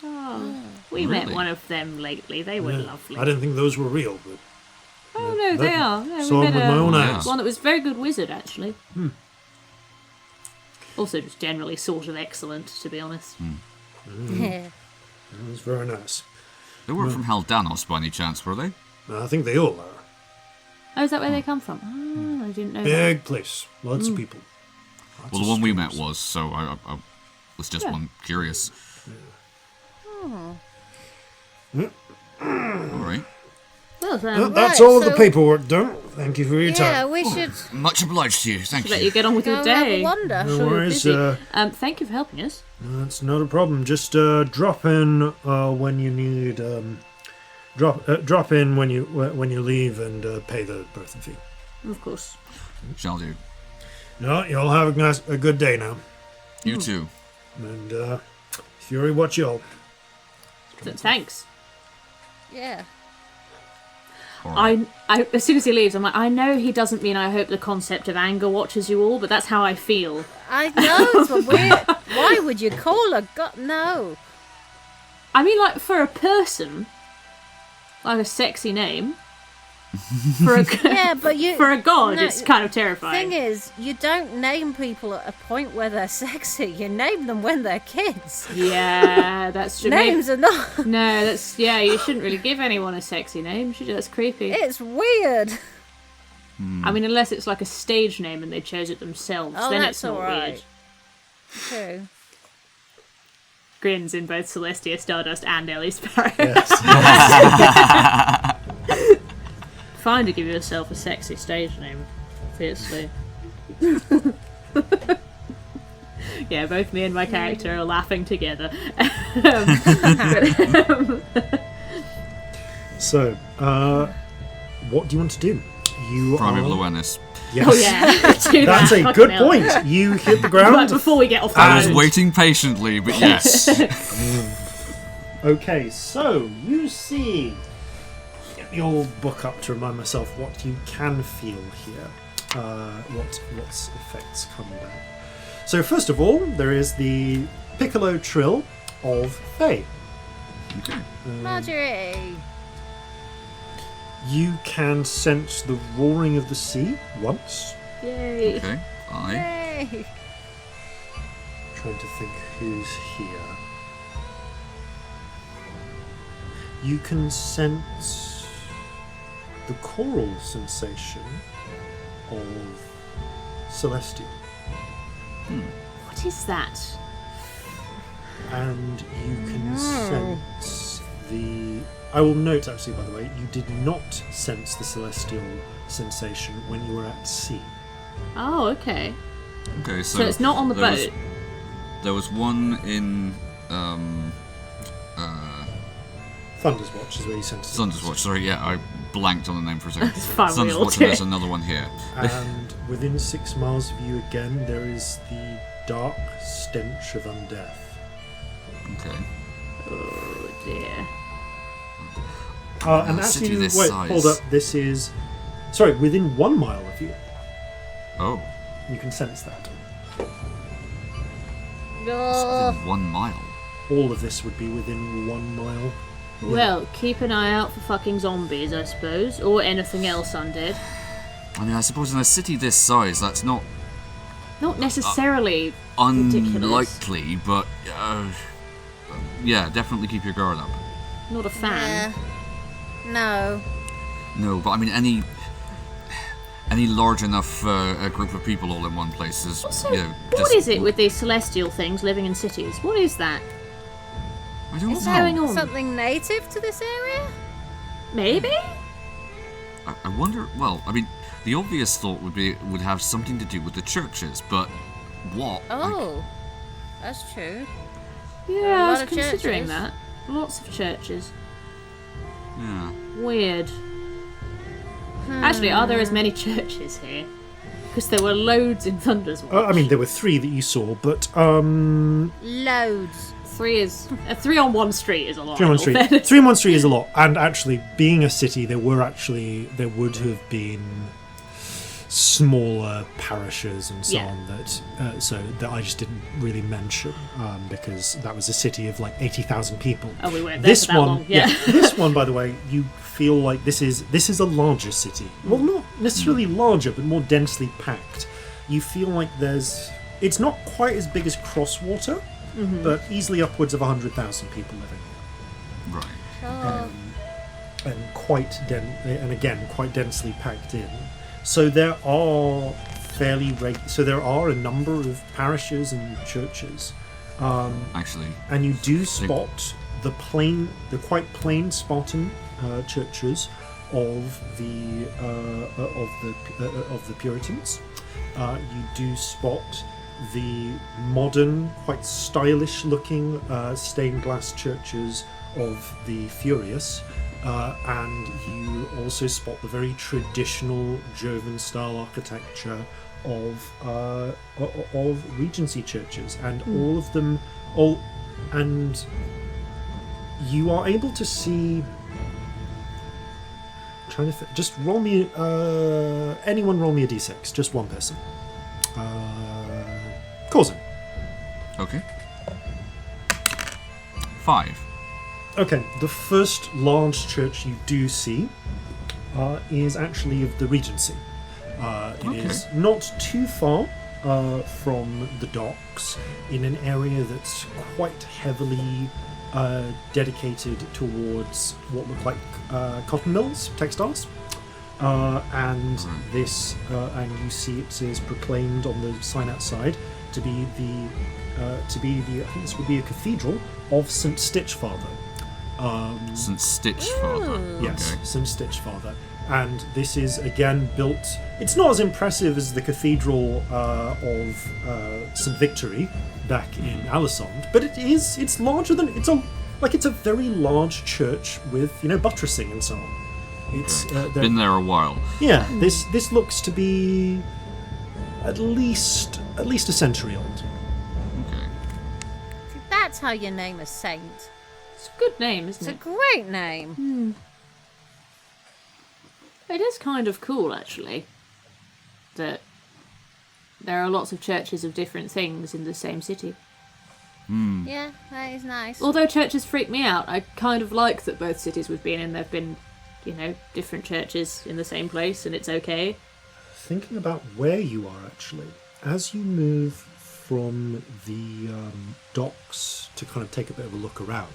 Oh, we met Really? one of them lately. They were Yeah. lovely. I didn't think those were real, but Oh no, they are. Yeah, saw we them met with my own Yeah. eyes. one that was a very good wizard, actually. Also, just generally sort of excellent, to be honest. Yeah. It was very nice. They weren't from Haldanos by any chance, were they? I think they all are. Oh, is that where they come from? Oh, I didn't know that. Big place, lots of people. Lots Well, of the one we met streams. was, so I was just one curious. Alright. Well, Well, then, that's Right, all of the so- paperwork done. Thank you for your Yeah, time. we should Much obliged to you, thank let you. you get on with go your and have a day. wander. No Sure, you're worries. busy. Thank you for helping us. That's not a problem. Just drop in when you need. Drop in when you leave and pay the berthing fee. Of course. Shall do. No, you all have a good day now. You too. And Fury, watch y'all. Thanks. Yeah. Alright. I as soon as he leaves, I'm like, I know he doesn't mean I hope the concept of anger watches you all, but that's how I feel. I know, but why would you call her? God, no. I mean, like, for a person, like a sexy name. For a Yeah, but you. for a god, no, it's kind of terrifying. Thing is, you don't name people at a point where they're sexy. You name them when they're kids. Yeah, that's true. Names are not. No, that's you shouldn't really give anyone a sexy name, should you? That's creepy. It's weird. I mean, unless it's like a stage name and they chose it themselves, Oh, then that's it's not alright. weird. True. Grins in both Celestia Stardust and Ellie Sparrow. Fine to give yourself a sexy stage name, obviously. Yeah, both me and my character are laughing together. So, what do you want to do? You Primeval are. awareness. Yes. Oh yeah, do That's that, a fucking good hell. point. You hit the Right ground. before we get off the I was road. waiting patiently, but yes. Okay, so you see. Get the old book up to remind myself what you can feel here. What effects come back. So first of all, there is the piccolo trill of Fae. Okay. Marjorie. You can sense the roaring of the sea once. Yay. Okay. I. Hey. Trying to think who's here. You can sense the choral sensation of Celestia. What is that? And you can sense the... I will note, actually, by the way, you did not sense the celestial sensation when you were at sea. Oh, okay. Okay, So it's not on the there boat. There was one in Thunder's Watch is where you sense Thunder's Watch. Sorry, yeah, I blanked on the name for a second. It's fine, we Thunder's all Watch, do. and there's another one here. And within 6 miles of you again, there is the dark stench of undeath. Okay. Oh dear. And as you this wait, size. hold up. This is within 1 mile of you. Oh. You can sense that. Oh, Within 1 mile. All of this would be within 1 mile. Well, keep an eye out for fucking zombies, I suppose, or anything else undead. I mean, I suppose in a city this size, that's not Not necessarily ridiculous. unlikely, but yeah, definitely keep your guard up. Not a fan. no. No, but I mean, any large enough group of people all in one place is, Also, just... what is it with these celestial things living in cities? What is that? I don't What's know. going on? Something native to this area? Maybe? I wonder. Well, I mean, the obvious thought would have something to do with the churches, but what? Oh, that's true. Yeah, a I lot was of considering churches. that. Lots of churches. Yeah. Weird. Actually, are there as many churches here? Because there were loads in Thunder's Watch. I mean, there were 3 that you saw, but Loads. 3 on one street is a lot. 3 on in one all street. fairness. 3 on one street is a lot. And actually, being a city, there would have been smaller parishes and so Yeah. on that I just didn't really mention because that was a city of like 80,000 people. Oh, we weren't there for that long. Yeah. This one, by the way, you feel like this is a larger city. Well, not necessarily larger, but more densely packed. You feel like it's not quite as big as Crosswater, but easily upwards of 100,000 people living here. Right. Oh, And quite densely packed in. So there are there are a number of parishes and churches, Actually, and you do spot the quite plain Spartan churches of the Puritans. You do spot the modern, quite stylish-looking stained glass churches of the Furious. And you also spot the very traditional Jovan-style architecture of Regency churches, and all of them, and you are able to see. Just roll me. Anyone roll me a d6. Just one person. Corzin. okay. 5. Okay, the first large church you do see is actually of the Regency. It is not too far from the docks, in an area that's quite heavily dedicated towards what look like cotton mills, textiles. And you see it is proclaimed on the sign outside to be I think this would be a cathedral of St. Stitchfather. St. Stitchfather. Yes, Okay. St. Stitchfather. And this is again built. It's not as impressive as the cathedral of St. Victory back in Alisond, but it's larger than it's a very large church with buttressing and so on. It's Been there a while. yeah. This looks to be at least a century old. Okay. that's how you name a saint. It's a good name, isn't It's a it? great name. It is kind of cool, actually, that there are lots of churches of different things in the same city. Yeah, that is nice. Although churches freak me out, I kind of like that both cities we've been in, there have been, different churches in the same place, and it's okay. Thinking about where you are actually, as you move from the docks to kind of take a bit of a look around,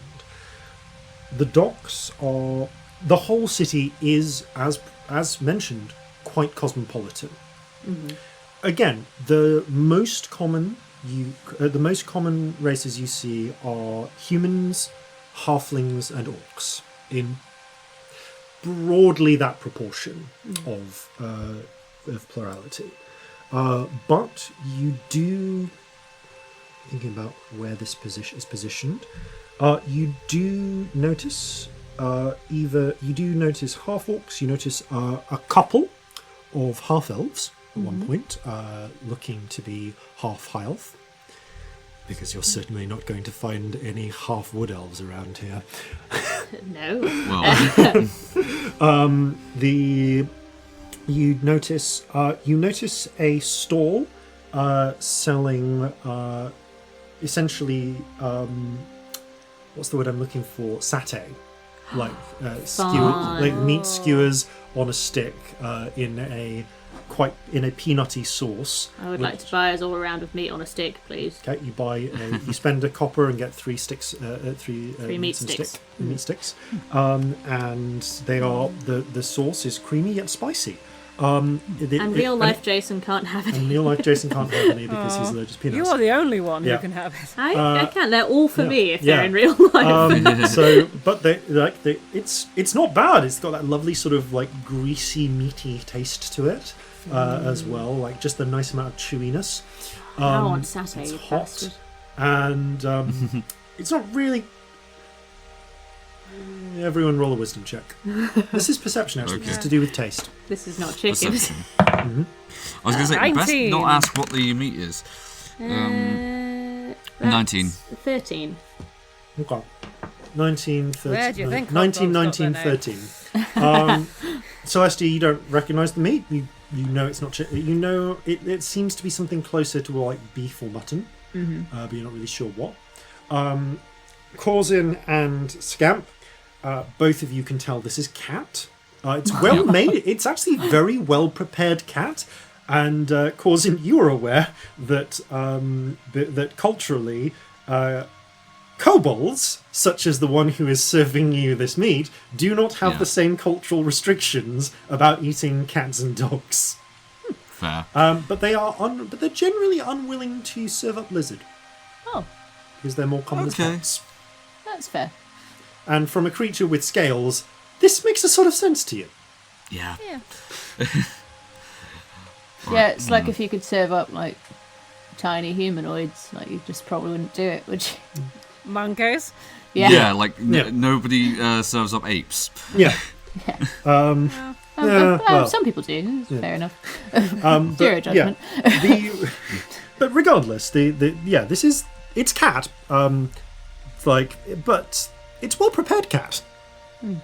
the docks are... The whole city is, as mentioned, quite cosmopolitan. Mm-hmm. Again, the most common races you see are humans, halflings, and orcs, in broadly that proportion of plurality. But you do, thinking about where this position is positioned, you do notice half orcs. You notice a couple of half elves at one point, looking to be half high elf, because you're certainly not going to find any half wood elves around here. No. Well, You notice a stall selling essentially what's the word I'm looking for? Satay, like like meat skewers on a stick in a peanutty sauce. I would like to buy us all a round of meat on a stick, please. Okay, you spend a copper and get 3 sticks, three meat sticks. Meat sticks, and they are the sauce is creamy yet spicy. And real life Jason can't have any. And real life Jason can't have any because he's allergic to peanuts. You are the only one who can have it. I can. They're all for me if they're in real life. But it's not bad. It's got that lovely sort of like greasy, meaty taste to it as well. Like just a nice amount of chewiness. I want satay. It's you hot, bastard. and it's not really. Everyone roll a wisdom check. This is perception, actually. Okay. It's to do with taste. This is not chicken. Perception. I was going to say, best 19. not ask what the meat is. 19. 13. Okay. 19, 13. Where do you think 19, hot dogs 19, got their 13. Celestia, you don't recognise the meat. You know it's not chicken. You know it seems to be something closer to like beef or mutton, but you're not really sure what. Corzin and Scamp, both of you can tell this is cat. It's well made. It's actually very well prepared cat. And Corzin, you are aware that that culturally, kobolds, such as the one who is serving you this meat, do not have the same cultural restrictions about eating cats and dogs. Fair. But they're generally unwilling to serve up lizard. Oh, Because they're more common as pets. that's fair. And from a creature with scales, this makes a sort of sense to you. Yeah. Yeah, it's like if you could serve up like tiny humanoids, like you just probably wouldn't do it, would you? Monkeys? Yeah, like nobody serves up apes. Yeah. Some people do. Fair enough. Zero judgment. But regardless, it's cat. But it's well prepared cat. And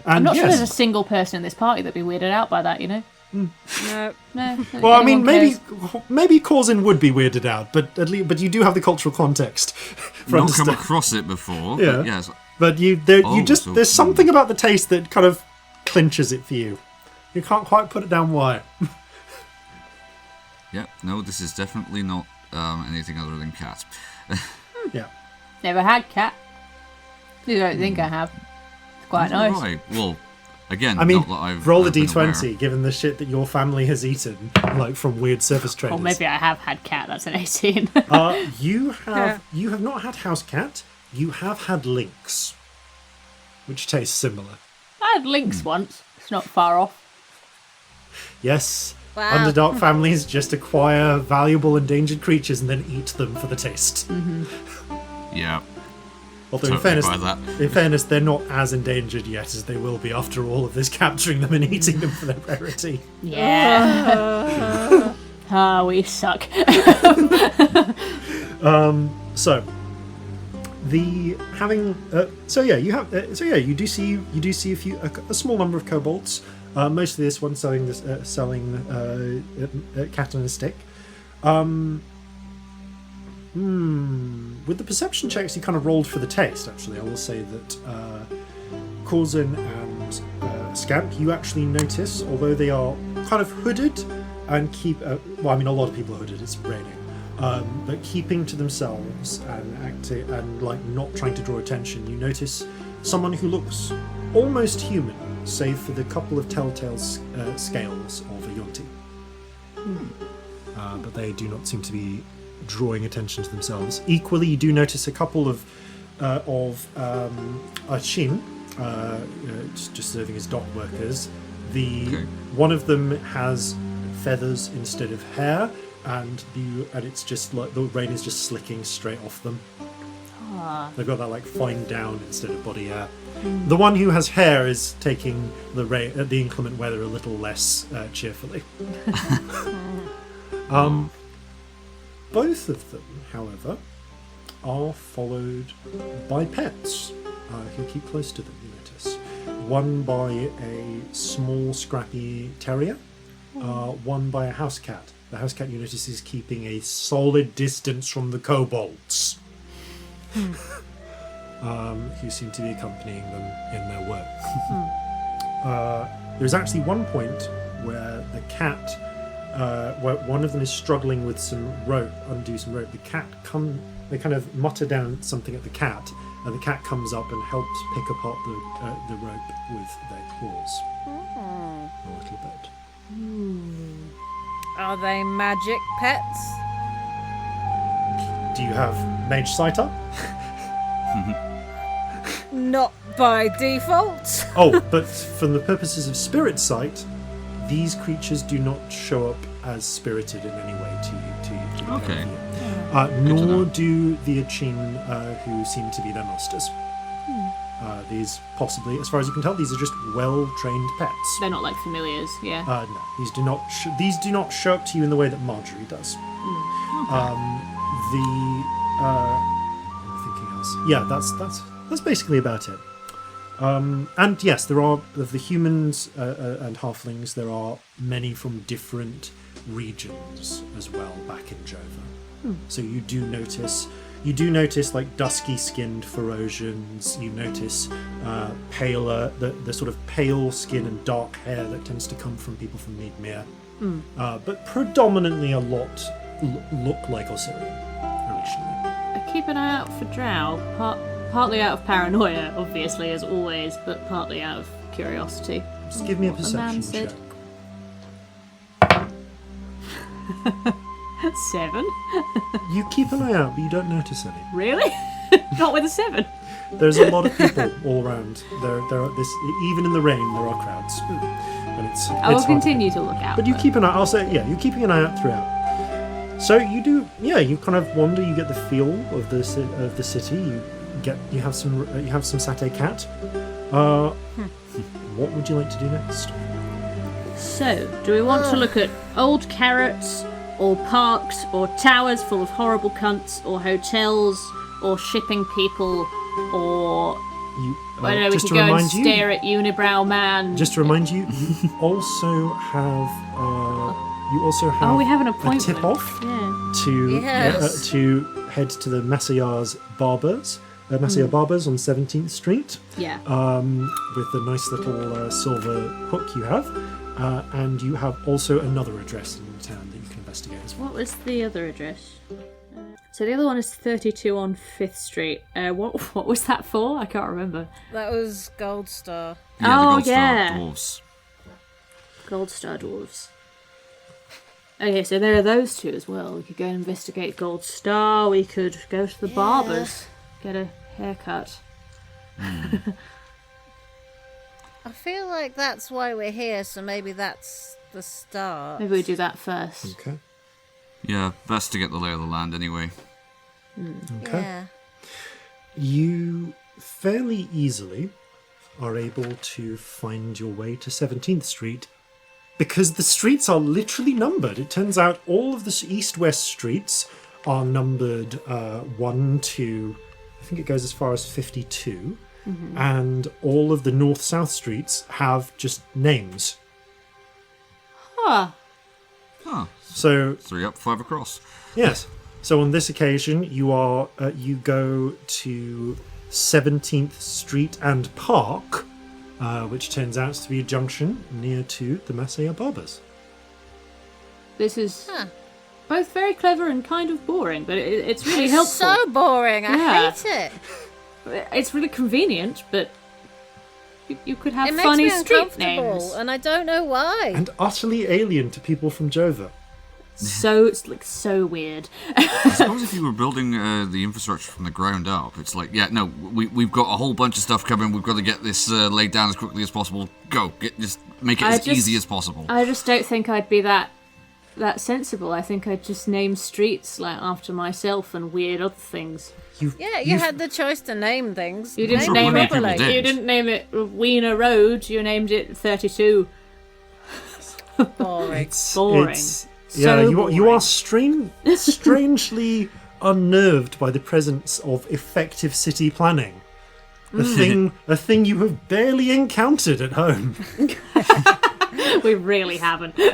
I'm not sure there's a single person in this party that'd be weirded out by that, you know? No. No. Well, I mean, cares. maybe Corzin would be weirded out, but you do have the cultural context. Not come across it before. Yeah. But yes. But there's something about the taste that kind of clinches it for you. You can't quite put it down why. Yeah. No, this is definitely not anything other than cat. Yeah. Never had cat. You don't think I have. It's quite nice. Right. Well, again, I mean, not that I've roll a been d20, aware. given the shit that your family has eaten, like from weird surface traders. Or maybe I have had cat. That's an 18. You have not had house cat. You have had lynx, which tastes similar. I had lynx once. It's not far off. Yes. Wow. Underdark families just acquire valuable endangered creatures and then eat them for the taste. Yeah. Although Totally buy in fairness, they're not as endangered yet as they will be after all of this capturing them and eating them for their rarity. Yeah. We suck. You do see a small number of kobolds. Mostly this one selling cat on a stick. With the perception checks, you kind of rolled for the taste. Actually, I will say that Corzin and Scamp, you actually notice, although they are kind of hooded and keep. A lot of people are hooded. It's raining, but keeping to themselves and acting and like not trying to draw attention. You notice someone who looks almost human, save for the couple of telltale scales of a yonti. But they do not seem to be drawing attention to themselves. Equally, you do notice a couple of Shin, just serving as dock workers. One of them has feathers instead of hair, and it's just like the rain is just slicking straight off them. They've got that like fine down instead of body hair. The one who has hair is taking the inclement weather a little less cheerfully. Both of them, however, are followed by pets who keep close to them, you notice. One by a small, scrappy terrier, one by a house cat. The house cat, you notice, is keeping a solid distance from the kobolds, who seem to be accompanying them in their work. There's actually one point where the cat, where one of them is struggling with some rope, undo some rope. The cat they kind of mutter down something at the cat, and the cat comes up and helps pick apart the rope with their claws. A little bit. Are they magic pets? Do you have mage sight up? Not by default. Oh, but for the purposes of spirit sight, these creatures do not show up as spirited in any way to you. Okay. Nor do the Achin who seem to be their masters. These possibly, as far as you can tell, these are just well-trained pets. They're not like familiars, yeah. No, these do not show up to you in the way that Marjorie does. I'm thinking else. Yeah, that's basically about it. And yes, there are of the humans and halflings. There are many from different regions as well back in Jova. So you do notice like dusky-skinned Ferosians. You notice paler, the sort of pale skin and dark hair that tends to come from people from Needmere. But predominantly a lot look like Osirian originally. I keep an eye out for drow, partly out of paranoia, obviously, as always, but partly out of curiosity. Just give me a What the man perception said. check. 7? You keep an eye out, but you don't notice any. Really? Not with a 7? There's a lot of people all around. There are this, even in the rain, there are crowds, and it's. I will it's hard to continue to look out. But you keep an eye. I'll say, yeah, you're keeping an eye out throughout. So you do, yeah. You kind of wander. You get the feel of the city. You have some satay cat. What would you like to do next? So, do we want to look at old carrots, or parks, or towers full of horrible cunts, or hotels, or shipping people, or I don't know, we could go and stare at Unibrow Man. Just to remind you, you also have Oh, we have an appointment. a tip off to head to the Massayar's Barbers. Massayar Barbers on 17th Street. Yeah. With the nice little silver hook you have. And you have also another address in the town that you can investigate as well. What was the other address? So the other one is 32 on 5th Street. What was that for? I can't remember. That was Gold Star. Yeah, the Gold yeah. Star Dwarves. Gold Star Dwarves. Okay, so there are those two as well. We could go and investigate Gold Star. We could go to the Barbers, get a haircut. I feel like that's why we're here, so maybe that's the start. Maybe we do that first. Okay. Yeah, best to get the lay of the land anyway. Okay. Yeah. You fairly easily are able to find your way to 17th Street because the streets are literally numbered. It turns out all of the east-west streets are numbered 1 to, I think it goes as far as 52. And all of the north-south streets have just names. Huh. So 3 up, 5 across. Yes. So on this occasion, you go to 17th Street and Park, which turns out to be a junction near to the Massayar Barbers. This is both very clever and kind of boring, but it's really helpful. So boring. I hate it. It's really convenient, but you could have It funny makes me street uncomfortable, names. and I don't know why. And utterly alien to people from Jova. So it's like so weird. I suppose if you were building the infrastructure from the ground up, it's like, we've got a whole bunch of stuff coming. We've got to get this laid down as quickly as possible. Just make it as easy as possible. I just don't think I'd be that sensible. I think I'd just name streets like after myself and weird other things. You had the choice to name things. You didn't name it. You didn't name it Wiener Road. You named it 32. Boring. Boring. You are strangely unnerved by the presence of effective city planning. A thing you have barely encountered at home. We really haven't. Well,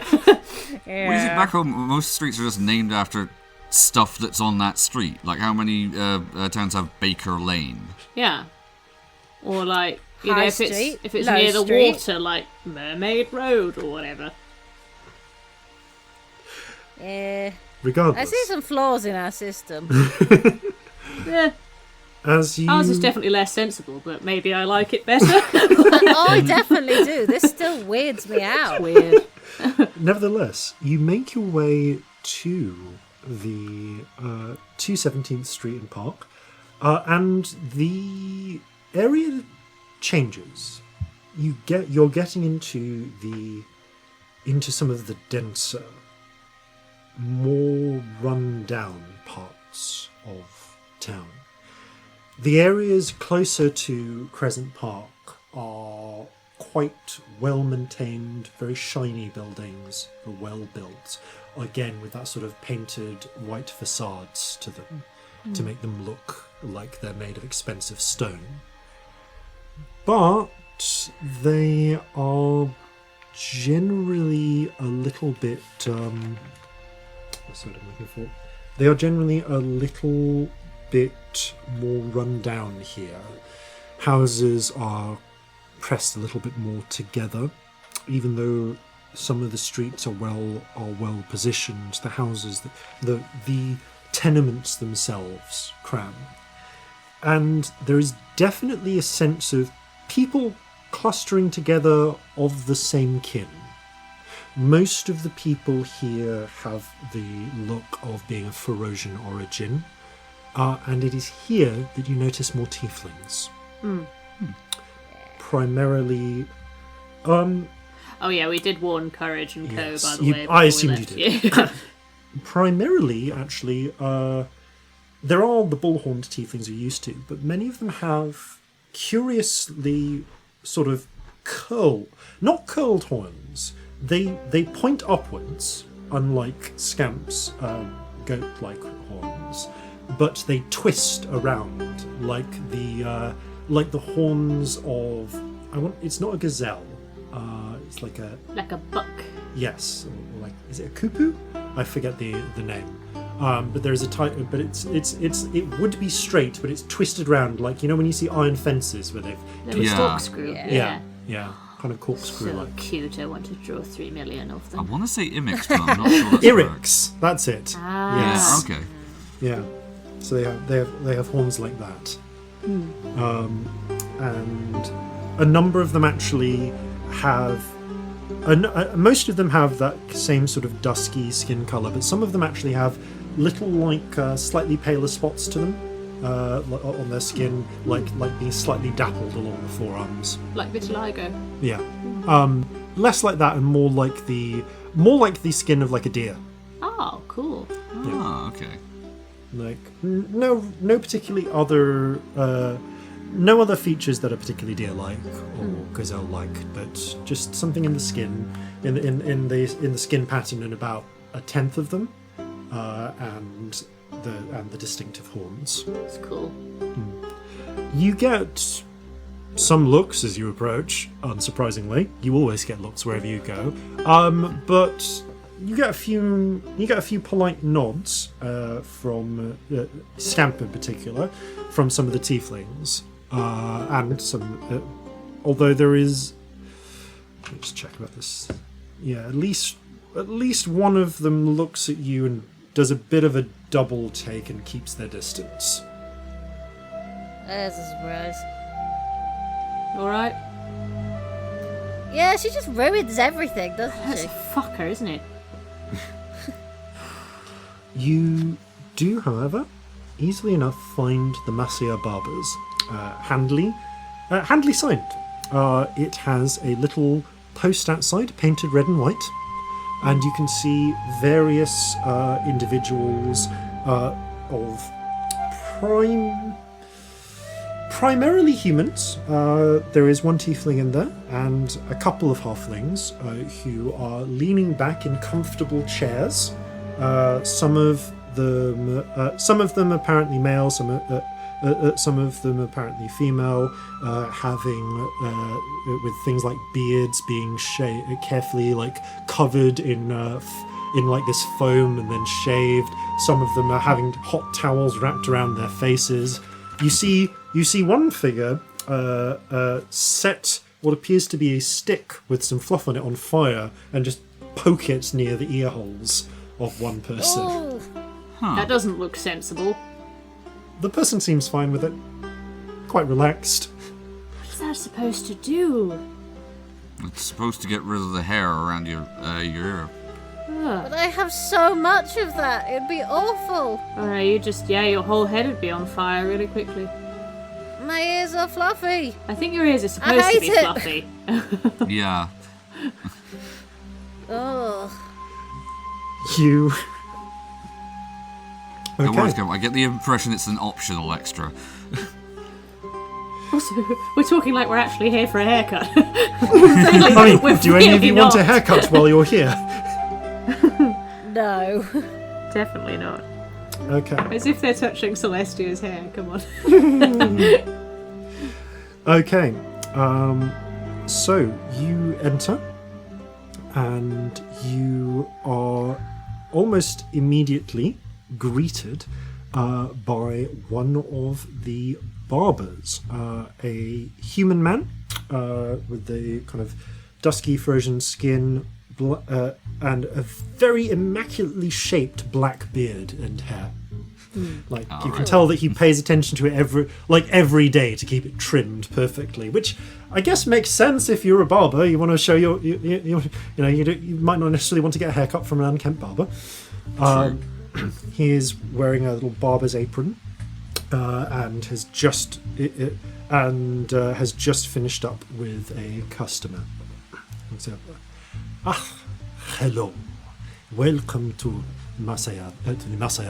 you see, back home, most streets are just named after stuff that's on that street. Like, how many towns have Baker Lane? Yeah. Or like, you High know, Street, if it's Low near the Street. water, like Mermaid Road or whatever. Yeah. Regardless. I see some flaws in our system. Yeah. As you... Ours is definitely less sensible, but maybe I like it better. Oh, I definitely do. This still weirds me out. Weird. Nevertheless, you make your way to the 217th Street and Park, and the area changes. You're getting into some of the denser, more run-down parts of town. The areas closer to Crescent Park are quite well-maintained, very shiny buildings, well-built, again with that sort of painted white facades to them to make them look like they're made of expensive stone. But they are generally a little bit... what's the word I'm looking for? They are generally a little bit more run down here. Houses are pressed a little bit more together, even though some of the streets are well positioned. The houses, the tenements themselves cram, and there is definitely a sense of people clustering together of the same kin. Most of the people here have the look of being of Ferosian origin, and it is here that you notice more tieflings. Primarily... Oh yeah, we did warn Courage and Yes, Co, by the way. I before we assumed you left did. Primarily, actually, there are the bullhorned tieflings you're used to, but many of them have curiously sort of not curled horns. They point upwards, unlike Scamp's goat-like horns, but they twist around like the horns of it's not a gazelle. It's like a buck. Yes, or like, is it a kupu? I forget the name. But there's a type, but it would be straight, but it's twisted around, like, you know when you see iron fences where they've Little corkscrew. yeah, kind of corkscrew So like. cute. I want to draw 3 million of I them. want to say Imix, but I'm not sure that's Irix, that's it. Ah. Yes. correct. Yeah, okay. Yeah. So they have horns like that. And a number of them actually have. Most of them have that same sort of dusky skin colour, but some of them actually have little, slightly paler spots to them on their skin, like being slightly dappled along the forearms. Like vitiligo. Yeah, less like that and more like the skin of like a deer. Oh, cool. Ah, okay. Like no particularly other. No other features that are particularly deer-like or gazelle-like, but just something in the skin, in the skin pattern, and about a tenth of them, and the distinctive horns. It's cool. You get some looks as you approach. Unsurprisingly, you always get looks wherever you go. But you get a few polite nods from Scamp in particular, from some of the tieflings. And some, although there is, let me just check about this. Yeah, at least one of them looks at you and does a bit of a double take and keeps their distance. There's a surprise. Alright. Yeah, she just ruins everything, doesn't That's she? a fucker, isn't it? You do, however, easily enough find the Masia Barbers. Handily signed. It has a little post outside, painted red and white, and you can see various individuals of primarily humans. There is one tiefling in there, and a couple of halflings who are leaning back in comfortable chairs. Some of them, some of them apparently male, some of them apparently female, having with things like beards being carefully like covered in like this foam and then shaved. Some of them are having hot towels wrapped around their faces. You see one figure set what appears to be a stick with some fluff on it on fire and just poke it near the ear holes of one person. Oh. That doesn't look sensible. The person seems fine with it. Quite relaxed. What is that supposed to do? It's supposed to get rid of the hair around your ear. But I have so much of that. It'd be awful. Your whole head would be on fire really quickly. My ears are fluffy. I think your ears are supposed to be fluffy. Yeah. Ugh. You... Don't worry, Okay. Scamp, I get the impression it's an optional extra. Also, we're talking like we're actually here for a haircut. I mean, do any of you want a haircut while you're here? No. Definitely not. Okay. As if they're touching Celestia's hair. Come on. Okay. So you enter, and you are almost immediately greeted by one of the Barbers, a human man with the kind of dusky frozen skin and a very immaculately shaped black beard and hair. Like you can tell that he pays attention to it every day to keep it trimmed perfectly, which I guess makes sense if you're a barber. You want to show you might not necessarily want to get a haircut from an unkempt barber. He is wearing a little barber's apron and has just finished up with a customer. So, hello, welcome to the Masaya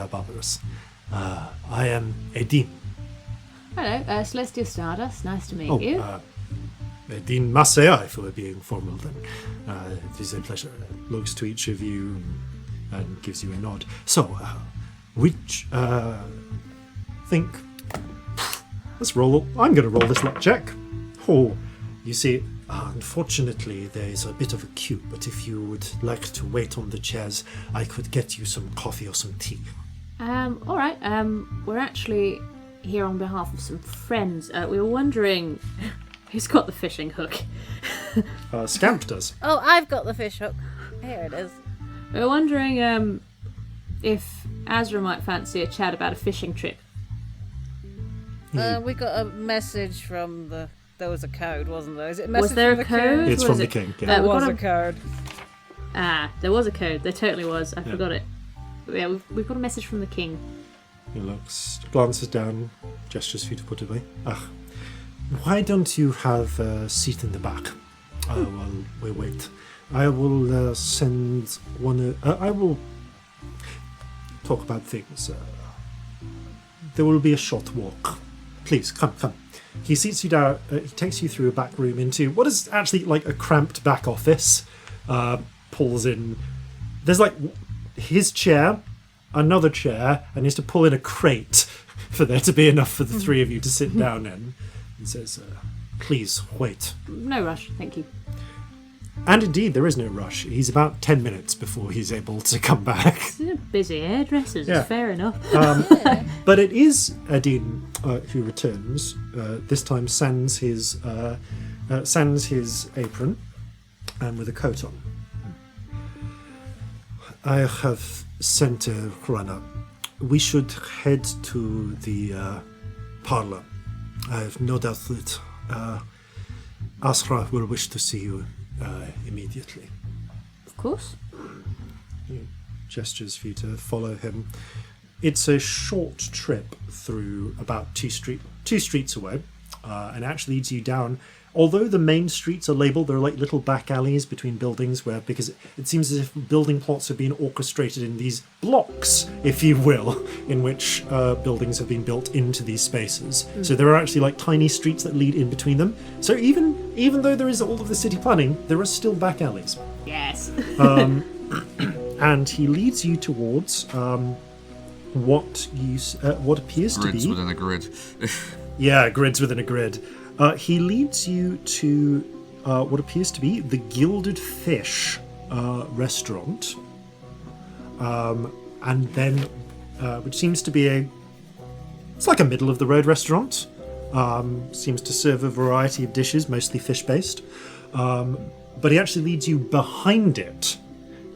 Barbers. I am Edin. Hello, Celestia Stardust. Nice to meet you. Edin Masaya, if we're being formal, then it is a pleasure. Looks to each of you and gives you a nod. So, let's roll. I'm going to roll this luck check. Oh, you see, unfortunately, there is a bit of a queue, but if you would like to wait on the chairs, I could get you some coffee or some tea. All right. We're actually here on behalf of some friends. We were wondering who's got the fishing hook. Scamp does. Oh, I've got the fish hook. Here it is. We were wondering if Azra might fancy a chat about a fishing trip. We got a message from the... There was a code, wasn't there? Is it a message Was there from a the code? It's from the king. Yeah. There we was got a code. There was a code. There totally was. I forgot it. But yeah, we've got a message from the king. He looks, glances down, gestures for you to put it away. Why don't you have a seat in the back while we wait? I will send one... I will talk about things. There will be a short walk. Please, come. He seats you down. He takes you through a back room into what is actually like a cramped back office. Pulls in... There's like his chair, another chair, and he has to pull in a crate for there to be enough for the three of you to sit down in. He says, please, wait. No rush, thank you. And indeed, there is no rush. He's about 10 minutes before he's able to come back. Busy hairdressers, Yeah. it's fair enough. But it is Edin who returns. This time sans his apron and with a coat on. I have sent a runner. We should head to the parlour. I have no doubt that Asra will wish to see you immediately. Of course. He gestures for you to follow him. It's a short trip through about two streets away, and actually leads you down. Although the main streets are labelled, there are like little back alleys between buildings because it seems as if building plots have been orchestrated in these blocks, if you will, in which buildings have been built into these spaces. So there are actually like tiny streets that lead in between them. So even though there is all of the city planning, there are still back alleys. Yes. And he leads you towards what appears to be grids within a grid. Yeah, grids within a grid. He leads you to what appears to be the Gilded Fish restaurant, and then which seems to be it's like a middle of the road restaurant. Seems to serve a variety of dishes, mostly fish based. But he actually leads you behind it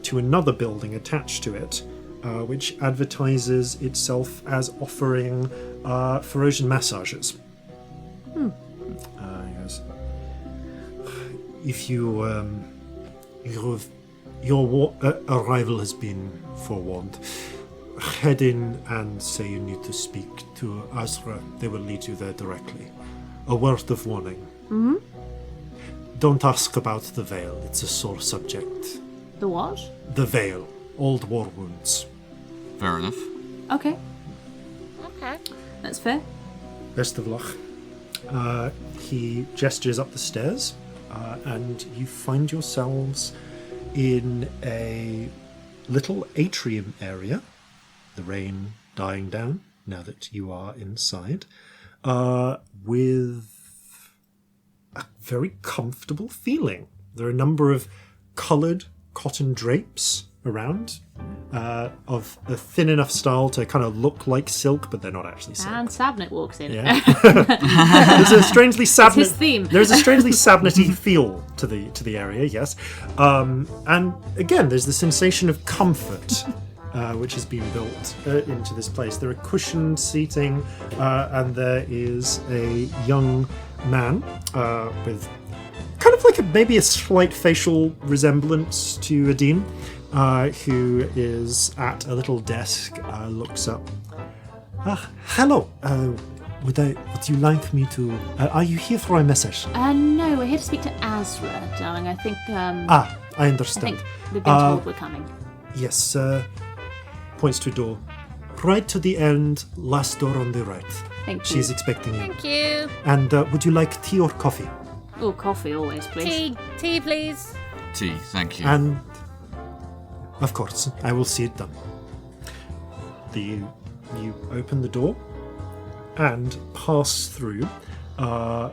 to another building attached to it, which advertises itself as offering Ferocian massages. Yes. If your arrival has been forewarned, head in and say you need to speak to Azra. They will lead you there directly. A word of warning. Mm-hmm. Don't ask about the veil. It's a sore subject. The what? The veil. Old war wounds. Fair enough. Okay. Okay. That's fair. Best of luck. He gestures up the stairs, and you find yourselves in a little atrium area. The rain dying down now that you are inside, with a very comfortable feeling. There are a number of coloured cotton drapes around, of a thin enough style to kind of look like silk, but they're not actually silk. And Sabnet walks in. Yeah. There's a strangely Sabnet. His theme. There's a strangely Sabnet-y feel to the area, yes. And again, there's the sensation of comfort, which has been built into this place. There are cushioned seating, and there is a young man with kind of like maybe a slight facial resemblance to Adine, who is at a little desk, looks up. Hello. Would you like me to? Are you here for a message? No, we're here to speak to Azra, darling. I think. I understand. I think we've been told we're coming. Yes. Points to a door. Right to the end, last door on the right. Thank you. She's expecting you. Thank you. And would you like tea or coffee? Oh, coffee always, please. Tea, please. Tea, thank you. And of course, I will see it done. You open the door and pass through a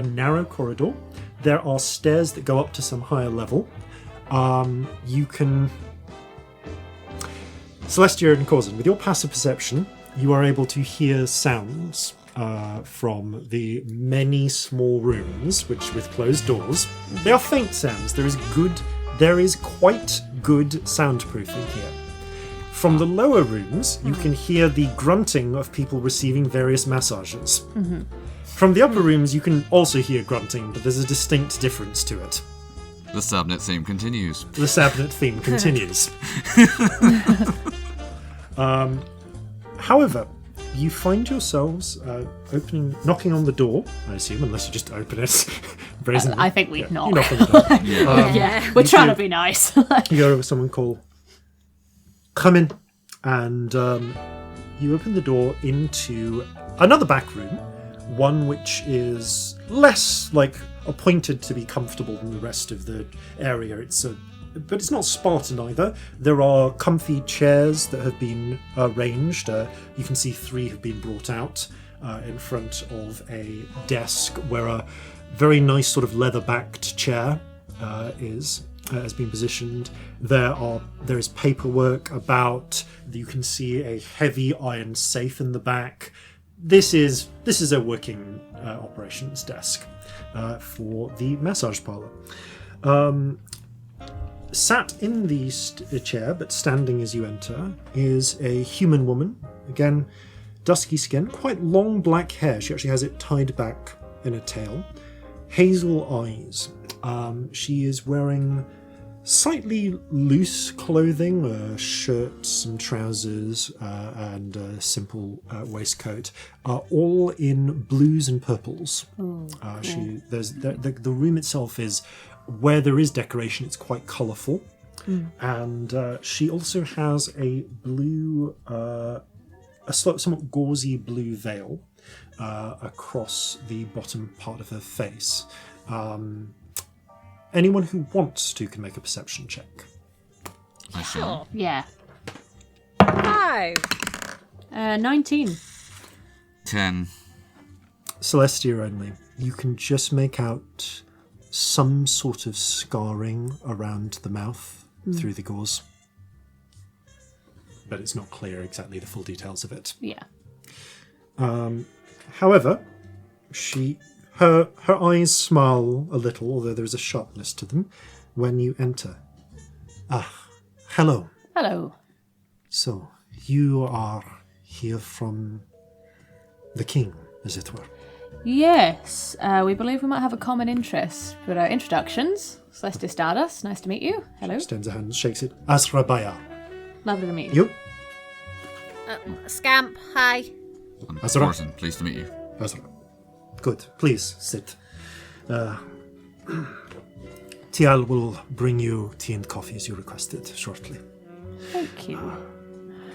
narrow corridor. There are stairs that go up to some higher level. You can... Celestia and Corzin, with your passive perception, you are able to hear sounds from the many small rooms, which with closed doors. They are faint sounds. There is quite good soundproofing here. From the lower rooms, you can hear the grunting of people receiving various massages. Mm-hmm. From the upper rooms, you can also hear grunting, but there's a distinct difference to it. The Sabnet theme continues. The Sabnet theme continues. However, you find yourselves knocking on the door, I assume, unless you just open it brazenly. I think we'd knock. You knock on the door. Yeah, we're trying to be nice. You go over someone call, come in, and you open the door into another back room, one which is less appointed to be comfortable than the rest of the area. But it's not Spartan either. There are comfy chairs that have been arranged. You can see 3 have been brought out in front of a desk where a very nice sort of leather-backed chair has been positioned. There is paperwork about. You can see a heavy iron safe in the back. This is a working operations desk for the massage parlor. Sat in the chair, but standing as you enter, is a human woman. Again, dusky skin, quite long black hair. She actually has it tied back in a tail. Hazel eyes. She is wearing slightly loose clothing, a shirt, some trousers, and a simple waistcoat, all in blues and purples. The room itself is, where there is decoration, it's quite colourful. And she also has a blue, a somewhat gauzy blue veil across the bottom part of her face. Anyone who wants to can make a perception check. I shall. Yeah. 5. 19. 10. Celestia only. You can just make out some sort of scarring around the mouth through the gauze. But it's not clear exactly the full details of it. Yeah. However, her eyes smile a little, although there is a sharpness to them, when you enter. Hello. Hello. So, you are here from the king, as it were. Yes, we believe we might have a common interest. But our introductions, Celestia Stardust, nice to meet you. Hello. Extends a hand, shakes it. Azrabaya. Lovely to meet you. You? Scamp, hi. I'm Azra. Corzin, pleased to meet you. Azra. Good. Please, sit. Tial will bring you tea and coffee as you requested shortly. Thank you.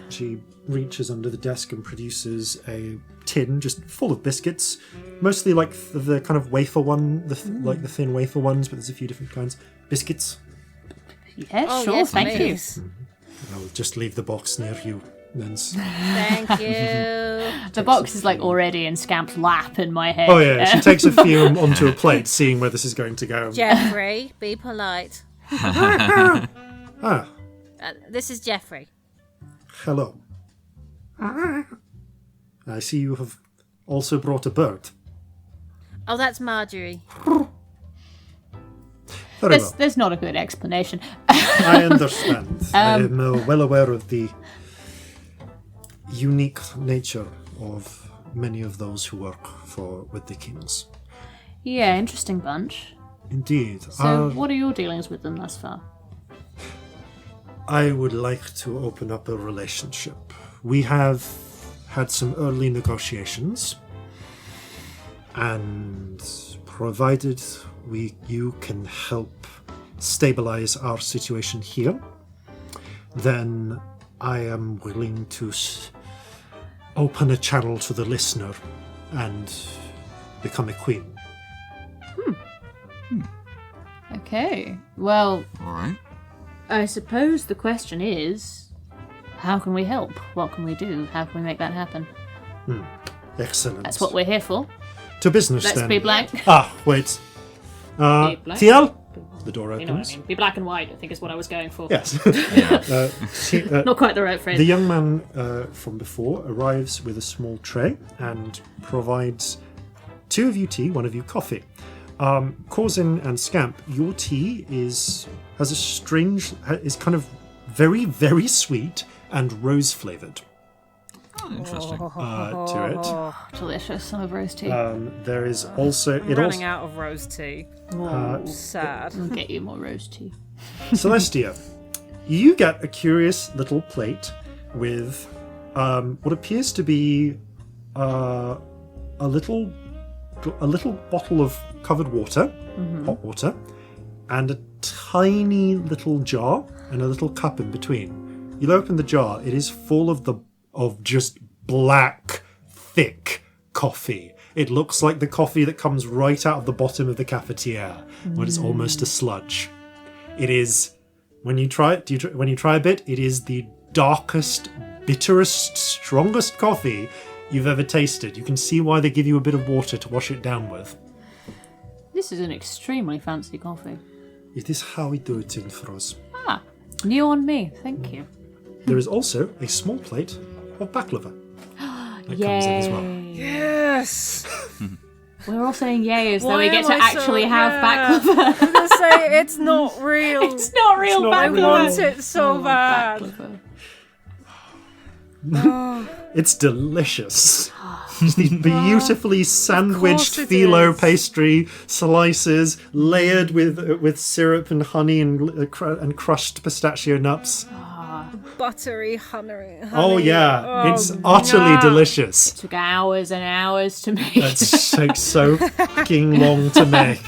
She reaches under the desk and produces a tin just full of biscuits, mostly like the kind of wafer one, like the thin wafer ones, but there's a few different kinds. Biscuits. Yeah, sure, yes, thank please. you. I'll just leave the box near you, Nance. Thank you. The box is like already in Scamp's lap in my head. Oh yeah, she takes a few onto a plate, seeing where this is going to go. Jeffrey, be polite. This is Jeffrey. Hello. I see you have also brought a bird. Oh, that's Marjorie. Very well. There's not a good explanation. I understand. I am well aware of the unique nature of many of those who work with the kings. Yeah, interesting bunch. Indeed. So what are your dealings with them thus far? I would like to open up a relationship. We have had some early negotiations, and provided you can help stabilize our situation here, then I am willing to open a channel to the listener and become a queen. Okay, well, All right. I suppose the question is, how can we help? What can we do? How can we make that happen? Excellent. That's what we're here for. To business, Let's then. be blank. Wait. Be black. TL? The door opens. You know what I mean? Be black and white, I think is what I was going for. Yes. Not quite the right phrase. The young man from before arrives with a small tray and provides 2 of you tea, 1 of you coffee. Corzin and Scamp, your tea is kind of very, very sweet and rose flavoured Oh, interesting. to it. Delicious, some of rose tea. There is also I'm running out of rose tea. Sad. I'll get you more rose tea. Celestia, you get a curious little plate with what appears to be a little bottle of covered water, hot water, and a tiny little jar and a little cup in between. You'll open the jar. It is full of just black, thick coffee. It looks like the coffee that comes right out of the bottom of the cafetiere, when it's almost a sludge. It is, when you try a bit, it is the darkest, bitterest, strongest coffee you've ever tasted. You can see why they give you a bit of water to wash it down with. This is an extremely fancy coffee. It is how we do it in Froz. Ah, new on me, thank you. There is also a small plate of baklava that comes in as well. Yes! We're all saying yay as though Why we get am to I actually so- have yeah. baklava. I'm gonna say it's not real. It's not real not I baklava. real. want it so bad. Baklava. It's delicious. Just these beautifully sandwiched it phyllo is. pastry slices layered with syrup and honey and crushed pistachio nuts. Buttery honey. Oh yeah, Oh, it's utterly yeah. delicious. Took hours and hours to make. It takes so fucking long to make.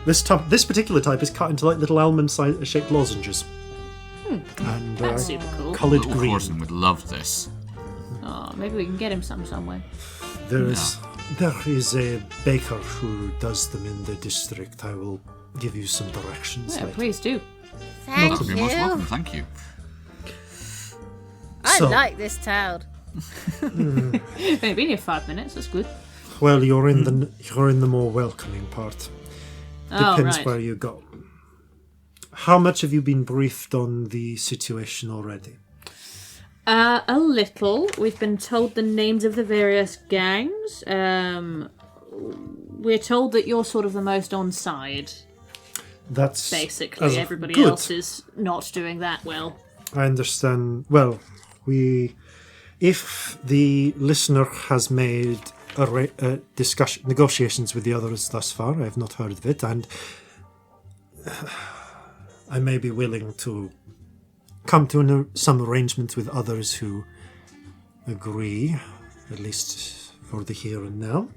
This particular type is cut into like little almond-shaped lozenges. And That's super cool. coloured Little green. Corzin would love this. Oh, maybe we can get him some way. There is a baker who does them in the district. I will give you some directions Yeah, later. please do. Thank You're most welcome, you. thank you. I I So- like this town. We've only been here 5 minutes. That's good. Well, you're in the more welcoming part. Oh, Depends right. where you go. How much have you been briefed on the situation already? A little. We've been told the names of the various gangs. We're told that you're sort of the most on side. That's Basically, everybody good. else is not doing that well. I understand. Well, if the listener has made a negotiations with the others thus far, I have not heard of it, and I may be willing to come to some arrangements with others who agree, at least for the here and now.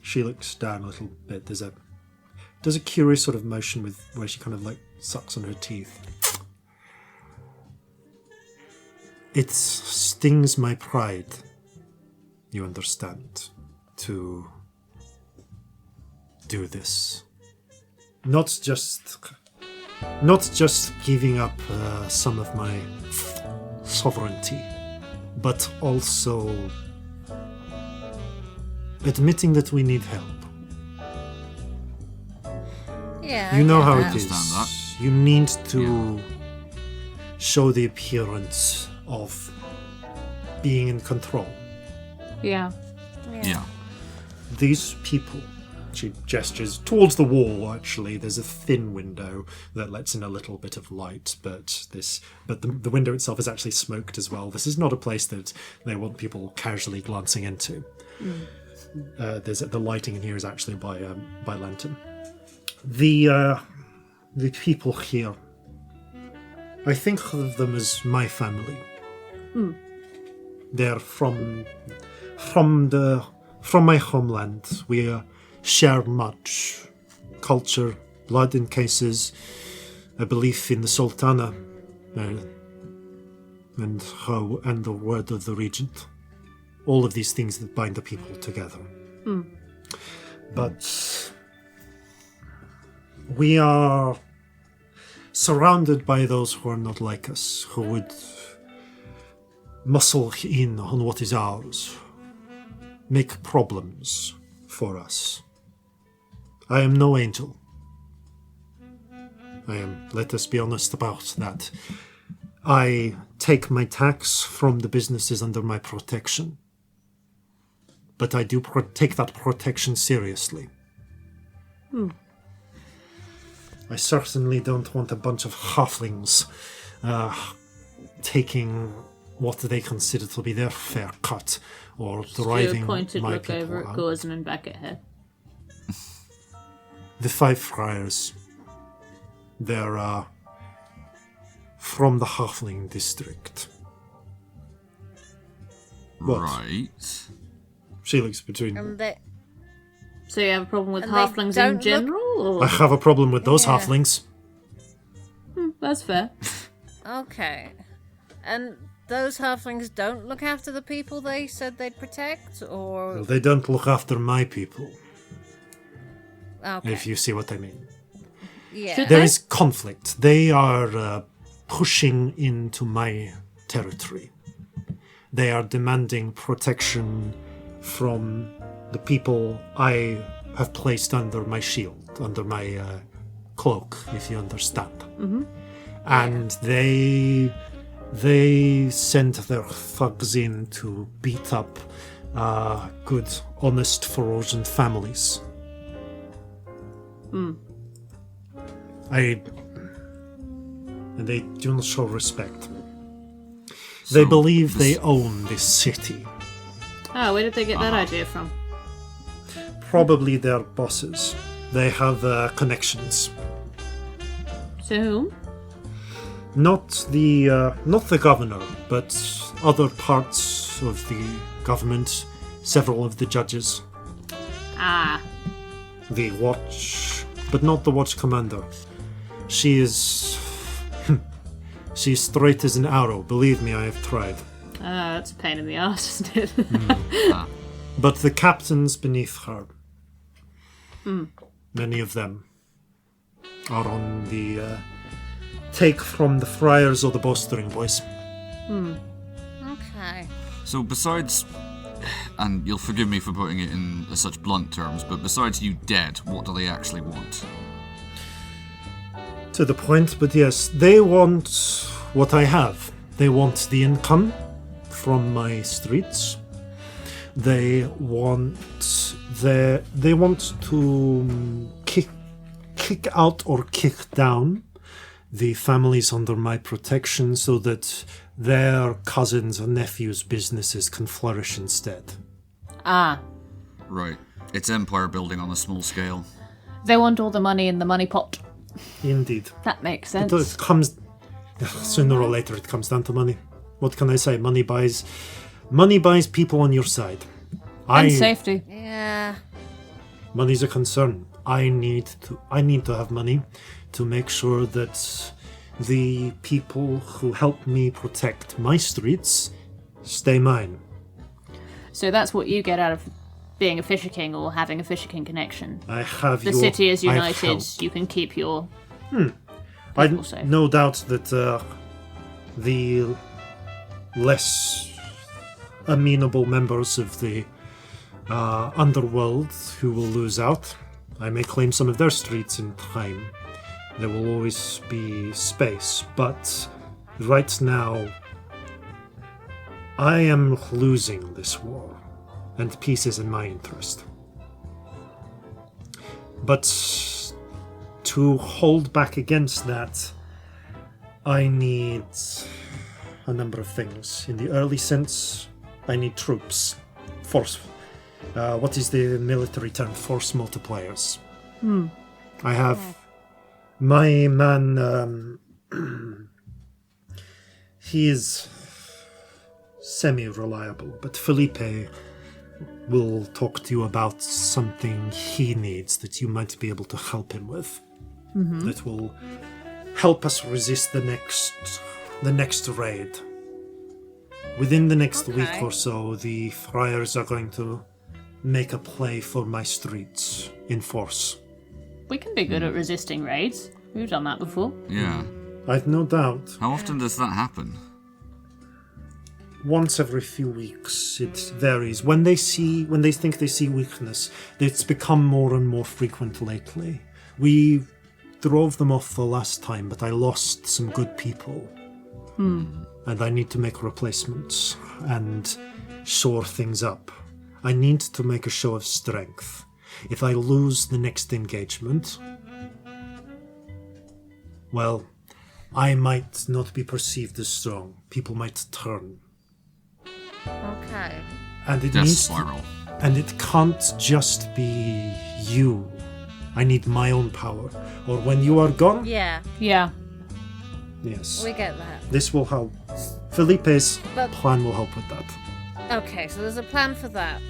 She looks down a little bit. Does a curious sort of motion with where she kind of like sucks on her teeth. It stings my pride, you understand, to do this. Not just giving up some of my sovereignty, but also admitting that we need help. Yeah. You know how it understand is. that. You need to show the appearance of being in control. Yeah. Yeah. These people, she gestures towards the wall, actually. There's a thin window that lets in a little bit of light, but the window itself is actually smoked as well. This is not a place that they want people casually glancing into. The lighting in here is actually by lantern. The people here, I think of them as my family. They're from my homeland. We share much culture, blood in cases, a belief in the Sultana, and the word of the regent. All of these things that bind the people together. But we are surrounded by those who are not like us, who would muscle in on what is ours, make problems for us. I am no angel. Let us be honest about that. I take my tax from the businesses under my protection, but I do take that protection seriously. I certainly don't want a bunch of halflings taking what they consider to be their fair cut, or driving Do a pointed my look people over at out. Corzin and back at her. The five friars, they're from the halfling district. What? Right. She looks between. And they, So you have a problem with And they halflings don't in look- general? I Or? have a problem with those Yeah. halflings. That's fair. okay. And those halflings don't look after the people they said they'd protect, or Well, they don't look after my people, okay. if you see what I mean. Yeah. Should- There is conflict. They are pushing into my territory. They are demanding protection from the people I have placed under my shield, under my cloak, if you understand. Mm-hmm. And they sent their thugs in to beat up good, honest Ferosian families. And they do not show respect. They So, believe they own this city. Oh, where did they get that idea from? Probably their bosses. They have connections. To whom? Not the governor, but other parts of the government. Several of the judges. Ah, The watch, but not the watch commander. She is straight as an arrow. Believe me, I have tried. that's a pain in the arse, isn't it? But the captains beneath her, many of them, are on the take from the friars or the bowstring boys. Okay. So besides, and you'll forgive me for putting it in such blunt terms, but besides you dead, what do they actually want? To the point, but yes, they want what I have. They want the income from my streets. They want to kick out or kick down the families under my protection so that their cousins and nephews' businesses can flourish instead. Ah. Right. It's empire building on a small scale. They want all the money in the money pot. Indeed. That makes sense. It comes... Sooner or later it comes down to money. What can I say? Money buys people on your side. And safety. Yeah. Money's a concern. I need to have money to make sure that the people who help me protect my streets stay mine. So that's what you get out of being a Fisher King or having a Fisher King connection. I have the city is united. You can keep your. I safe. No doubt that the less amenable members of the underworld who will lose out, I may claim some of their streets in time. There will always be space, but right now I am losing this war, and peace is in my interest. But to hold back against that, I need a number of things. In the early sense, I need troops. Force. What is the military term? Force multipliers. I have my man, he is semi-reliable, but Felipe will talk to you about something he needs that you might be able to help him with. That will help us resist the next raid. Within the next week or so, the friars are going to make a play for my streets in force. We can be good at resisting raids. We've done that before. Yeah. I've no doubt. How often does that happen? Once every few weeks. It varies. When they think they see weakness, it's become more and more frequent lately. We drove them off the last time, but I lost some good people. And I need to make replacements and shore things up. I need to make a show of strength. If I lose the next engagement, well, I might not be perceived as strong. People might turn. Okay. And it Death needs spiral. And it can't just be you. I need my own power. Or when you are gone? Yeah. Yeah. Yes. We get that. This will help. Felipe's plan will help with that. Okay, so there's a plan for that.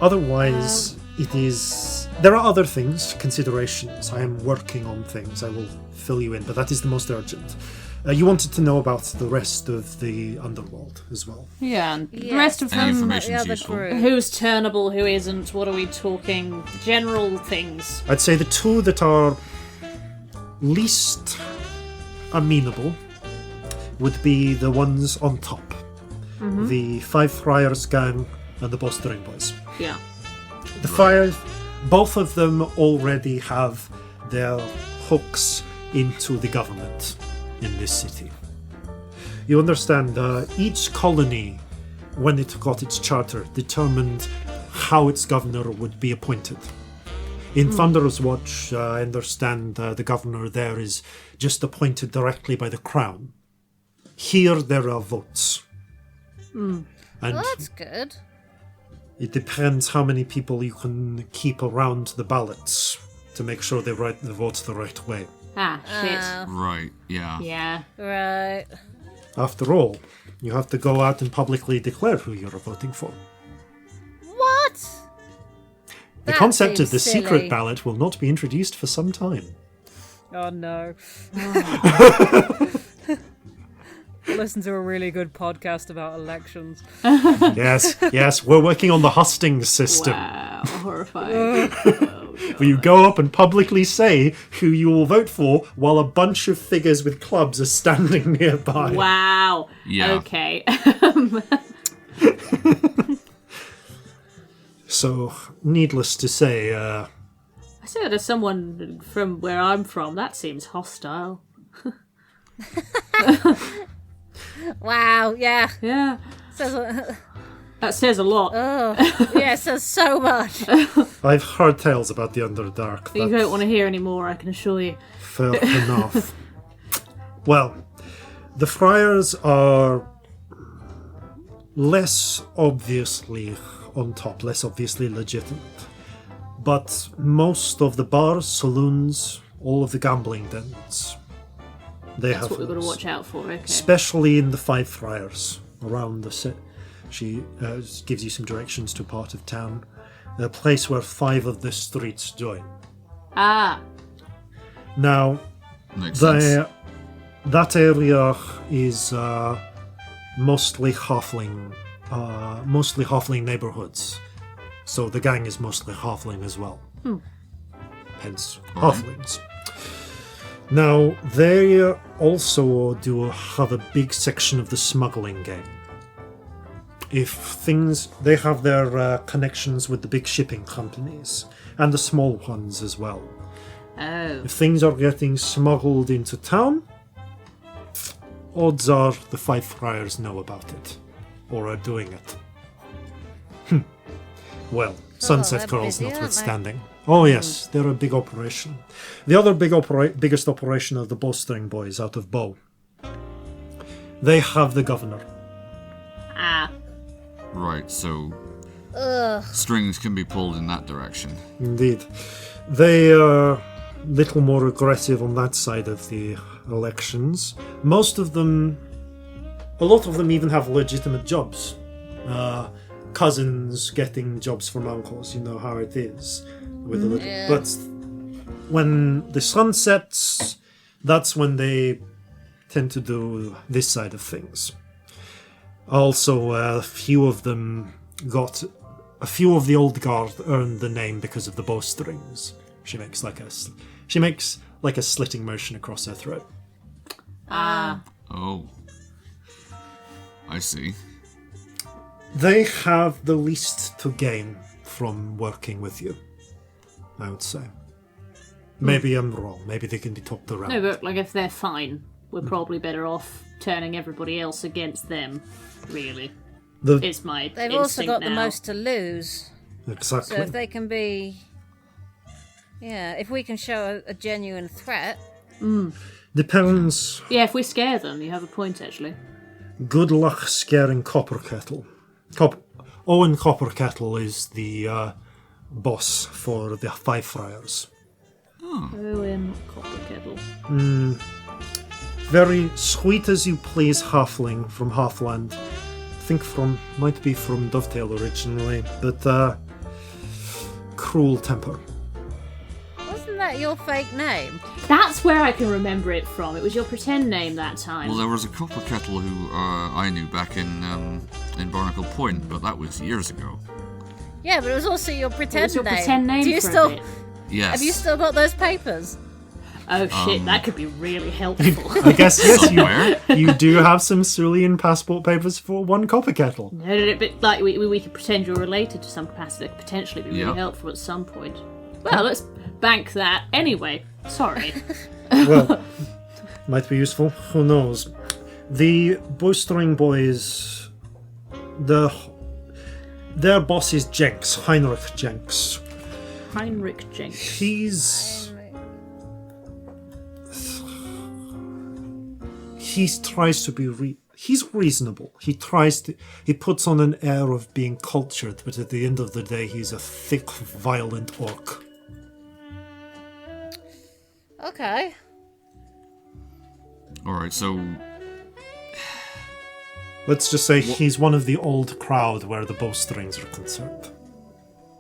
Otherwise, it is... There are other things, considerations. I am working on things. I will fill you in, but that is the most urgent. You wanted to know about the rest of the underworld as well. Yeah, and the rest of Any them... information's useful. Who's turnable, who isn't, what are we talking? General things. I'd say the two that are least amenable would be the ones on top. The Five Friars gang and the Bostering Boys. Yeah. The Friars, both of them already have their hooks into the government in this city. You understand, each colony, when it got its charter, determined how its governor would be appointed. In Thunder's Watch, I understand the governor there is just appointed directly by the crown. Here there are votes. And Well, that's good. it depends how many people you can keep around the ballots to make sure they write the votes the right way. Ah, shit. Right, yeah. Yeah. Right. After all, you have to go out and publicly declare who you're voting for. What? The That concept of seems the silly. secret ballot will not be introduced for some time. Oh no. Listen to a really good podcast about elections. Yes, we're working on the hosting system. Wow, horrifying. Oh, where you go up and publicly say who you will vote for while a bunch of figures with clubs are standing nearby. Wow. Yeah. Okay. So, needless to say, I say that as someone from where I'm from, that seems hostile. Wow, yeah. Yeah. Says That says a lot. yeah, it says so much. I've heard tales about the Underdark. You don't want to hear any more, I can assure you. Fair enough. Well, the friars are less obviously on top, less obviously legitimate. But most of the bars, saloons, all of the gambling dens, they That's have what we've got to those. watch out for, okay. Especially in the Five Friars around the set. She gives you some directions to a part of town, a place where 5 of the streets join. Ah. Now, Makes sense. that area is mostly halfling neighborhoods. So the gang is mostly halfling as well. Hence, halflings. Now, they also do have a big section of the smuggling gang. They have their connections with the big shipping companies, and the small ones as well. Oh. If things are getting smuggled into town, odds are the Five Friars know about it, or are doing it. Well, Sunset they're Girls busy, aren't they? notwithstanding. Oh yes, they're a big operation. The other biggest operation of the Bowstring Boys out of Bow. They have the governor. Ah. Right, so strings can be pulled in that direction. Indeed. They are little more aggressive on that side of the elections. A lot of them even have legitimate jobs. Cousins getting jobs from uncles, you know how it is. But when the sun sets, that's when they tend to do this side of things. Also, a few of the old guard earned the name because of the bowstrings. She makes like a slitting motion across her throat. Ah. Oh. I see. They have the least to gain from working with you, I would say. Maybe I'm wrong. Maybe they can be topped around. No, but if they're fine, we're probably better off turning everybody else against them, really. It's my They've also got now. the most to lose. Exactly. So if they can be... Yeah, if we can show a genuine threat... Depends. Yeah, if we scare them, you have a point, actually. Good luck scaring Copperkettle. Owen Copperkettle is the boss for the Five Friars. Owen Copperkettle. Very sweet as you please halfling from Halfland. Might be from Dovetail originally, but cruel temper. Wasn't that your fake name? That's where I can remember it from. It was your pretend name that time. Well, there was a copper kettle who I knew back in Barnacle Point, but that was years ago. Yeah, but it was also your pretend name. It was your pretend name Do you for still... a bit. Yes. Have you still got those papers? Oh shit, that could be really helpful. I guess, yes, Somewhere. you do have some Cerulean passport papers for one Copperkettle. No, but we could pretend you're related to some capacity. That could potentially be really helpful at some point. Well, let's bank that. Anyway, sorry. Well, might be useful. Who knows? The Bowstring Boys, their boss is Jenks, Heinrich Jenks. Heinrich Jenks. He tries to be he's reasonable. He puts on an air of being cultured, but at the end of the day, he's a thick, violent orc. Okay. Alright, so... Let's just say he's one of the old crowd where the bowstrings are concerned.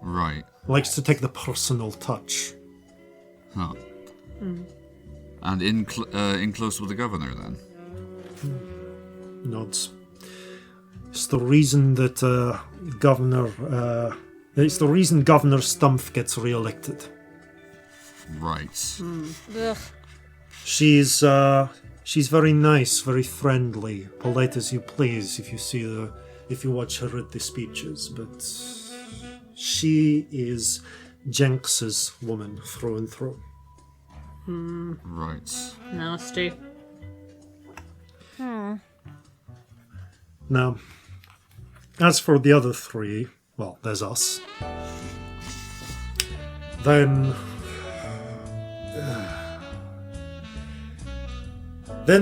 Right. Likes to take the personal touch. Huh. And in close with the governor, then? Nods. It's the reason that Governor Stumpf gets re-elected. Right. Ugh. She's very nice, very friendly, polite as you please if you watch her at the speeches, but she is Jenks's woman through and through. Right. Nasty. Now, as for the other three, well, there's us. Then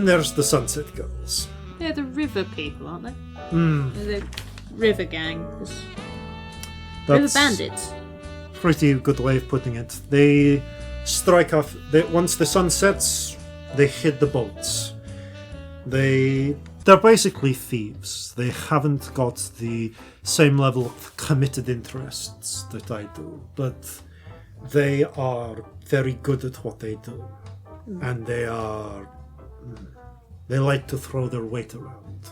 there's the Sunset Girls. They're the river people, aren't they? They're the river gang. River bandits. Pretty good way of putting it. They strike off. Once the sun sets, they hit the boats. They're basically thieves. They haven't got the same level of committed interests that I do, but they are very good at what they do, and they like to throw their weight around.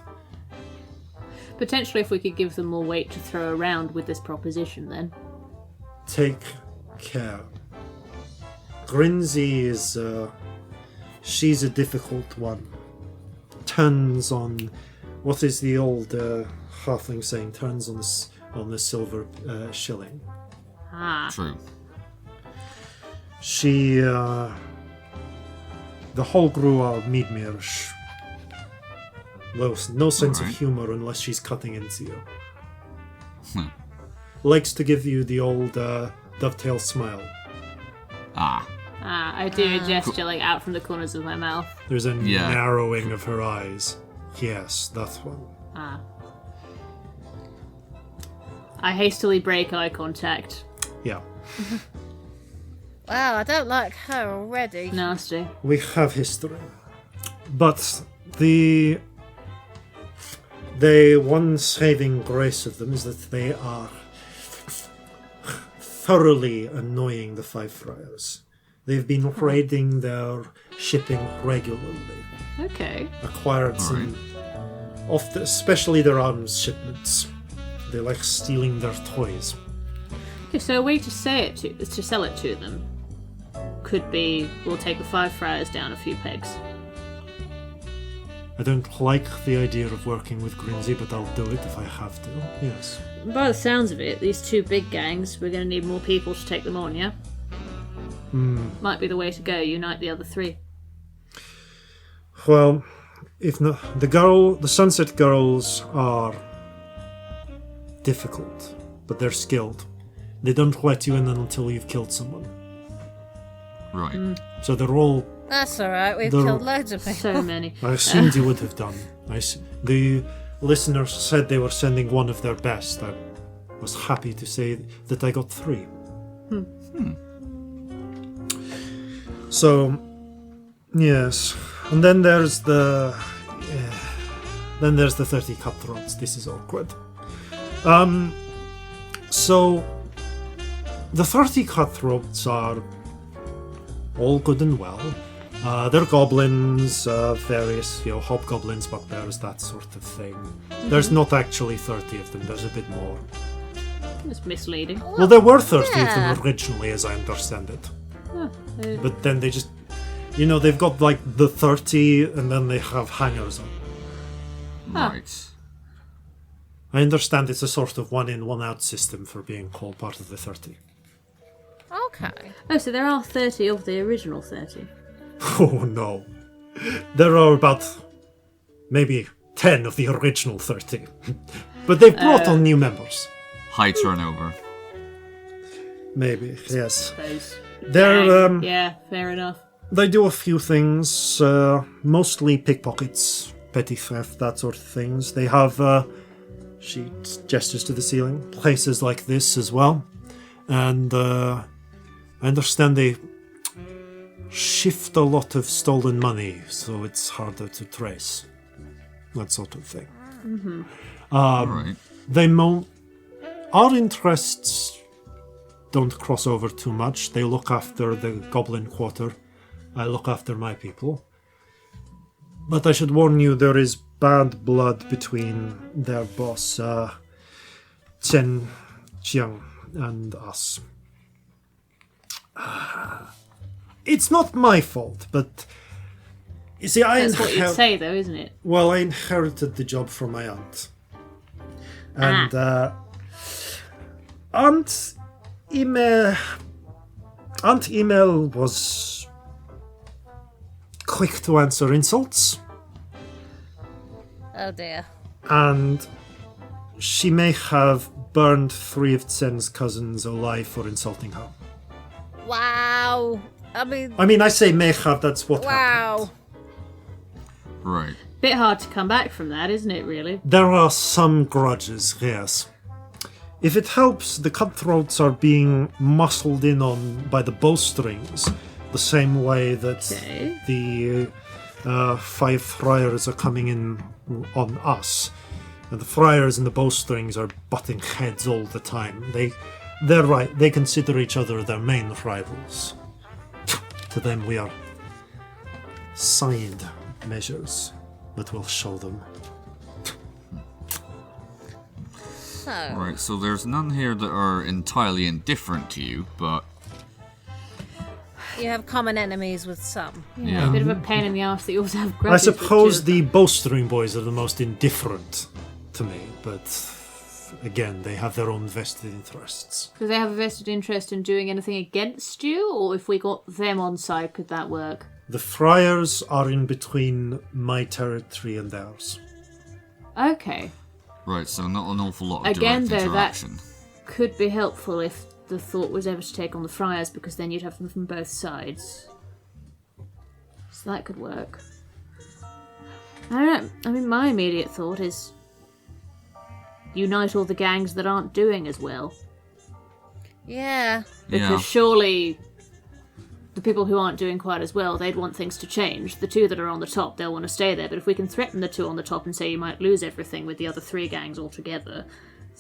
Potentially, if we could give them more weight to throw around with this proposition, then. Take care. Grinzy is, she's a difficult one. Turns on, what is the old halfling saying? Turns on the silver shilling. True. She, the whole crew are Midmirsh. No sense of humor unless she's cutting into you. Likes to give you the old dovetail smile. I do a gesture like out from the corners of my mouth. There's a narrowing of her eyes. Yes, that one. I hastily break eye contact. Yeah. Wow, I don't like her already. Nasty. We have history. But the one saving grace of them is that they are thoroughly annoying the Five Friars. They've been raiding their shipping regularly. Okay. Acquired some, especially their arms shipments. They like stealing their toys. Okay, so a way to sell it to them could be, we'll take the Five Friars down a few pegs. I don't like the idea of working with Grinzy, but I'll do it if I have to. Yes. By the sounds of it, these two big gangs, we're going to need more people to take them on, yeah? Might be the way to go, unite the other three. Well, if not, the Sunset Girls are difficult, but they're skilled. They don't let you in until you've killed someone. Right. So they're all... That's alright, we've killed loads of people. So many. I assumed you would have done. The listeners said they were sending one of their best. I was happy to say that I got 3. So, yes. And then there's the 30 cutthroats. This is awkward. So the 30 cutthroats are all good and well. They're goblins, various, hobgoblins, bugbears, that sort of thing. There's not actually 30 of them, there's a bit more. It's misleading. Well, there were 30 of them originally, as I understand it. But then they just, they've got like the 30 and then they have hangers on. Right. I understand it's a sort of one in, one out system for being called part of the 30. Okay. Oh, so there are 30 of the original 30. Oh no. There are about maybe 10 of the original 30. But they've brought on new members. High turnover. Maybe, yes. Suppose. They're, yeah, fair enough. They do a few things, mostly pickpockets, petty theft, that sort of things. They have, she gestures to the ceiling, places like this as well. And I understand they shift a lot of stolen money, so it's harder to trace. That sort of thing. Right. Our interests don't cross over too much. They look after the Goblin Quarter. I look after my people. But I should warn you, there is bad blood between their boss, Chen Chiang, and us. It's not my fault, but you see, That's what you'd say, though, isn't it? Well, I inherited the job from my aunt, and Aunt Emil was quick to answer insults, Oh dear. and she may have burned 3 of Tsen's cousins alive for insulting her. Wow. I mean, I say may have, that's what happened. wow. Right. Bit hard to come back from that, isn't it, really? There are some grudges, yes. If it helps, the cutthroats are being muscled in on by the bowstrings, the same way that the 5 friars are coming in on us. And the friars and the bowstrings are butting heads all the time. They're right, they consider each other their main rivals. To them we are side measures, but we'll show them. So, Right, so there's none here that are entirely indifferent to you, but you have common enemies with some. Yeah, a bit of a pain in the arse that you also have I grudges with suppose two. the bowstring boys are the most indifferent to me, but again, they have their own vested interests. Do they have a vested interest in doing anything against you, or if we got them on side, could that work? The friars are in between my territory and theirs. Okay. right, so not an awful lot of Again, direct though, that interaction. could be helpful if the thought was ever to take on the friars, because then you'd have them from both sides. So that could work. I don't know. I mean, my immediate thought is unite all the gangs that aren't doing as well. Yeah. Because Yeah. surely the people who aren't doing quite as well, they'd want things to change. The 2 that are on the top, they'll want to stay there. But if we can threaten the 2 on the top and say you might lose everything with the other 3 gangs altogether,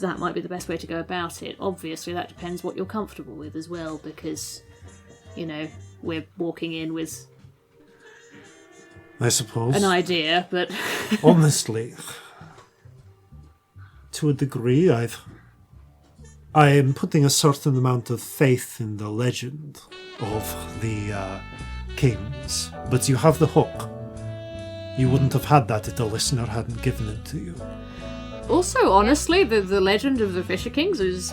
that might be the best way to go about it. Obviously, that depends what you're comfortable with as well, because, you know, we're walking in with I suppose. an idea, but... Honestly, to a degree, I am putting a certain amount of faith in the legend of the kings, but you have the hook. You wouldn't have had that if the listener hadn't given it to you. Also, honestly, the legend of the Fisher Kings is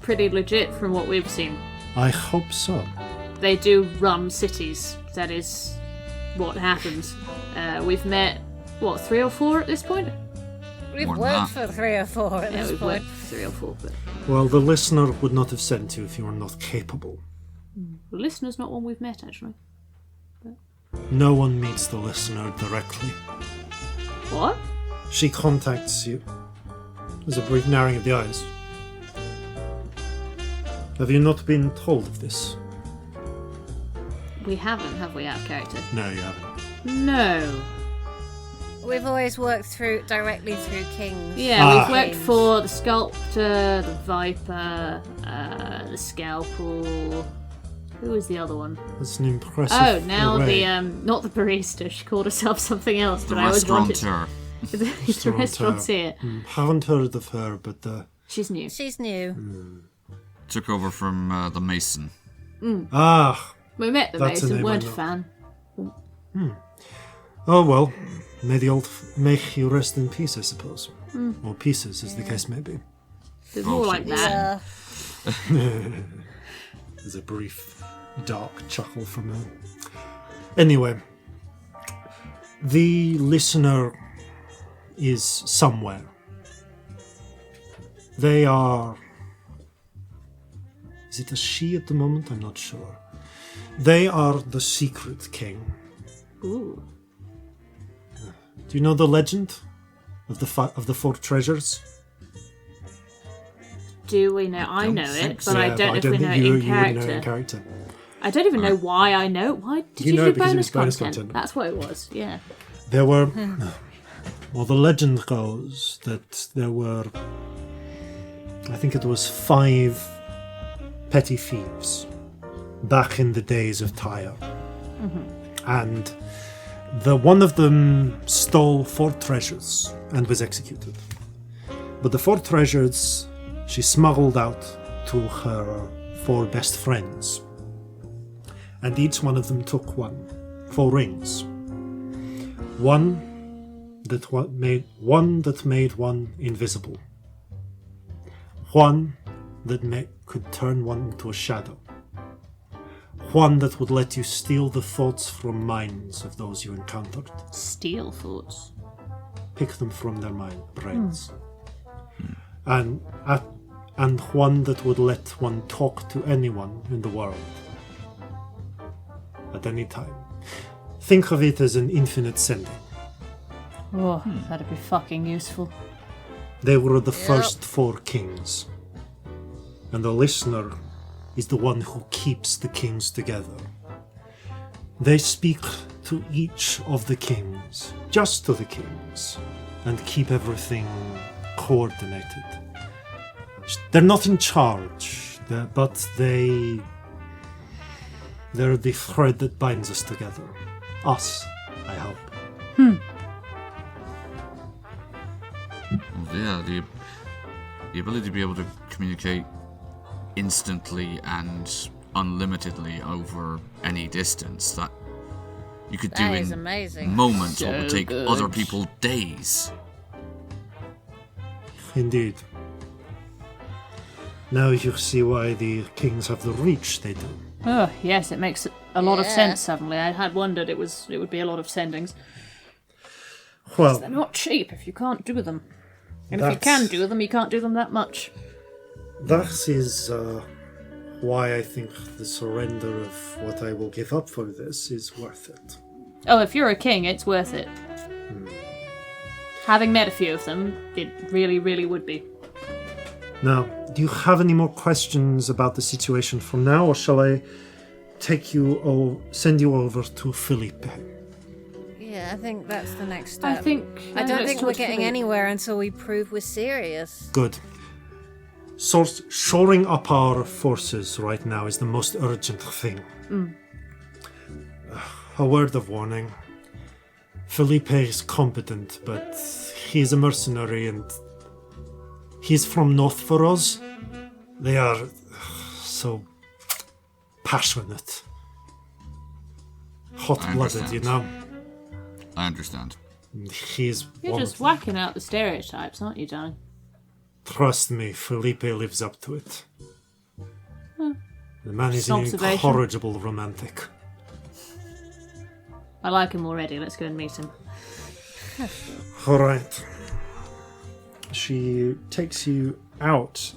pretty legit from what we've seen. I hope so. They do run cities. That is what happens. We've met, 3 or 4 at this point? We've More than worked that. for 3 or 4 at Yeah, this we've point. worked 3 or 4, but Well, the listener would not have sent you if you were not capable. the listener's not one we've met, actually. No one meets the listener directly. What? She contacts you. There's a brief narrowing of the eyes. Have you not been told of this? We haven't, have we, out of character? No, you haven't. No. We've always worked directly through kings. Yeah, we've worked for the Sculptor, the Viper, the Scalpel. Who was the other one? That's an impressive Oh, now array. not the barista. She called herself something else, The but I always wanted... restaurateur. the restaurateur. Haven't heard of her, but She's new. She's new. Took over from the Mason. We met the That's a Mason, name I weren't a know. fan. oh well. May he rest in peace, I suppose. Or pieces, as the case may be. It's more like that. Yeah. There's a brief, dark chuckle from her. Anyway, the listener is somewhere. They are... Is it a she at the moment? I'm not sure. They are the secret king. Ooh. Do you know the legend of the 4 treasures? Do we know? I don't know think it, so. but I don't know if we know it in you would know character. it in character. I don't even know why I know. Why did You you know do it because it bonus was bonus content? content. That's what it was. Yeah. There were... Well, the legend goes that there were... I think it was 5 petty thieves back in the days of Tyre. And one of them stole 4 treasures and was executed. But the 4 treasures she smuggled out to her 4 best friends. and each one of them took 4 rings. One that made one invisible. One that could turn one into a shadow. One that would let you steal the thoughts from minds of those you encountered. Steal thoughts? Pick them from their brains. And one that would let one talk to anyone in the world. At any time. Think of it as an infinite sending. Oh, that'd be fucking useful. They were the first 4 kings. And the listener is the one who keeps the kings together. They speak to each of the kings, just to the kings, and keep everything coordinated. They're not in charge, but they're the thread that binds us together. Us, I hope. Well, yeah, the ability to be able to communicate instantly and unlimitedly over any distance, that you could do That is in amazing. moments So what would take good. other people days. Indeed. Now you see why the kings have the reach they do. Oh, yes, it makes a lot of Yeah. sense suddenly. I had wondered it would be a lot of sendings. Well, They're not cheap if you can't do them. And if you That's- can do them, you can't do them that much. that is why I think the surrender of what I will give up for this is worth it. Oh, if you're a king, it's worth it. Having met a few of them, it really, really would be. Now, do you have any more questions about the situation from now, or shall I send you over to Felipe? Yeah, I think that's the next step. I don't don't think we're talk to getting the- anywhere until we prove we're serious. Good. Shoring up our forces right now is the most urgent thing. A word of warning. Felipe is competent, but he is a mercenary and he's from North for us. They are so passionate. Hot-blooded, you know. I understand. He's You're one just of- whacking out the stereotypes, aren't you, darling? Trust me, Felipe lives up to it. The man is Just an an observation. incorrigible romantic. I like him already. Let's go and meet him. All right. She takes you out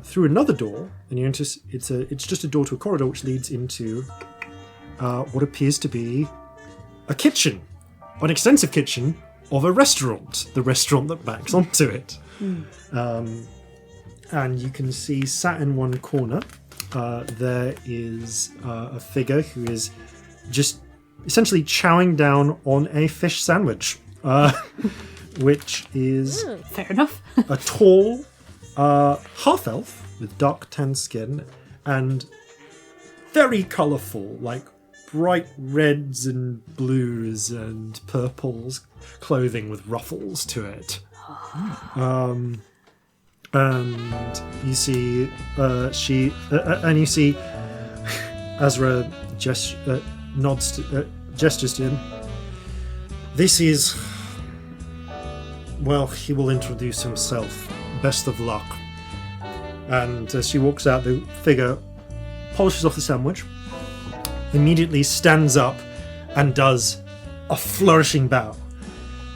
through another door, and you enter. It's just a door to a corridor which leads into what appears to be a kitchen, an extensive kitchen of a restaurant. The restaurant that backs onto it, and you can see sat in one corner. There is a figure who is just essentially chowing down on a fish sandwich. Which is Fair enough. a tall half-elf with dark tan skin and very colourful, like bright reds and blues and purples clothing with ruffles to it. And you see you see Azra gestures to him. This is... Well, he will introduce himself. Best of luck. And as she walks out, the figure polishes off the sandwich, immediately stands up, and does a flourishing bow.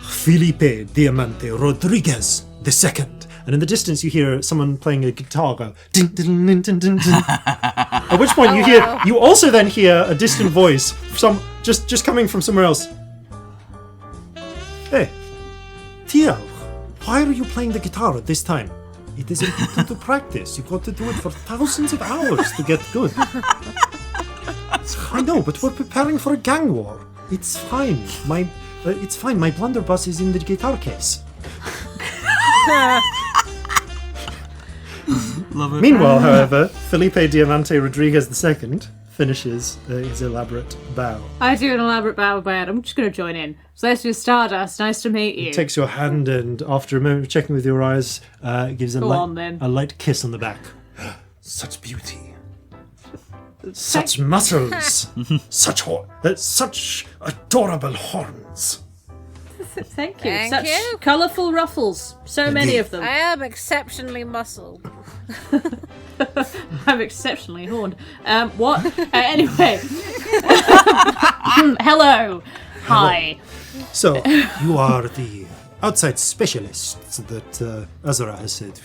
Felipe Diamante Rodriguez II. And in the distance, you hear someone playing a guitar go. Din, din, din, din, din, din. At which point, you also then hear a distant voice, just coming from somewhere else. Hey. Tio, why are you playing the guitar at this time? It is important to practice. You've got to do it for thousands of hours to get good. I know, but we're preparing for a gang war. It's fine. It's fine. My blunderbuss is in the guitar case. Love it. Meanwhile, however, Felipe Diamante Rodriguez II finishes his elaborate bow. I do an elaborate bow bad. I'm just going to join in. Celestia Stardust, nice to meet you. Takes your hand and, after a moment of checking with your eyes, gives a Go on, then. light kiss on the back. Such beauty. Such muscles! Such adorable horns! Thank you. Thank Such you. colourful ruffles. So many of them. I am exceptionally muscled. I'm exceptionally horned. What? Anyway. Hello. Hi. So, you are the outside specialists that Azura has said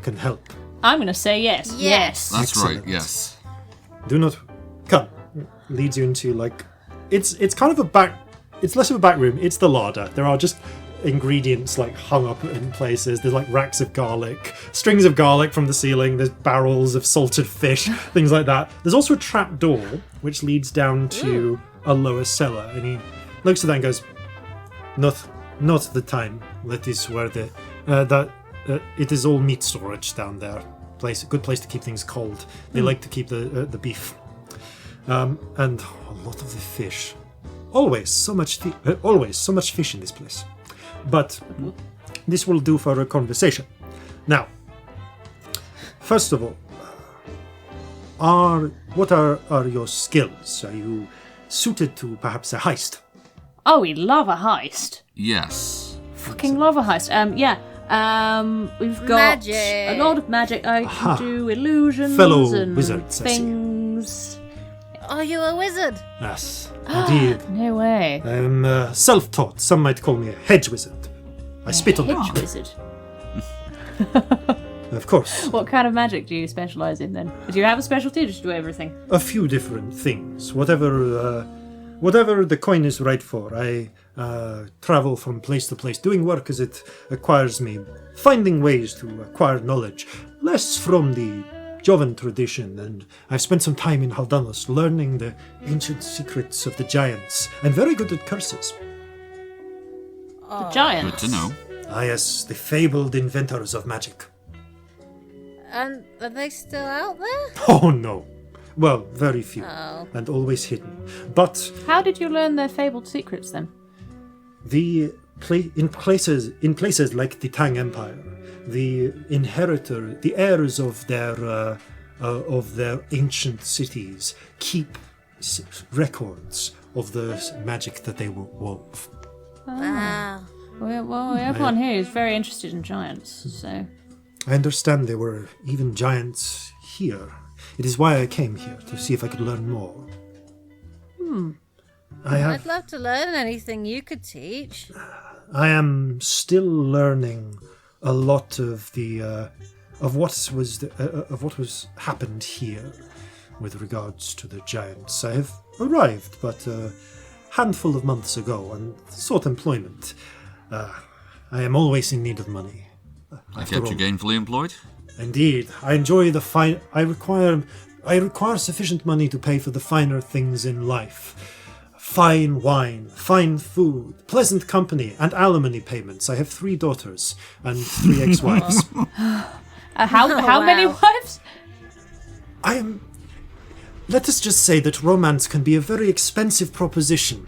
can help. I'm going to say yes. Yes. That's Excellent. right, yes. Do not come. Leads you into it's kind of a back. It's less of a back room. It's the larder. There are just ingredients hung up in places. There's racks of garlic, strings of garlic from the ceiling. There's barrels of salted fish, things like that. There's also a trap door which leads down to a lower cellar. And he looks at that and goes, "Not the time. That is where it is all meat storage down there. Good place to keep things cold. They like to keep the beef, and a lot of the fish. Always so much fish in this place. But this will do for a conversation. Now, first of all, what are your skills? Are you suited to perhaps a heist? Oh, we love a heist. Yes. Fucking love a heist. Yeah. We've got Magic. a lot of magic. I can do illusions Fellow and wizards, I see. things. Are you a wizard? Yes, indeed. No way. I am self-taught. Some might call me a hedge wizard. I spit on Hedge them. wizard. Of course. What kind of magic do you specialise in then? Do you have a specialty or just do everything? A few different things. Whatever the coin is right for. I travel from place to place doing work as it acquires me, finding ways to acquire knowledge, less from the Jovan tradition, and I've spent some time in Haldanos learning the ancient secrets of the giants. I'm very good at curses. The giants. Good to know. Ah yes, the fabled inventors of magic. And are they still out there? Oh no. Well, very few, Oh. and always hidden. But How did you learn their fabled secrets then? in places like the Tang Empire, the heirs of their ancient cities keep records of the magic that they wove. Wow. Well, everyone here is very interested in giants, so... I understand there were even giants here. It is why I came here, to see if I could learn more. I'd love to learn anything you could teach. I am still learning a lot of what was happened here with regards to the giants. I have arrived but a handful of months ago and sought employment. I am always in need of money. I kept you gainfully employed? Indeed, I enjoy the fine. I require sufficient money to pay for the finer things in life. Fine wine, fine food, pleasant company, and alimony payments. I have 3 daughters and 3 ex-wives. How many wow. wives? Let us just say that romance can be a very expensive proposition.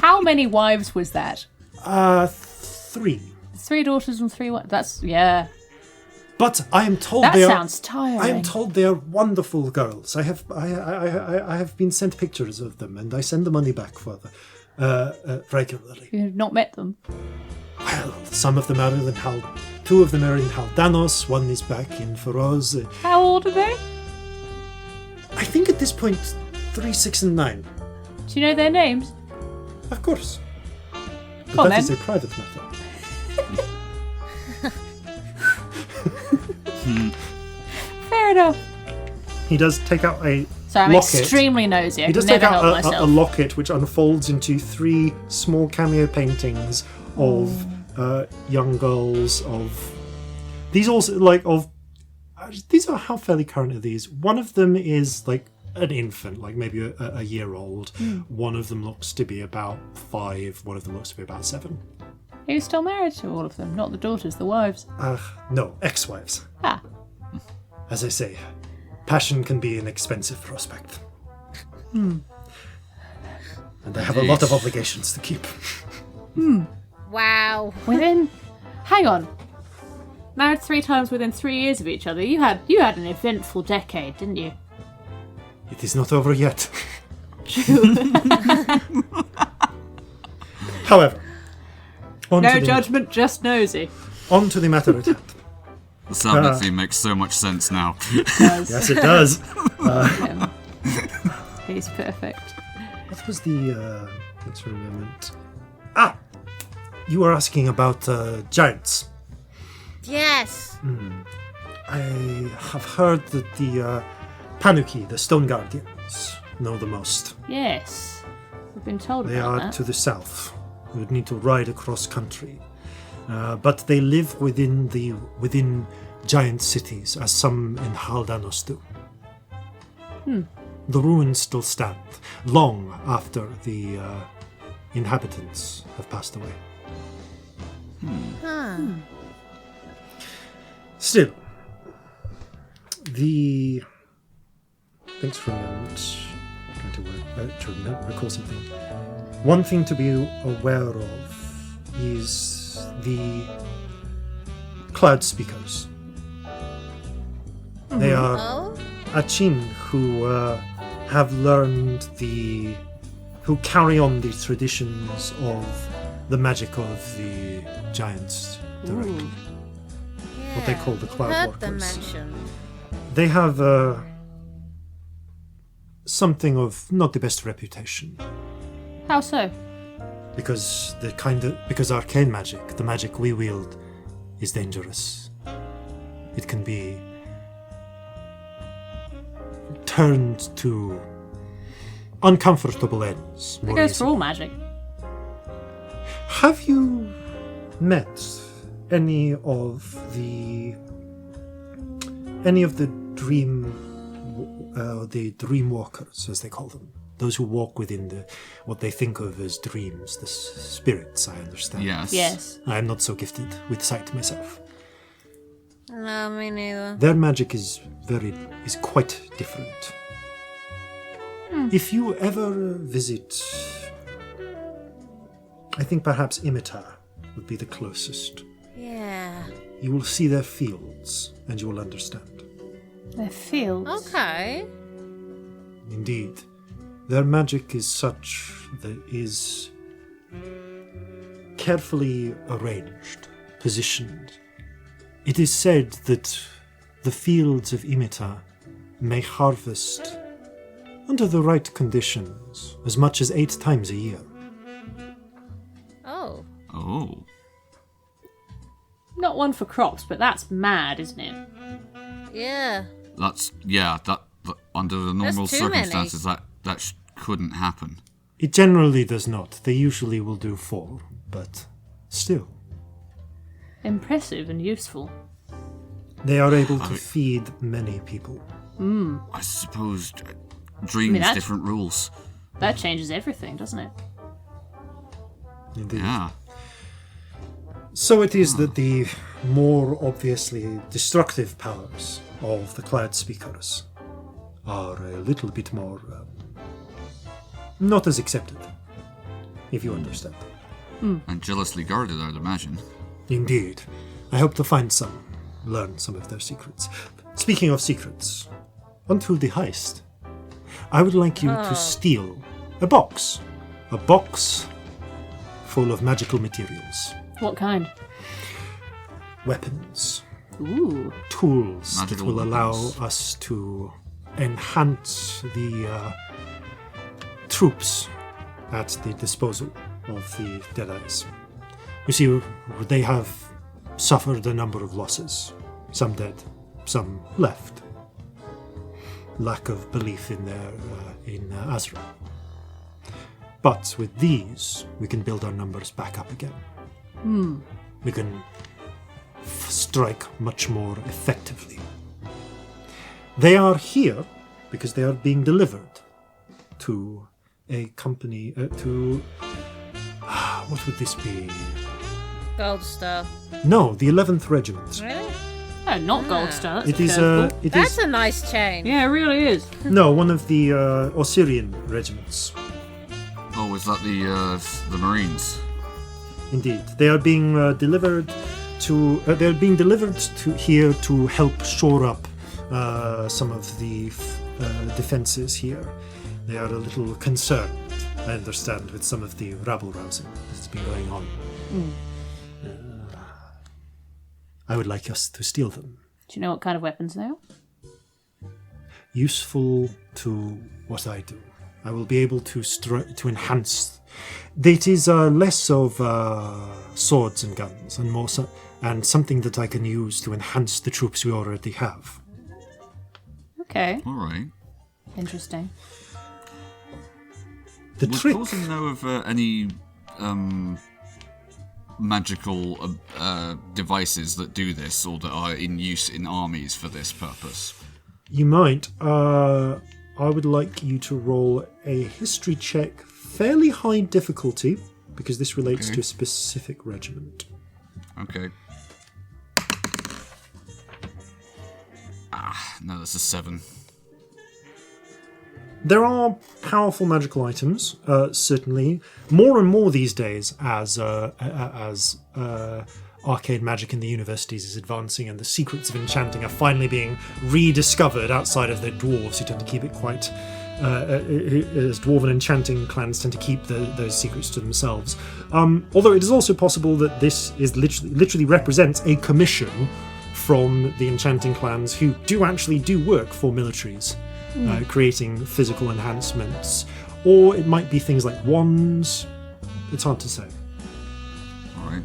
How many wives was that? 3. 3 daughters and 3 wives. That's, yeah. But I am told That they are. sounds tiring. I am told they are wonderful girls. I have been sent pictures of them, and I send the money back for them regularly. You have not met them. Well, some of them are in 2 of them are in Haldanos. 1 is back in Feroz. How old are they? I think at this point, 3, 6, and 9. Do you know their names? Of course. But Come on, that is then. a private matter. Fair enough. He does take out a So I'm locket. extremely nosy. I He can does never take help out myself. a locket which unfolds into 3 small cameo paintings of young girls. These are how fairly current are these? One of them is like an infant, like maybe a year old. One of them looks to be about 5. One of them looks to be about 7. Are you still married to all of them? Not the daughters, the wives. No, ex-wives. Ah. As I say, passion can be an expensive prospect. And I have a lot of obligations to keep. Wow. Hang on. Married 3 times within 3 years of each other. You had an eventful decade, didn't you? It is not over yet. However, no judgment, just nosy. On to the matter at hand. The sound theme makes so much sense now. Yes, it does. He's perfect. What was the... let's remember. You were asking about giants. Yes. I have heard that the Panuki, the Stone Guardians, know the most. Yes. We've been told They about are that. to the south. You would need to ride across country. But they live within giant cities, as some in Haldanos do. The ruins still stand, long after the inhabitants have passed away. Still, thanks for a moment. I'm trying to recall something. One thing to be aware of is the cloud speakers. They are Achin who have learned who carry on the traditions of the magic of the giants directly. What they call the cloud heard workers. them mentioned. They have something of not the best reputation. How so? Because arcane magic, the magic we wield, is dangerous. It can be turned to uncomfortable ends. It goes for all magic. Have you met any of the dream walkers, as they call them? Those who walk within what they think of as dreams, the spirits, I understand. Yes. I am not so gifted with sight myself. No, me neither. Their magic is quite different. If you ever visit, I think perhaps Imitar would be the closest. Yeah. You will see their fields, and you will understand. Their fields. Okay. Indeed. Their magic is such that is carefully arranged, positioned. It is said that the fields of Imitar may harvest, under the right conditions, as much as 8 times a year. Oh. Oh. Not one for crops, but that's mad, isn't it? Yeah. That under the normal That's too many. circumstances, that couldn't happen. It generally does not. They usually will do 4, but still. Impressive and useful. They are able to feed many people. I suppose dreams, different rules. That changes everything, doesn't it? Indeed. Yeah. So it is that the more obviously destructive powers of the Cloud Speakers are a little bit more not as accepted, if you understand. And jealously guarded, I'd imagine. Indeed. I hope to find some, learn some of their secrets. Speaking of secrets, onto the heist. I would like you to steal a box full of magical materials. What kind? Weapons. Ooh. Tools Magical that will allow weapons. us to enhance the troops at the disposal of the Deadeyes. You see, they have suffered a number of losses. Some dead, some left. Lack of belief in Azra. But with these, we can build our numbers back up again. We can strike much more effectively. They are here because they are being delivered to a company, what would this be? Gold Star. No, the 11th Regiment. Really? Oh, not Gold Star. That's It is curveball. That's a nice chain. Yeah, it really is. no, one of the Osirian regiments. Oh, is that the Marines? Indeed, they are being delivered to. They're being delivered to here to help shore up some of the defences here. They are a little concerned, I understand, with some of the rabble-rousing that's been going on. I would like us to steal them. Do you know what kind of weapons they are? Useful to what I do. I will be able to enhance. It is less of swords and guns and more and something that I can use to enhance the troops we already have. Okay. All right. Interesting. The Would trick. Corzin know of any magical devices that do this or that are in use in armies for this purpose? You might. I would like you to roll a history check, fairly high difficulty, because this relates to a specific regiment. Okay. No, that's a 7. There are powerful magical items, certainly. More and more these days as arcade magic in the universities is advancing and the secrets of enchanting are finally being rediscovered outside of the dwarves who tend to keep it quite... as dwarven enchanting clans tend to keep those secrets to themselves. Although it is also possible that this is literally represents a commission from the enchanting clans who do work for militaries, creating physical enhancements. Or it might be things like wands. It's hard to say. All right.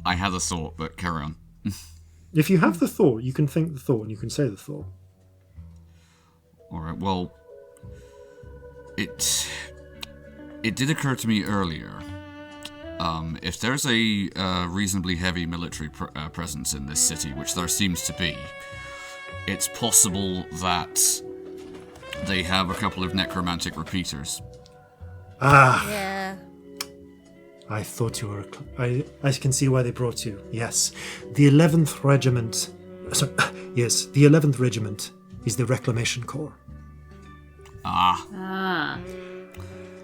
I had a thought, but carry on. If you have the thought, you can think the thought and you can say the thought. All right. Well, it did occur to me earlier. If there's a reasonably heavy military presence in this city, which there seems to be, it's possible that they have a couple of necromantic repeaters. Yeah. I thought you were... I can see why they brought you. Yes. The 11th Regiment... Sorry, yes, the 11th Regiment is the Reclamation Corps. Ah.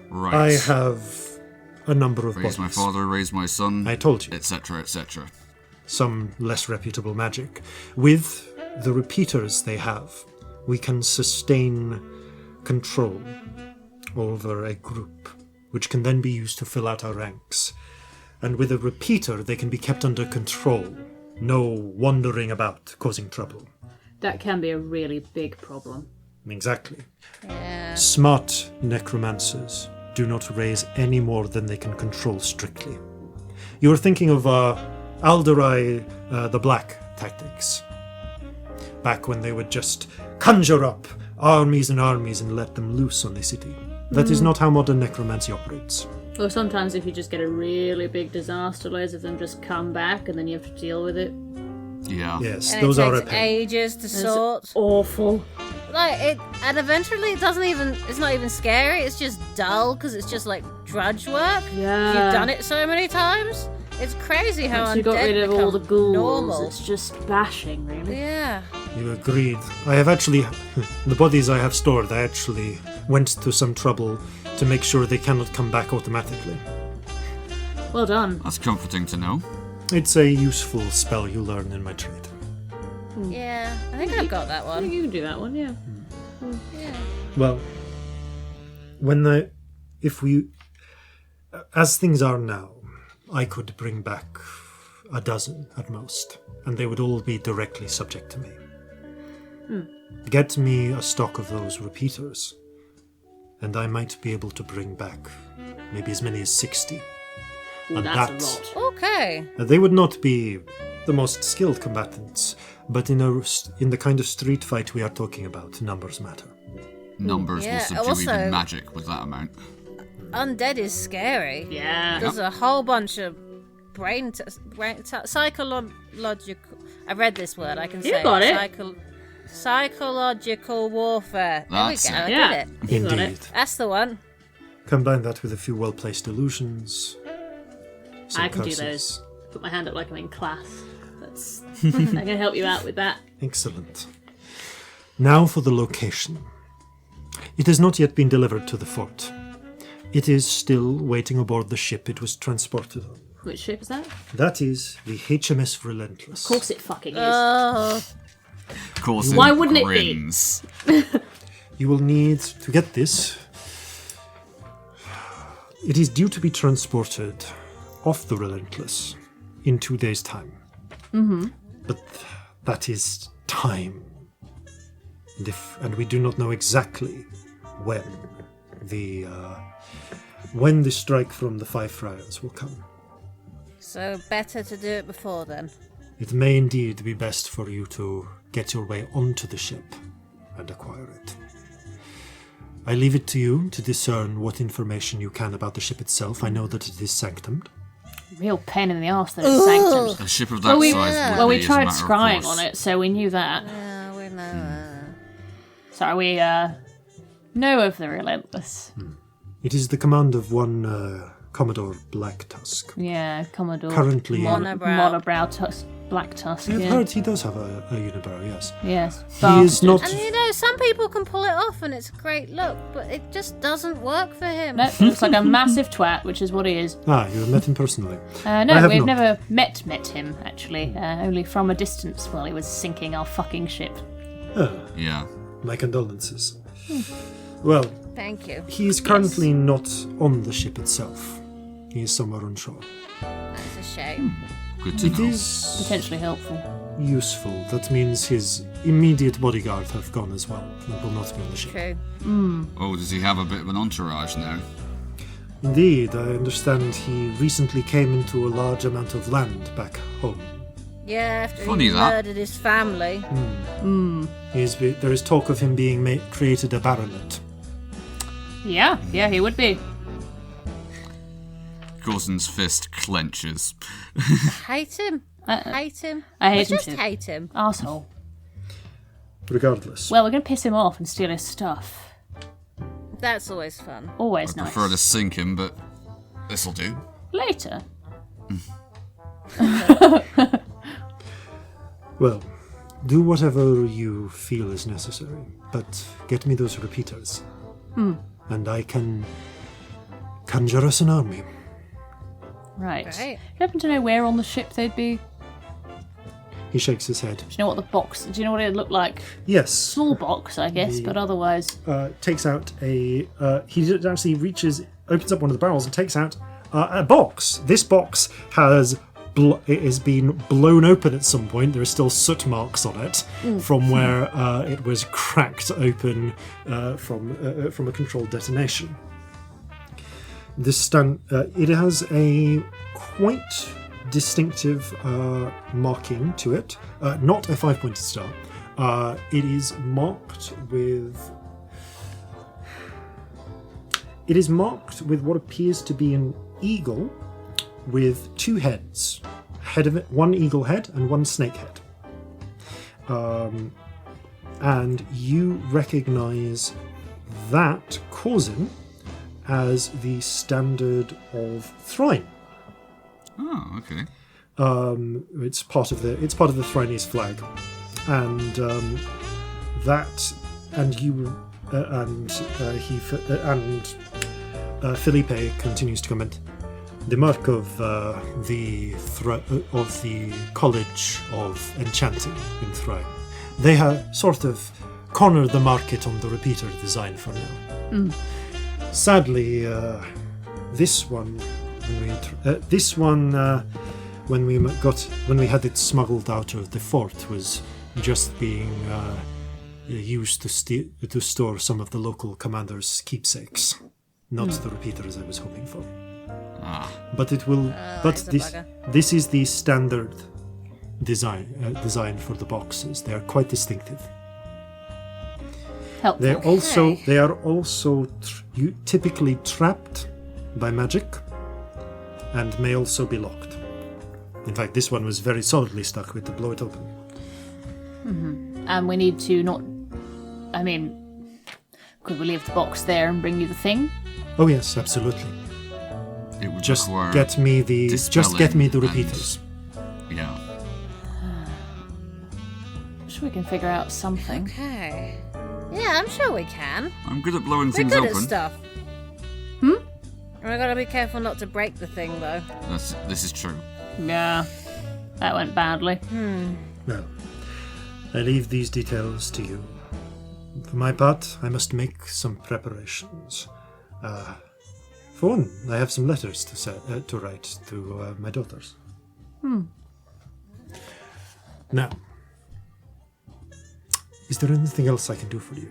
Right. I have a number of Raise my bodies. father, raise my son. I told you. Etc., etc. Some less reputable magic. With the repeaters they have, we can sustain control over a group, which can then be used to fill out our ranks. And with a repeater, they can be kept under control. No wandering about, causing trouble. That can be a really big problem. Exactly. Yeah. Smart necromancers do not raise any more than they can control strictly. You were thinking of Alderai the Black tactics. Back when they would just conjure up armies and armies and let them loose on the city. That is not how modern necromancy operates. Or sometimes if you just get a really big disaster, loads of them just come back and then you have to deal with it. Yeah. Yes, And those it are a takes pain. ages to It's sort. awful. And eventually it's not even scary, it's just dull because it's just like drudge work. Yeah. You've done it so many times. It's crazy how Once you undead got rid of all the become ghouls, normal. it's just bashing, really. Yeah. You agreed. I have actually... the bodies I have stored, I actually went to some trouble to make sure they cannot come back automatically. Well done. That's comforting to know. It's a useful spell you learn in my trade. Yeah. I think I've got that I think one. you can do that one, yeah. Yeah. Well, as things are now, I could bring back a dozen at most, and they would all be directly subject to me. Get me a stock of those repeaters, and I might be able to bring back maybe as many as 60. Ooh, And that's that- a lot. Okay. They would not be the most skilled combatants, but in the kind of street fight we are talking about, numbers matter. Numbers Yeah, will subdue also- even magic with that amount. Undead is scary. Yeah. There's a whole bunch of psychological. I read this word. I can You say got it. Psychological warfare. That's there we go. it. I Yeah. did it. You got Indeed. it. That's the one. Combine that with a few well-placed illusions. some I can do curses. those. Put my hand up like I'm in class. That's. I can help you out with that. Excellent. Now for the location. It has not yet been delivered to the fort. It is still waiting aboard the ship it was transported on. Which ship is that? That is the HMS Relentless. Of course it fucking is. Of course, Why wouldn't it be? grins. You will need to get this. It is due to be transported off the Relentless in 2 days' time. But that is time. And we do not know exactly when the strike from the Five Friars will come. So better to do it before then. It may indeed be best for you to get your way onto the ship and acquire it. I leave it to you to discern what information you can about the ship itself. I know that it is sanctumed. Real pain in the arse that it's sanctumed. A ship of that size would We be, tried as a matter of scrying course. on it, so we knew that. Yeah, we know that. So we know of the Relentless. It is the command of one Commodore Blacktusk. Yeah, Commodore. Currently, Monobrow Black Tusk. I've Yeah. heard he does have a unibrow, yes. Yes. He is not. And you know, some people can pull it off and it's a great look, but it just doesn't work for him. No, looks like a massive twat, which is what he is. Ah, you have met him personally. I No, have we've not. never met him, actually. Only from a distance while he was sinking our fucking ship. Yeah. My condolences. Well, Thank you. he is currently not on the ship itself. He is somewhere on shore. That's a shame. Good to It know. is Potentially helpful. useful. That means his immediate bodyguard have gone as well and will not be on the ship. True. Oh, does he have a bit of an entourage now? Indeed, I understand he recently came into a large amount of land back home. Yeah, after Funny he that. murdered his family. There is talk of him being created a baronet. Yeah, he would be. Corzin's fist clenches. Hate him. Hate him. I hate him Just too. hate him. Arsehole. Regardless, Well, we're going to piss him off and steal his stuff. That's always fun. Always I nice. prefer to sink him, but this'll do. Later. well, do whatever you feel is necessary, but get me those repeaters. And I can conjure us an army. Right. Right. Do you happen to know where on the ship they'd be? He shakes his head. Do you know what the box... Do you know what it'd look like? Yes. Small box, I guess, but otherwise... Takes out a... he actually opens up one of the barrels and takes out a box. This box has... it has been blown open at some point. There are still soot marks on it from where it was cracked open from a controlled detonation. It has a quite distinctive marking to it, not a 5-pointed star. It is marked with what appears to be an eagle with 2 heads. Head of it, 1 eagle head and 1 snake head. And you recognize that Corzin as the standard of Thrine. Oh, okay. It's part of the Thrinese flag, and Felipe continues to comment. The mark of the College of Enchanting in Thrine. They have sort of cornered the market on the repeater design for now. Sadly, this one, when we had it smuggled out of the fort, was just being used to store some of the local commanders' keepsakes, not the repeaters I was hoping for. But it will. But this is the standard design for the boxes. They are quite distinctive. Helpful. They are also typically trapped by magic, and may also be locked. In fact, this one was very solidly stuck. We had to blow it open. And we need to not... I mean, could we leave the box there and bring you the thing? Oh yes, absolutely. It would Just require get me the dispelling repeaters. Yeah. I'm sure we can figure out something. Okay. Yeah, I'm sure we can. I'm good at blowing We're things good open. at stuff. I gotta be careful not to break the thing, though. This is true. Yeah, that went badly. Well, I leave these details to you. For my part, I must make some preparations. For one, I have some letters to write to my daughters. Now, is there anything else I can do for you?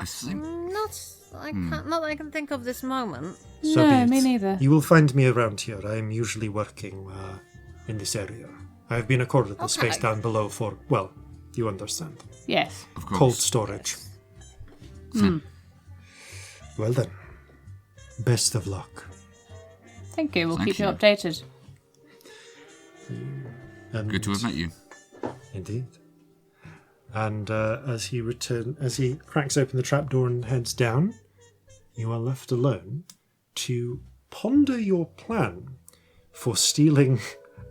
I think... Not that I can think of this moment. So No, be me it. neither. You will find me around here. I am usually working in this area. I have been accorded the space down below for, well, you understand. Yes. Of course. Cold storage. Well then, best of luck. Thank you. We'll Thank keep you you. updated. And Good to have met you. Indeed. And as he cracks open the trapdoor and heads down, you are left alone to ponder your plan for stealing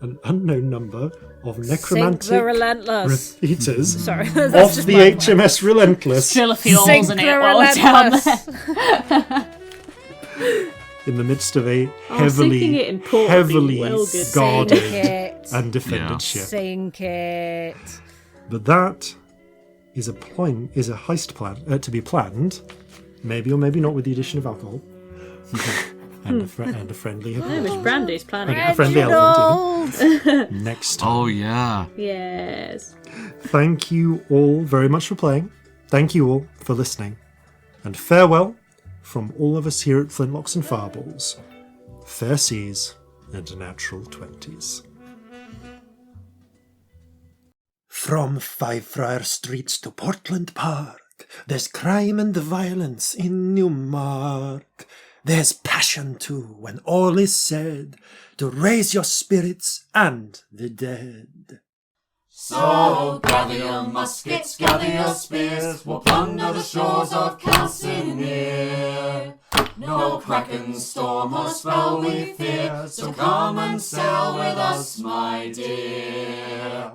an unknown number of necromantic Sink the Relentless. repeaters Sorry, of that's just the my HMS Relentless Fill a few Sink holes in the it while we're down Relentless. there. in the midst of a sinking it in port would be heavily well good. Sink guarded it. and defended Yeah. ship. Sink it. But that is a heist plan to be planned, maybe or maybe not, with the addition of alcohol and a friendly Miss Brandy's planning. a friendly element Reginald! even. Next time. Oh, yeah. Yes. Thank you all very much for playing. Thank you all for listening, and farewell from all of us here at Flintlocks and Fireballs. Fair seas and natural 20s. From Five Friar Streets to Portland Park, there's crime and violence in Newmark. There's passion too, when all is said, to raise your spirits and the dead. So gather your muskets, gather your spears, we'll plunder the shores of Calcinea. No kraken, storm or spell we fear, so come and sail with us, my dear.